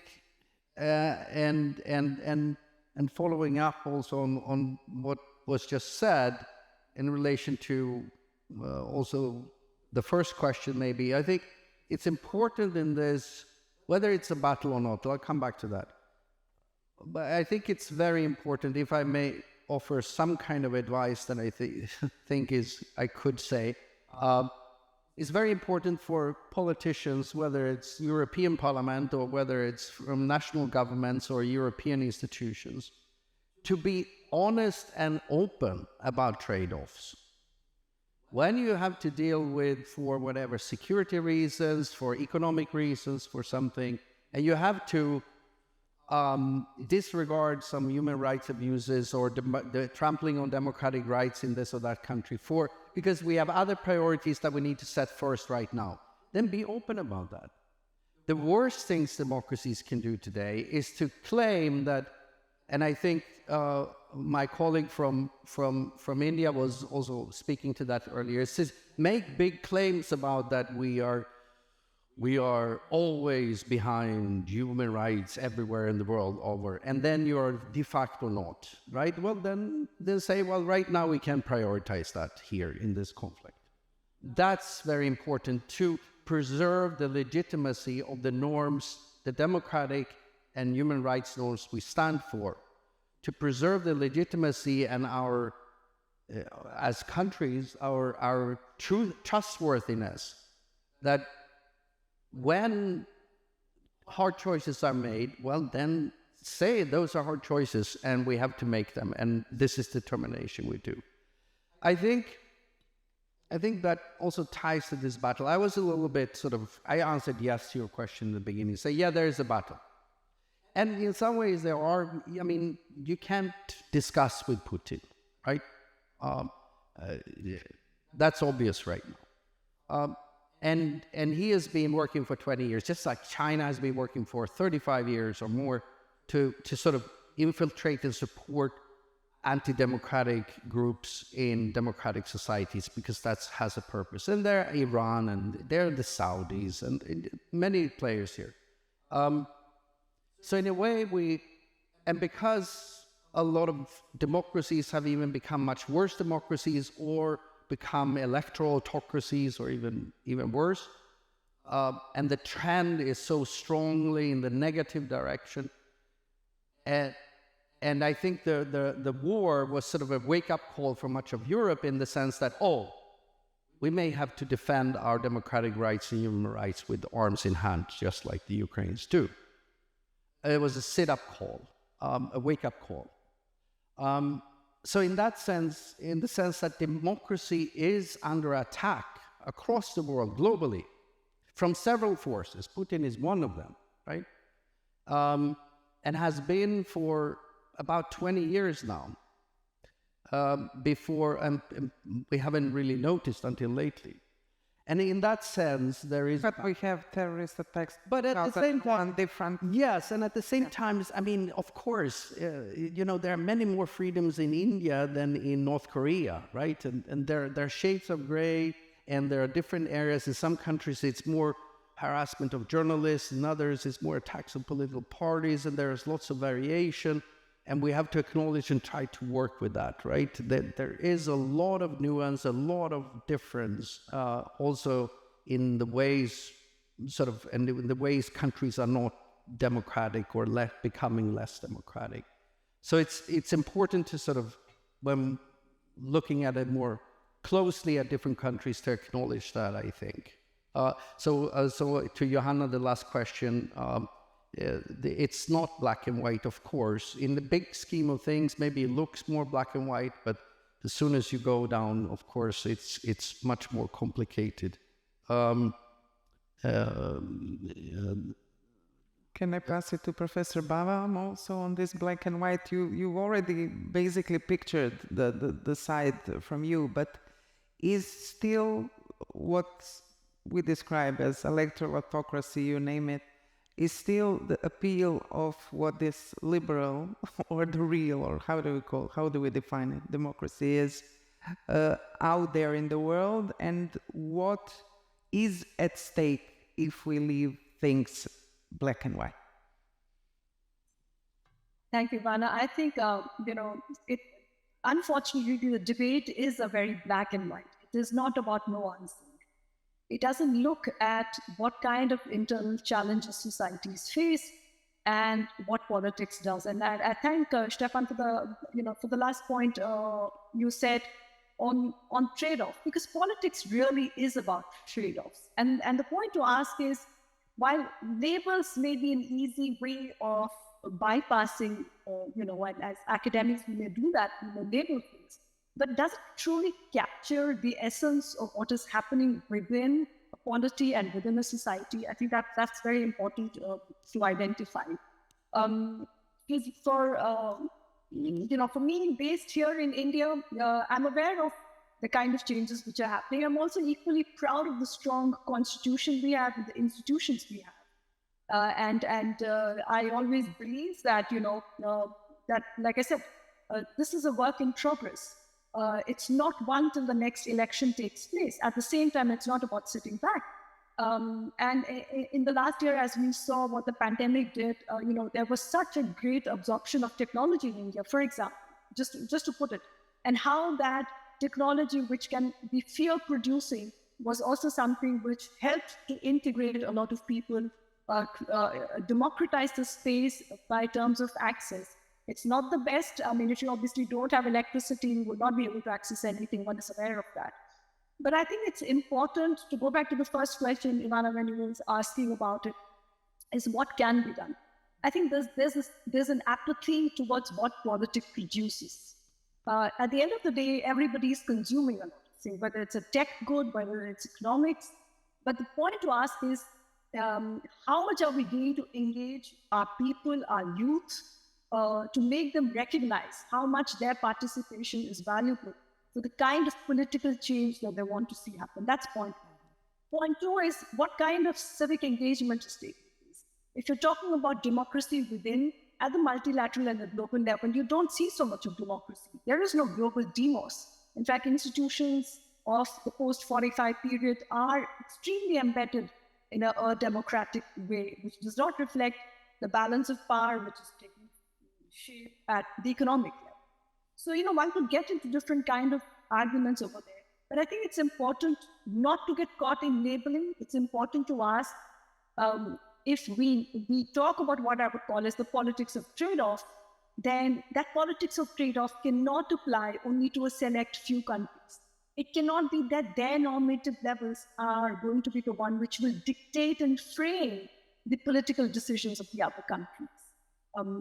and following up also on what was just said in relation to also the first question, maybe, I think it's important in this, whether it's a battle or not, I'll come back to that. But I think it's very important, if I may offer some kind of advice that I think I could say, it's very important for politicians, whether it's European Parliament or whether it's from national governments or European institutions, to be honest and open about trade-offs. When you have to deal with, for whatever security reasons, for economic reasons, for something, and you have to disregard some human rights abuses or the trampling on democratic rights in this or that country because we have other priorities that we need to set first right now, then be open about that. The worst things democracies can do today is to claim that, and I think my colleague from India was also speaking to that earlier, says make big claims about that we are always behind human rights everywhere in the world over, and then you're de facto not, right? Well, then say, well, right now we can prioritize that here in this conflict. That's very important to preserve the legitimacy of the norms, the democratic and human rights norms we stand for, to preserve the legitimacy and our, as countries, our true trustworthiness, that when hard choices are made, well, then say those are hard choices and we have to make them, and this is determination we do. I think that also ties to this battle. I was a little bit I answered yes to your question in the beginning, say, yeah, there is a battle. And in some ways there are, I mean, you can't discuss with Putin, right? That's obvious right now. And he has been working for 20 years, just like China has been working for 35 years or more to sort of infiltrate and support anti-democratic groups in democratic societies, because that has a purpose. And there are Iran, and there are the Saudis, and many players here. So in a way and because a lot of democracies have even become much worse democracies or become electoral autocracies or even worse, and the trend is so strongly in the negative direction, and I think the war was sort of a wake-up call for much of Europe, in the sense that, we may have to defend our democratic rights and human rights with arms in hand, just like the Ukrainians do. It was a sit-up call, a wake-up call. So in that sense, in the sense that democracy is under attack across the world, globally, from several forces, Putin is one of them, right? And has been for about 20 years now, we haven't really noticed until lately. And in that sense, there is... But we have terrorist attacks. But at the same time... different... Yes, and at the same time, I mean, of course, there are many more freedoms in India than in North Korea, right? And there are shades of gray, and there are different areas. In some countries, it's more harassment of journalists. In others, it's more attacks on political parties, and there's lots of variation. And we have to acknowledge and try to work with that, right? There is a lot of nuance, a lot of difference, also in the ways, and in the ways countries are not democratic or becoming less democratic. So it's important to when looking at it more closely at different countries, to acknowledge that, I think. So to Johanna, the last question. It's not black and white, of course. In the big scheme of things, maybe it looks more black and white, but as soon as you go down, of course, it's much more complicated. Can I pass it to Professor Bava also on this black and white? You've already basically pictured the side from you, but is still what we describe as electoral autocracy, you name it, is still the appeal of what is liberal or the real, or how do we define it, democracy is out there in the world, and what is at stake if we leave things black and white. Thank you, Vanna. I think, unfortunately, the debate is a very black and white. It is not about nuancing. It doesn't look at what kind of internal challenges societies face and what politics does. And I thank Staffan for the last point you said on trade-off, because politics really is about trade-offs. And the point to ask is, while labels may be an easy way of bypassing, and as academics we may do that, we may label things, but does it truly capture the essence of what is happening within a polity and within a society? I think that's very important to identify. For me, based here in India, I'm aware of the kind of changes which are happening. I'm also equally proud of the strong constitution we have and the institutions we have. And I always believe that, that, like I said, this is a work in progress. It's not one till the next election takes place. At the same time, it's not about sitting back. And in the last year, as we saw what the pandemic did, there was such a great absorption of technology in India, for example, just to put it, and how that technology, which can be fear-producing, was also something which helped to integrate a lot of people, democratize the space by terms of access. It's not the best. I mean, if you obviously don't have electricity, you will not be able to access anything. One is aware of that. But I think it's important to go back to the first question, Ivana, when you were asking about it, is what can be done? I think there's an apathy towards what politics produces. At the end of the day, everybody's consuming a lot of things, whether it's a tech good, whether it's economics. But the point to ask is, how much are we going to engage our people, our youth, to make them recognize how much their participation is valuable for the kind of political change that they want to see happen? That's point one. Point two is, what kind of civic engagement is taking place? If you're talking about democracy within, at the multilateral and the global level, you don't see so much of democracy. There is no global demos. In fact, institutions of the post-45 period are extremely embedded in a democratic way, which does not reflect the balance of power which is taking shape at the economic level. So, one could get into different kind of arguments over there. But I think it's important not to get caught in labeling. It's important to ask, if we talk about what I would call as the politics of trade-off, then that politics of trade-off cannot apply only to a select few countries. It cannot be that their normative levels are going to be the one which will dictate and frame the political decisions of the other countries.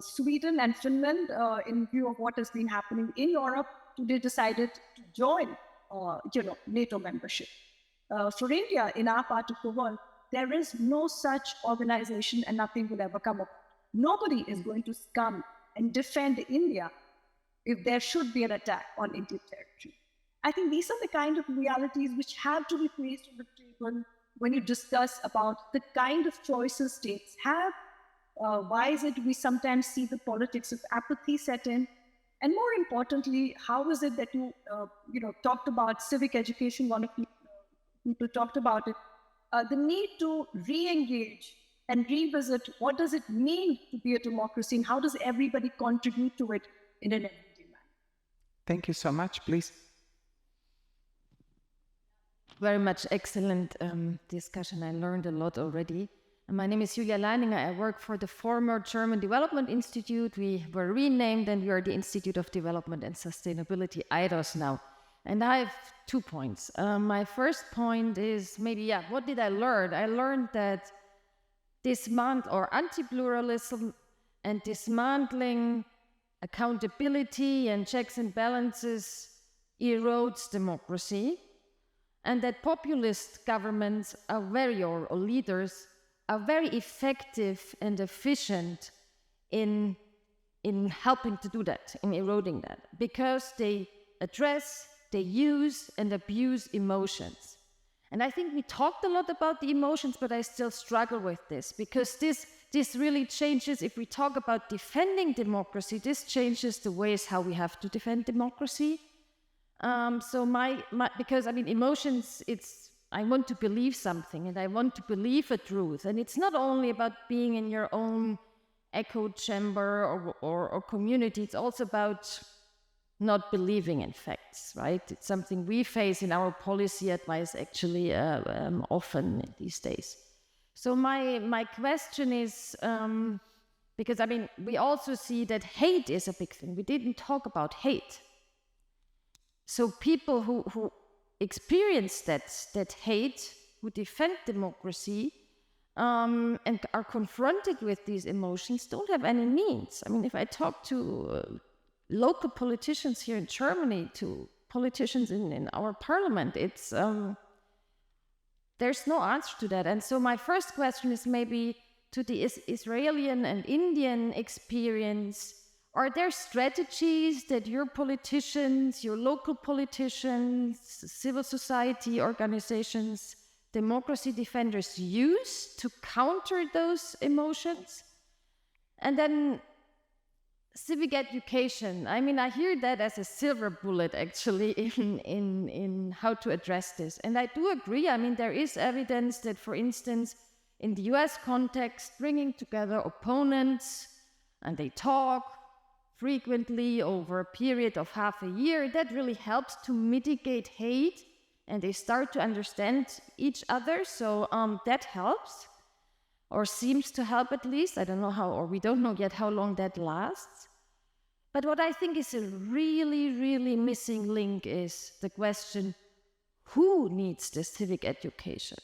Sweden and Finland, in view of what has been happening in Europe, today decided to join, NATO membership. For India, in our part of the world, there is no such organization and nothing will ever come up. Nobody is going to come and defend India if there should be an attack on Indian territory. I think these are the kind of realities which have to be placed on the table when you discuss about the kind of choices states have. Why is it we sometimes see the politics of apathy set in? And more importantly, how is it that you talked about civic education? One of people talked about it. The need to re-engage and revisit what does it mean to be a democracy and how does everybody contribute to it in an everyday manner. Thank you so much, please. Very much excellent discussion. I learned a lot already. My name is Julia Leininger. I work for the former German Development Institute. We were renamed and we are the Institute of Development and Sustainability, IDOS now. And I have 2 points. My first point is what did I learn? I learned that anti-pluralism and dismantling accountability and checks and balances erodes democracy, and that populist governments or leaders are very effective and efficient in helping to do that, in eroding that, because they address, they use and abuse emotions. And I think we talked a lot about the emotions, but I still struggle with this, because this really changes. If we talk about defending democracy, this changes the ways how we have to defend democracy. Because I mean, emotions, I want to believe something, and I want to believe a truth. And it's not only about being in your own echo chamber or community, it's also about not believing in facts, right? It's something we face in our policy advice actually often these days. So my question is, because I mean, we also see that hate is a big thing. We didn't talk about hate. So people who experience that hate, who defend democracy, and are confronted with these emotions, don't have any means. I mean, if I talk to local politicians here in Germany, to politicians in our parliament, it's there's no answer to that. And so my first question is maybe to the Israeli and Indian experience. Are there strategies that your politicians, your local politicians, civil society organizations, democracy defenders use to counter those emotions? And then civic education. I mean, I hear that as a silver bullet, actually, in how to address this. And I do agree. I mean, there is evidence that, for instance, in the US context, bringing together opponents, and they talk frequently over a period of half a year, that really helps to mitigate hate, and they start to understand each other. So that helps, or seems to help at least. I don't know how, or we don't know yet how long that lasts. But what I think is a really, really missing link is the question, who needs this civic education?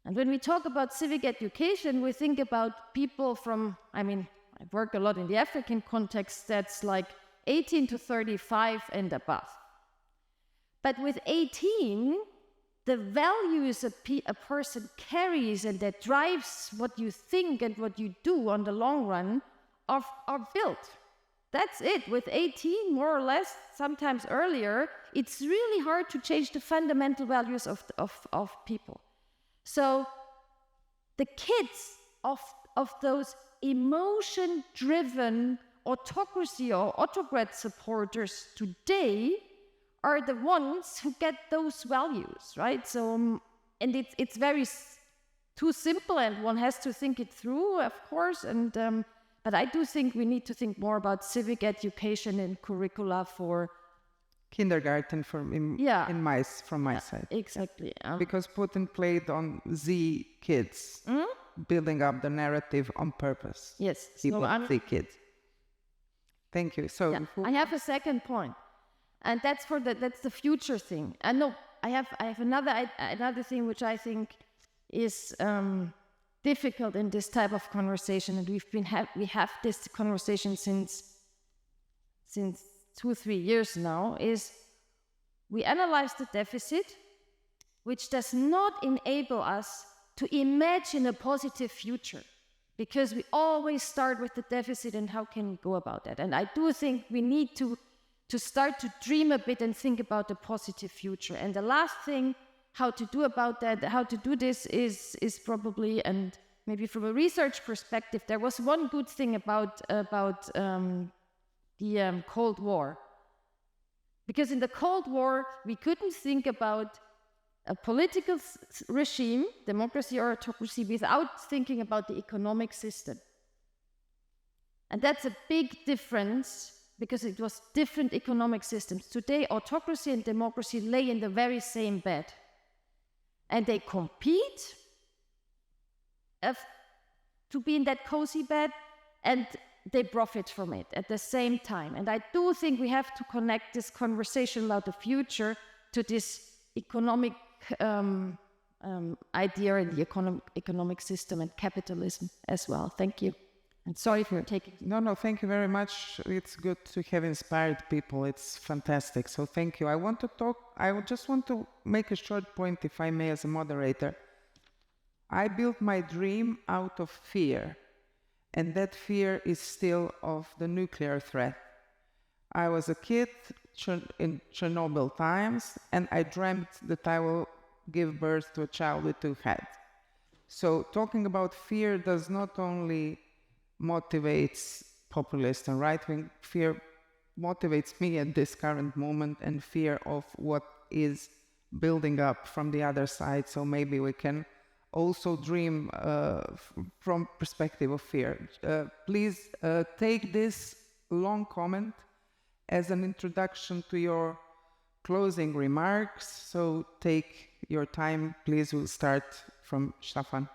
And when we talk about civic education, we think about people from, I mean, I work a lot in the African context, that's like 18 to 35 and above. But with 18, the values a person carries and that drives what you think and what you do on the long run are built. That's it. With 18, more or less, sometimes earlier, it's really hard to change the fundamental values of people. So the kids of those emotion-driven autocracy or autocrat supporters today are the ones who get those values, right? So, and it's very too simple, and one has to think it through, of course. And but I do think we need to think more about civic education and curricula for kindergarten from my side. Exactly. Because Putin played on Z kids, building up the narrative on purpose. Yes. People Z kids. Thank you. So I have a second point. And that's the future thing. And no, I have another thing which I think is difficult in this type of conversation, and we have this conversation since 2-3 years now. Is we analyze the deficit, which does not enable us to imagine a positive future, because we always start with the deficit and how can we go about that. And I do think we need to start to dream a bit and think about the positive future. And the last thing, how to do this is probably, and maybe from a research perspective, there was one good thing about the Cold War. Because in the Cold War, we couldn't think about a political regime, democracy or autocracy, without thinking about the economic system. And that's a big difference, because it was different economic systems. Today, autocracy and democracy lay in the very same bed. And they compete to be in that cozy bed, and they profit from it at the same time. And I do think we have to connect this conversation about the future to this economic idea in the economic system and capitalism as well. Thank you. And sorry for taking... No, thank you very much. It's good to have inspired people. It's fantastic. So thank you. I just want to make a short point, if I may, as a moderator. I built my dream out of fear. And that fear is still of the nuclear threat. I was a kid in Chernobyl times, and I dreamt that I will give birth to a child with two heads. So talking about fear does not only motivates populist and right-wing, fear motivates me at this current moment, and fear of what is building up from the other side. So maybe we can also dream from perspective of fear. Please take this long comment as an introduction to your closing remarks. So take your time, please. We'll start from Staffan.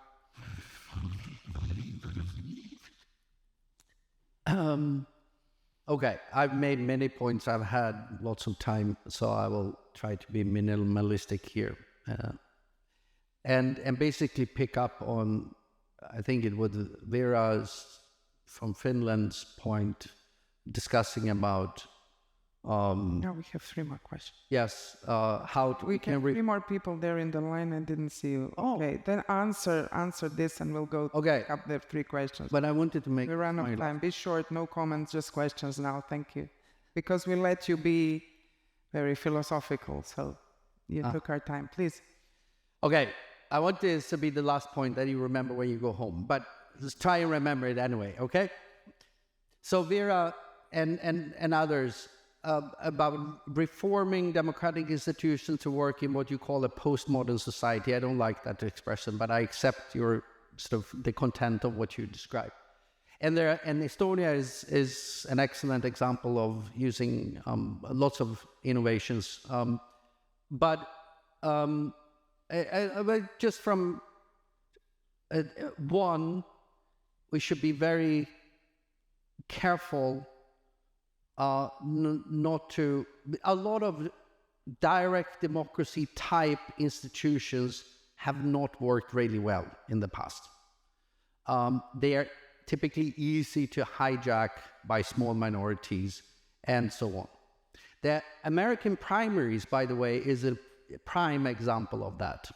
Okay, I've made many points. I've had lots of time, so I will try to be minimalistic here. And basically pick up on, I think it was Vera's from Finland's point, discussing about... Now we have 3 more questions. Yes, how we can... 3 more people there in the line. I didn't see you. Oh. Okay, then answer this and we'll go up the 3 questions. But I wanted to make... We ran out of time. Be short, no comments, just questions now. Thank you. Because we let you be very philosophical, so you took our time. Please. Okay, I want this to be the last point that you remember when you go home, but just try and remember it anyway, okay? So Vera and others about reforming democratic institutions to work in what you call a postmodern society. I don't like that expression, but I accept your sort of the content of what you described. And Estonia is an excellent example of using lots of innovations, but just from one, we should be very careful not to... A lot of direct democracy type institutions have not worked really well in the past. They are typically easy to hijack by small minorities and so on. The American primaries, by the way, is a prime example of that.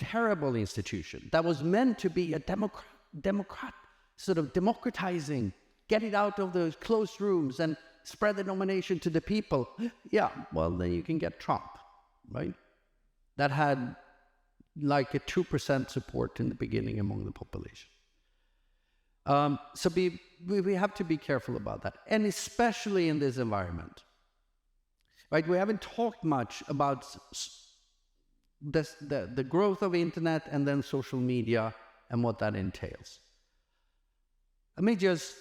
Terrible institution that was meant to be a democrat, sort of democratizing, get it out of those closed rooms and spread the nomination to the people. Yeah, well, then you can get Trump, right? That had like a 2% support in the beginning among the population. So we have to be careful about that, and especially in this environment. Right, we haven't talked much about the growth of internet and then social media and what that entails. Let me just...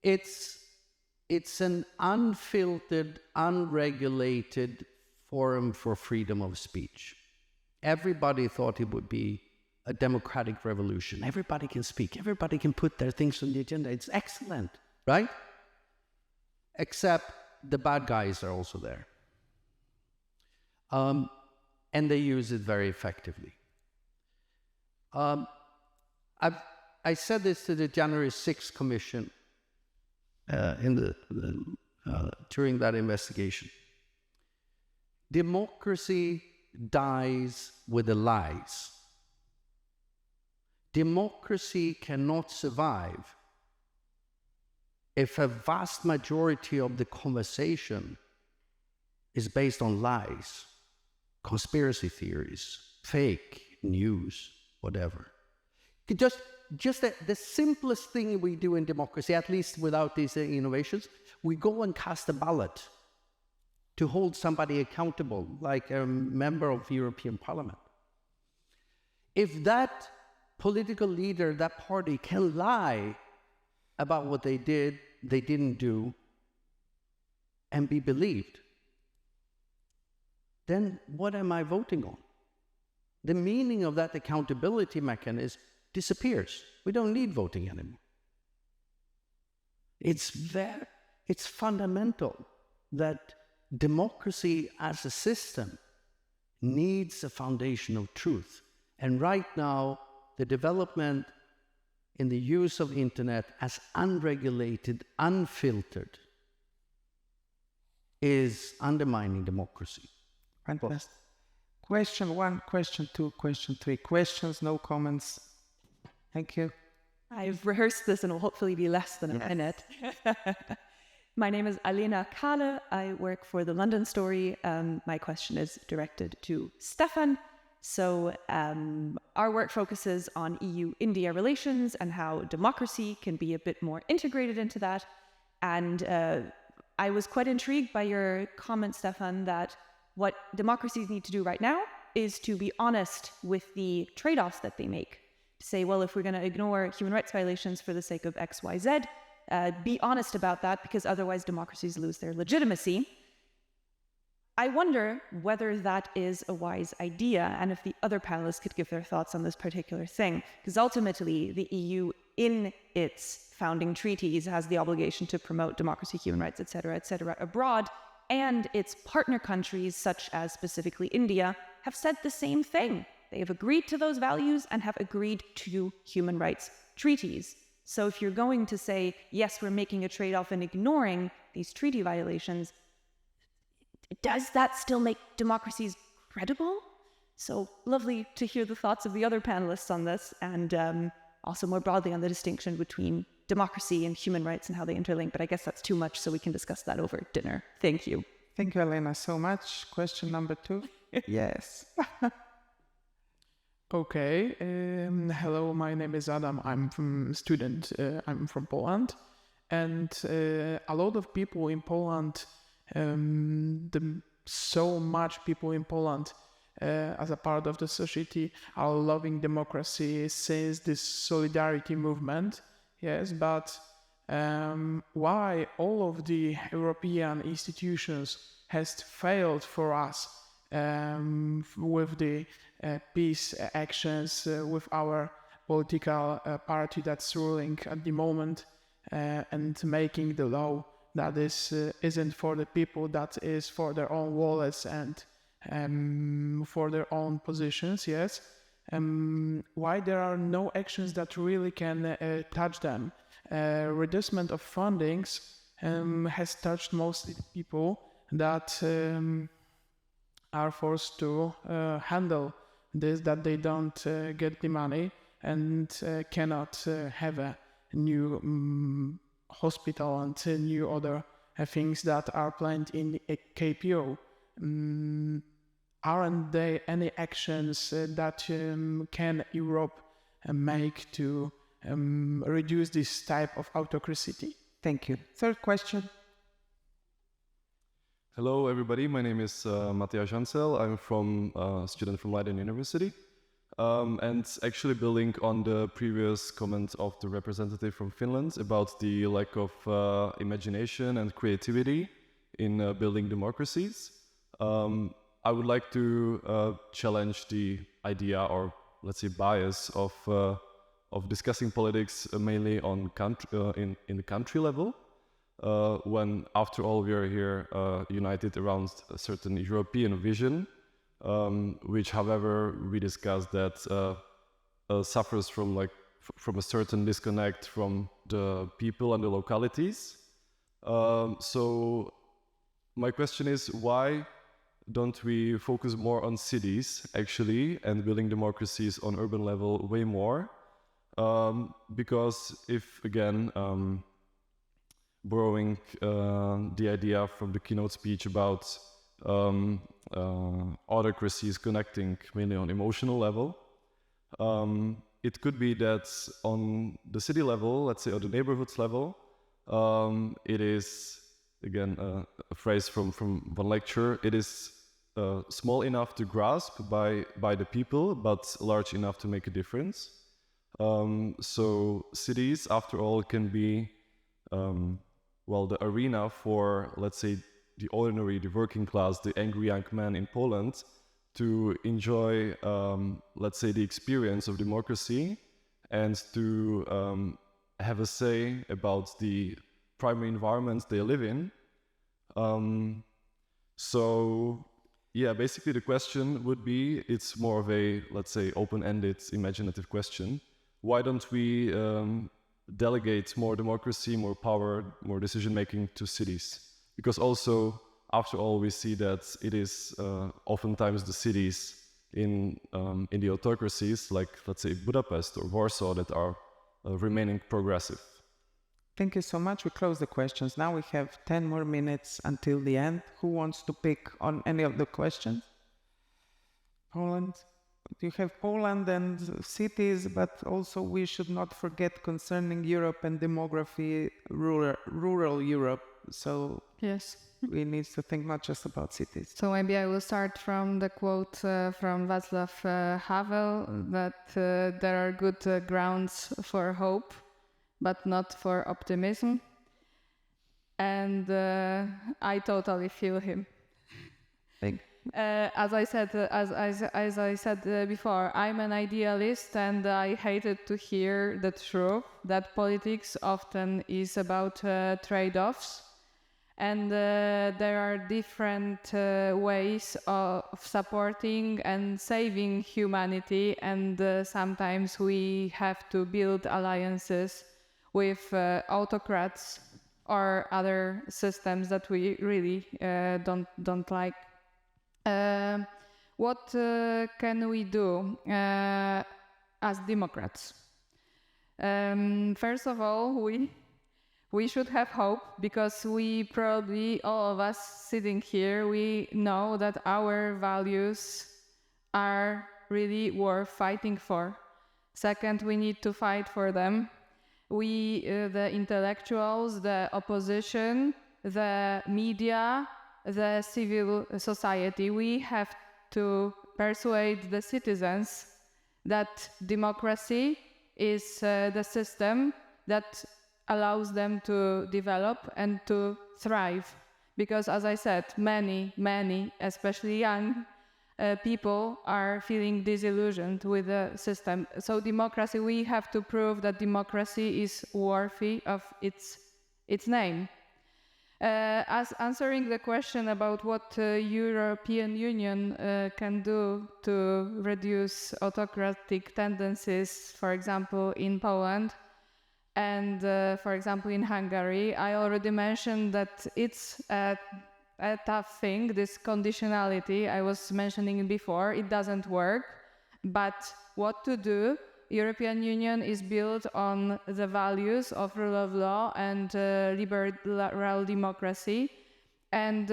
It's an unfiltered, unregulated forum for freedom of speech. Everybody thought it would be a democratic revolution. Everybody can speak. Everybody can put their things on the agenda. It's excellent, right? Except the bad guys are also there. And they use it very effectively. I said this to the January 6th Commission during that investigation. Democracy dies with the lies. Democracy cannot survive if a vast majority of the conversation is based on lies, conspiracy theories, fake news, whatever. Just the simplest thing we do in democracy, at least without these innovations, we go and cast a ballot to hold somebody accountable, like a member of the European Parliament. If that political leader, that party, can lie about what they did, they didn't do, and be believed, then what am I voting on? The meaning of that accountability mechanism disappears. We don't need voting anymore. It's fundamental that democracy as a system needs a foundation of truth. And right now, the development in the use of internet as unregulated, unfiltered, is undermining democracy. Fantastic. Question 1, question 2, question 3. Questions, no comments. Thank you. I've rehearsed this and it'll hopefully be less than a minute. My name is Alena Kahle. I work for the London Story. My question is directed to Staffan. So our work focuses on EU-India relations and how democracy can be a bit more integrated into that. And I was quite intrigued by your comment, Staffan, that what democracies need to do right now is to be honest with the trade-offs that they make. To say, well, if we're going to ignore human rights violations for the sake of X, Y, Z, be honest about that, because otherwise democracies lose their legitimacy. I wonder whether that is a wise idea, and if the other panelists could give their thoughts on this particular thing. Because ultimately, the EU, in its founding treaties, has the obligation to promote democracy, human rights, etc., abroad, and its partner countries, such as specifically India, have said the same thing. They have agreed to those values and have agreed to human rights treaties. So if you're going to say, yes, we're making a trade-off and ignoring these treaty violations, does that still make democracies credible? So lovely to hear the thoughts of the other panelists on this, and also more broadly on the distinction between democracy and human rights and how they interlink. But I guess that's too much, so we can discuss that over dinner. Thank you. Thank you, Elena, so much. Question number 2. Yes. Okay. Hello, my name is Adam. I'm from Poland. And a lot of people in Poland, so much people in Poland as a part of the society are loving democracy since this solidarity movement. Yes, but why all of the European institutions has failed for us with the peace actions, with our political party that's ruling at the moment and making the law that isn't for the people, that is for their own wallets and for their own positions, yes. Why there are no actions that really can touch them? Reducement of fundings has touched mostly people that are forced to handle this, that they don't get the money and cannot have a new hospital and new other things that are planned in the KPO. Aren't there any actions that can Europe make to reduce this type of autocracy? Thank you. Third question. Hello, everybody. My name is Mattia Jansel. I'm a student from Leiden University. And actually building on the previous comment of the representative from Finland about the lack of imagination and creativity in building democracies, I would like to challenge the idea, or let's say bias, of discussing politics mainly on in the country level. When, after all, we are here united around a certain European vision, which, however, we discussed that suffers from a certain disconnect from the people and the localities. So my question is, why don't we focus more on cities, actually, and building democracies on urban level way more? Because if, again, borrowing the idea from the keynote speech about autocracies connecting mainly on emotional level, it could be that on the city level, let's say on the neighborhoods level, it is, again, a phrase from one lecture, it is small enough to grasp by the people, but large enough to make a difference. So cities, after all, can be the arena for, let's say, the ordinary, the working class, the angry young man in Poland to enjoy, let's say, the experience of democracy and to have a say about the primary environments they live in. So, yeah, basically the question would be, it's more of a, let's say, open-ended, imaginative question. Why don't we delegate more democracy, more power, more decision-making to cities? Because also, after all, we see that it is oftentimes the cities in the autocracies, like, let's say, Budapest or Warsaw, that are remaining progressive. Thank you so much. We close the questions. Now we have 10 more minutes until the end. Who wants to pick on any of the questions? Poland? You have Poland and cities, but also we should not forget concerning Europe and demography, rural Europe. So yes, we need to think not just about cities. So maybe I will start from the quote from Václav Havel that there are good grounds for hope, but not for optimism. And I totally feel him. As I said before, I'm an idealist, and I hated to hear the truth that politics often is about trade-offs, and there are different ways of supporting and saving humanity, and sometimes we have to build alliances with autocrats or other systems that we really don't like. What can we do as Democrats? First of all, we should have hope, because we probably, all of us sitting here, we know that our values are really worth fighting for. Second, we need to fight for them. We, the intellectuals, the opposition, the media, the civil society, we have to persuade the citizens that democracy is the system that allows them to develop and to thrive. Because, as I said, many, especially young people are feeling disillusioned with the system. So democracy, we have to prove that democracy is worthy of its name. As answering the question about what European Union can do to reduce autocratic tendencies, for example, in Poland and, for example, in Hungary, I already mentioned that it's a tough thing, this conditionality I was mentioning before. It doesn't work, but what to do? European Union is built on the values of rule of law and liberal democracy, and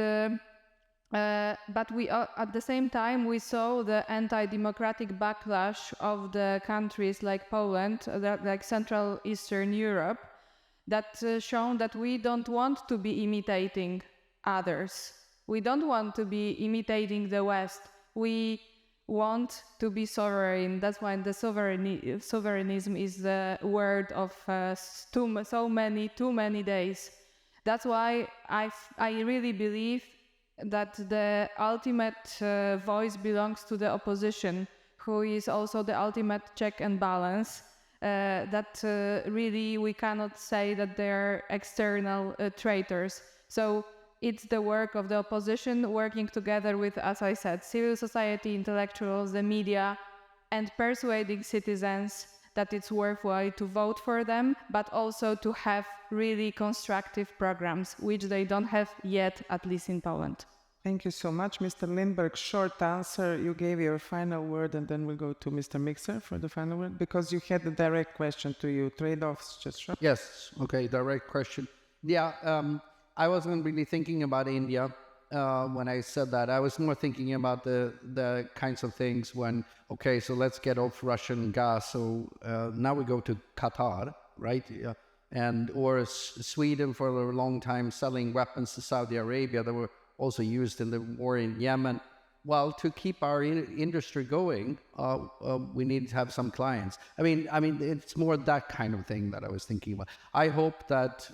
but we at the same time we saw the anti-democratic backlash of the countries like Poland, like Central Eastern Europe, that shown that we don't want to be imitating others. We don't want to be imitating the West. We want to be sovereign. That's why the sovereignism is the word of too many days. That's why I really believe that the ultimate voice belongs to the opposition, who is also the ultimate check and balance. That really we cannot say that they're external traitors. So it's the work of the opposition working together with, as I said, civil society, intellectuals, the media, and persuading citizens that it's worthwhile to vote for them, but also to have really constructive programs, which they don't have yet, at least in Poland. Thank you so much, Mr. Lindberg. Short answer. You gave your final word, and then we'll go to Mr. Mikser for the final word, because you had a direct question to you. Trade-offs, just short. Yes. Okay. Direct question. Yeah. I wasn't really thinking about India when I said that. I was more thinking about the kinds of things when, okay, so let's get off Russian gas. So now we go to Qatar, right? Yeah. And or Sweden for a long time selling weapons to Saudi Arabia that were also used in the war in Yemen. Well, to keep our industry going, we need to have some clients. I mean, it's more that kind of thing that I was thinking about. I hope that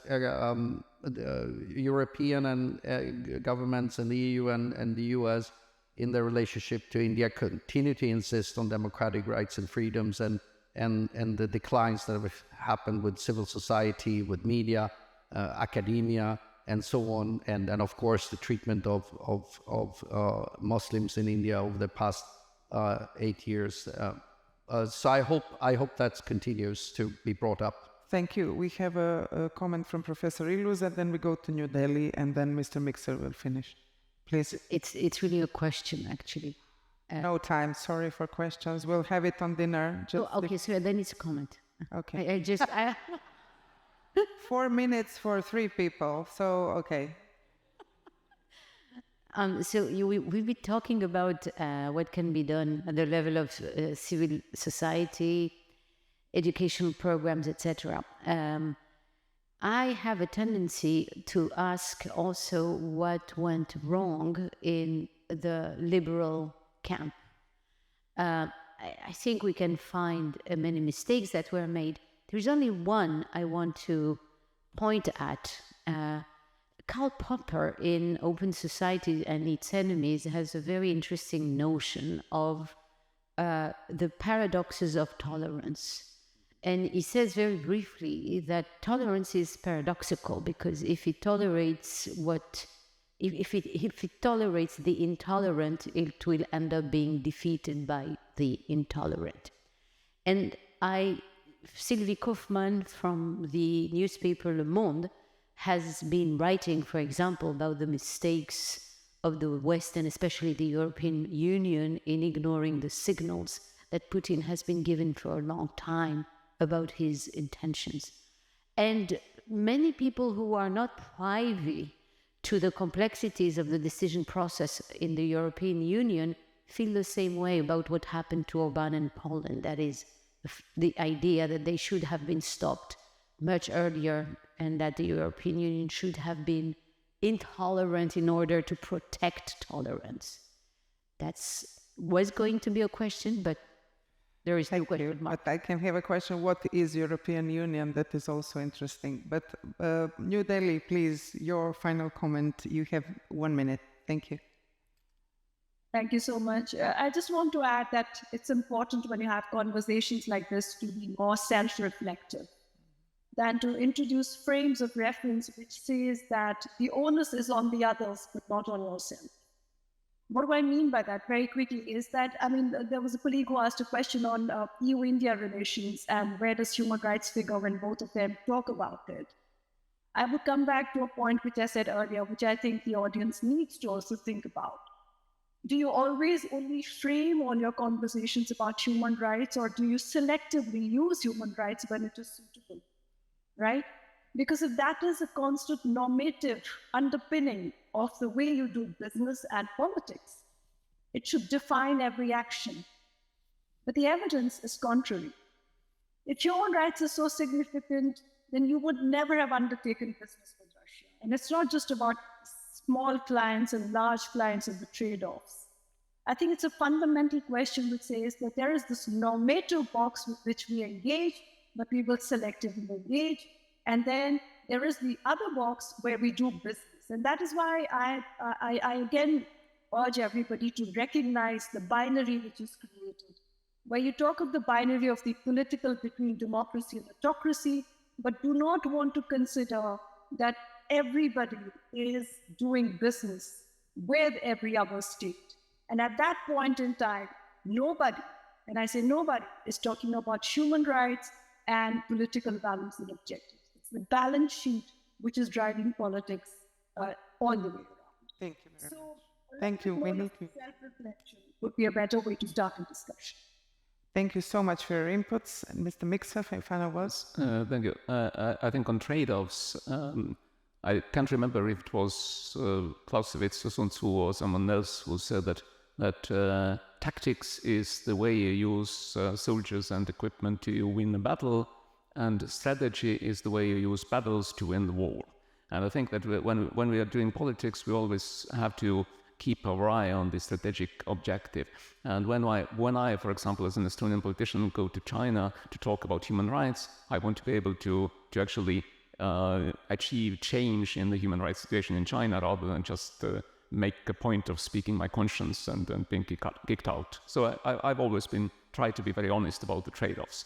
the European and governments and the EU and the US in their relationship to India continue to insist on democratic rights and freedoms and the declines that have happened with civil society, with media, academia, and so on, and of course the treatment of Muslims in India over the past 8 years. So I hope that continues to be brought up. Thank you. We have a comment from Professor Illouz, and then we go to New Delhi, and then Mr. Mikser will finish. Please. It's really a question, actually. No time. Sorry for questions. We'll have it on dinner. Okay, so then it's a comment. Okay. I 4 minutes for 3 people, so okay. We'll be talking about what can be done at the level of civil society, educational programs, etc. I have a tendency to ask also what went wrong in the liberal camp. I think we can find many mistakes that were made. There's only one I want to point at. Karl Popper in Open Society and Its Enemies has a very interesting notion of the paradoxes of tolerance. And he says very briefly that tolerance is paradoxical because if it tolerates if it tolerates the intolerant, it will end up being defeated by the intolerant. And Sylvie Kaufmann from the newspaper Le Monde has been writing, for example, about the mistakes of the West and especially the European Union in ignoring the signals that Putin has been given for a long time about his intentions. And many people who are not privy to the complexities of the decision process in the European Union feel the same way about what happened to Orbán in Poland. That is, the idea that they should have been stopped much earlier and that the European Union should have been intolerant in order to protect tolerance. That was going to be a question, but there is no question mark. But I can have a question. What is European Union? That is also interesting. But New Delhi, please, your final comment. You have 1 minute. Thank you. Thank you so much. I just want to add that it's important when you have conversations like this to be more self-reflective than to introduce frames of reference which says that the onus is on the others, but not on yourself. What do I mean by that very quickly is that, there was a colleague who asked a question on EU-India relations and where does human rights figure when both of them talk about it. I would come back to a point which I said earlier, which I think the audience needs to also think about. Do you always only frame all your conversations about human rights, or do you selectively use human rights when it is suitable, right? Because if that is a constant normative underpinning of the way you do business and politics, it should define every action. But the evidence is contrary. If human rights are so significant, then you would never have undertaken business with Russia. And it's not just about small clients and large clients and the trade-offs. I think it's a fundamental question which says that there is this normative box with which we engage, but we will selectively engage. And then there is the other box where we do business. And that is why I again urge everybody to recognize the binary which is created, where you talk of the binary of the political between democracy and autocracy, but do not want to consider that everybody is doing business with every other state. And at that point in time, nobody, and I say nobody, is talking about human rights and political values and objectives. It's the balance sheet which is driving politics all the way around. Thank you very much. Thank you. Self-reflection would be a better way to start a discussion. Thank you so much for your inputs. And Mr. Mikser, final words. Thank you. I think on trade-offs, I can't remember if it was Clausewitz or Sun Tzu or someone else who said that tactics is the way you use soldiers and equipment to win a battle, and strategy is the way you use battles to win the war. And I think that when we are doing politics, we always have to keep our eye on the strategic objective. And when I, for example, as an Estonian politician, go to China to talk about human rights, I want to be able to actually achieve change in the human rights situation in China rather than just make a point of speaking my conscience and being kicked out. So I've always tried to be very honest about the trade-offs.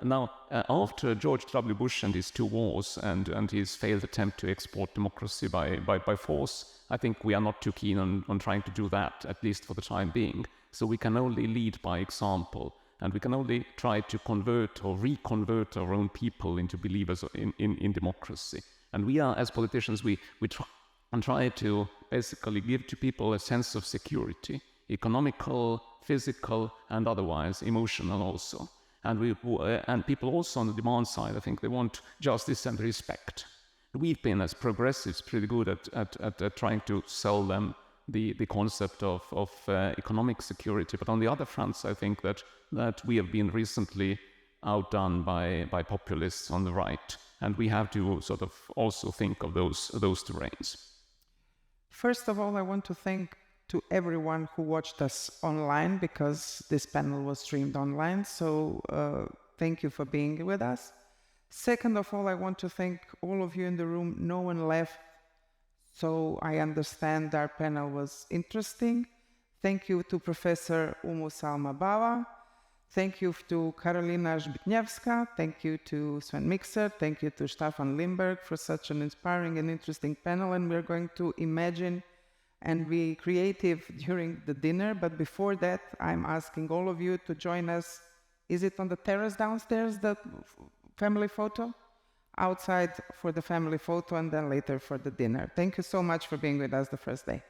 Now, after George W. Bush and his 2 wars and his failed attempt to export democracy by force, I think we are not too keen on trying to do that, at least for the time being. So we can only lead by example, and we can only try to convert or reconvert our own people into believers in democracy. And we are, as politicians, we try to basically give to people a sense of security, economical, physical, and otherwise, emotional also. and people also on the demand side, I think they want justice and respect. We've been, as progressives, pretty good at trying to sell them the concept of economic security. But on the other fronts, I think that we have been recently outdone by populists on the right, and we have to sort of also think of those terrains. First of all, I want to thank to everyone who watched us online, because this panel was streamed online, so thank you for being with us. Second of all, I want to thank all of you in the room. No one left, so I understand our panel was interesting. Thank you to Professor Ummu Salma Bava. Thank you to Karolina Zbytniewska. Thank you to Sven Mikser. Thank you to Staffan Lindberg for such an inspiring and interesting panel. And we're going to imagine and be creative during the dinner. But before that, I'm asking all of you to join us. Is it on the terrace downstairs, the family photo? Outside for the family photo, and then later for the dinner. Thank you so much for being with us the first day.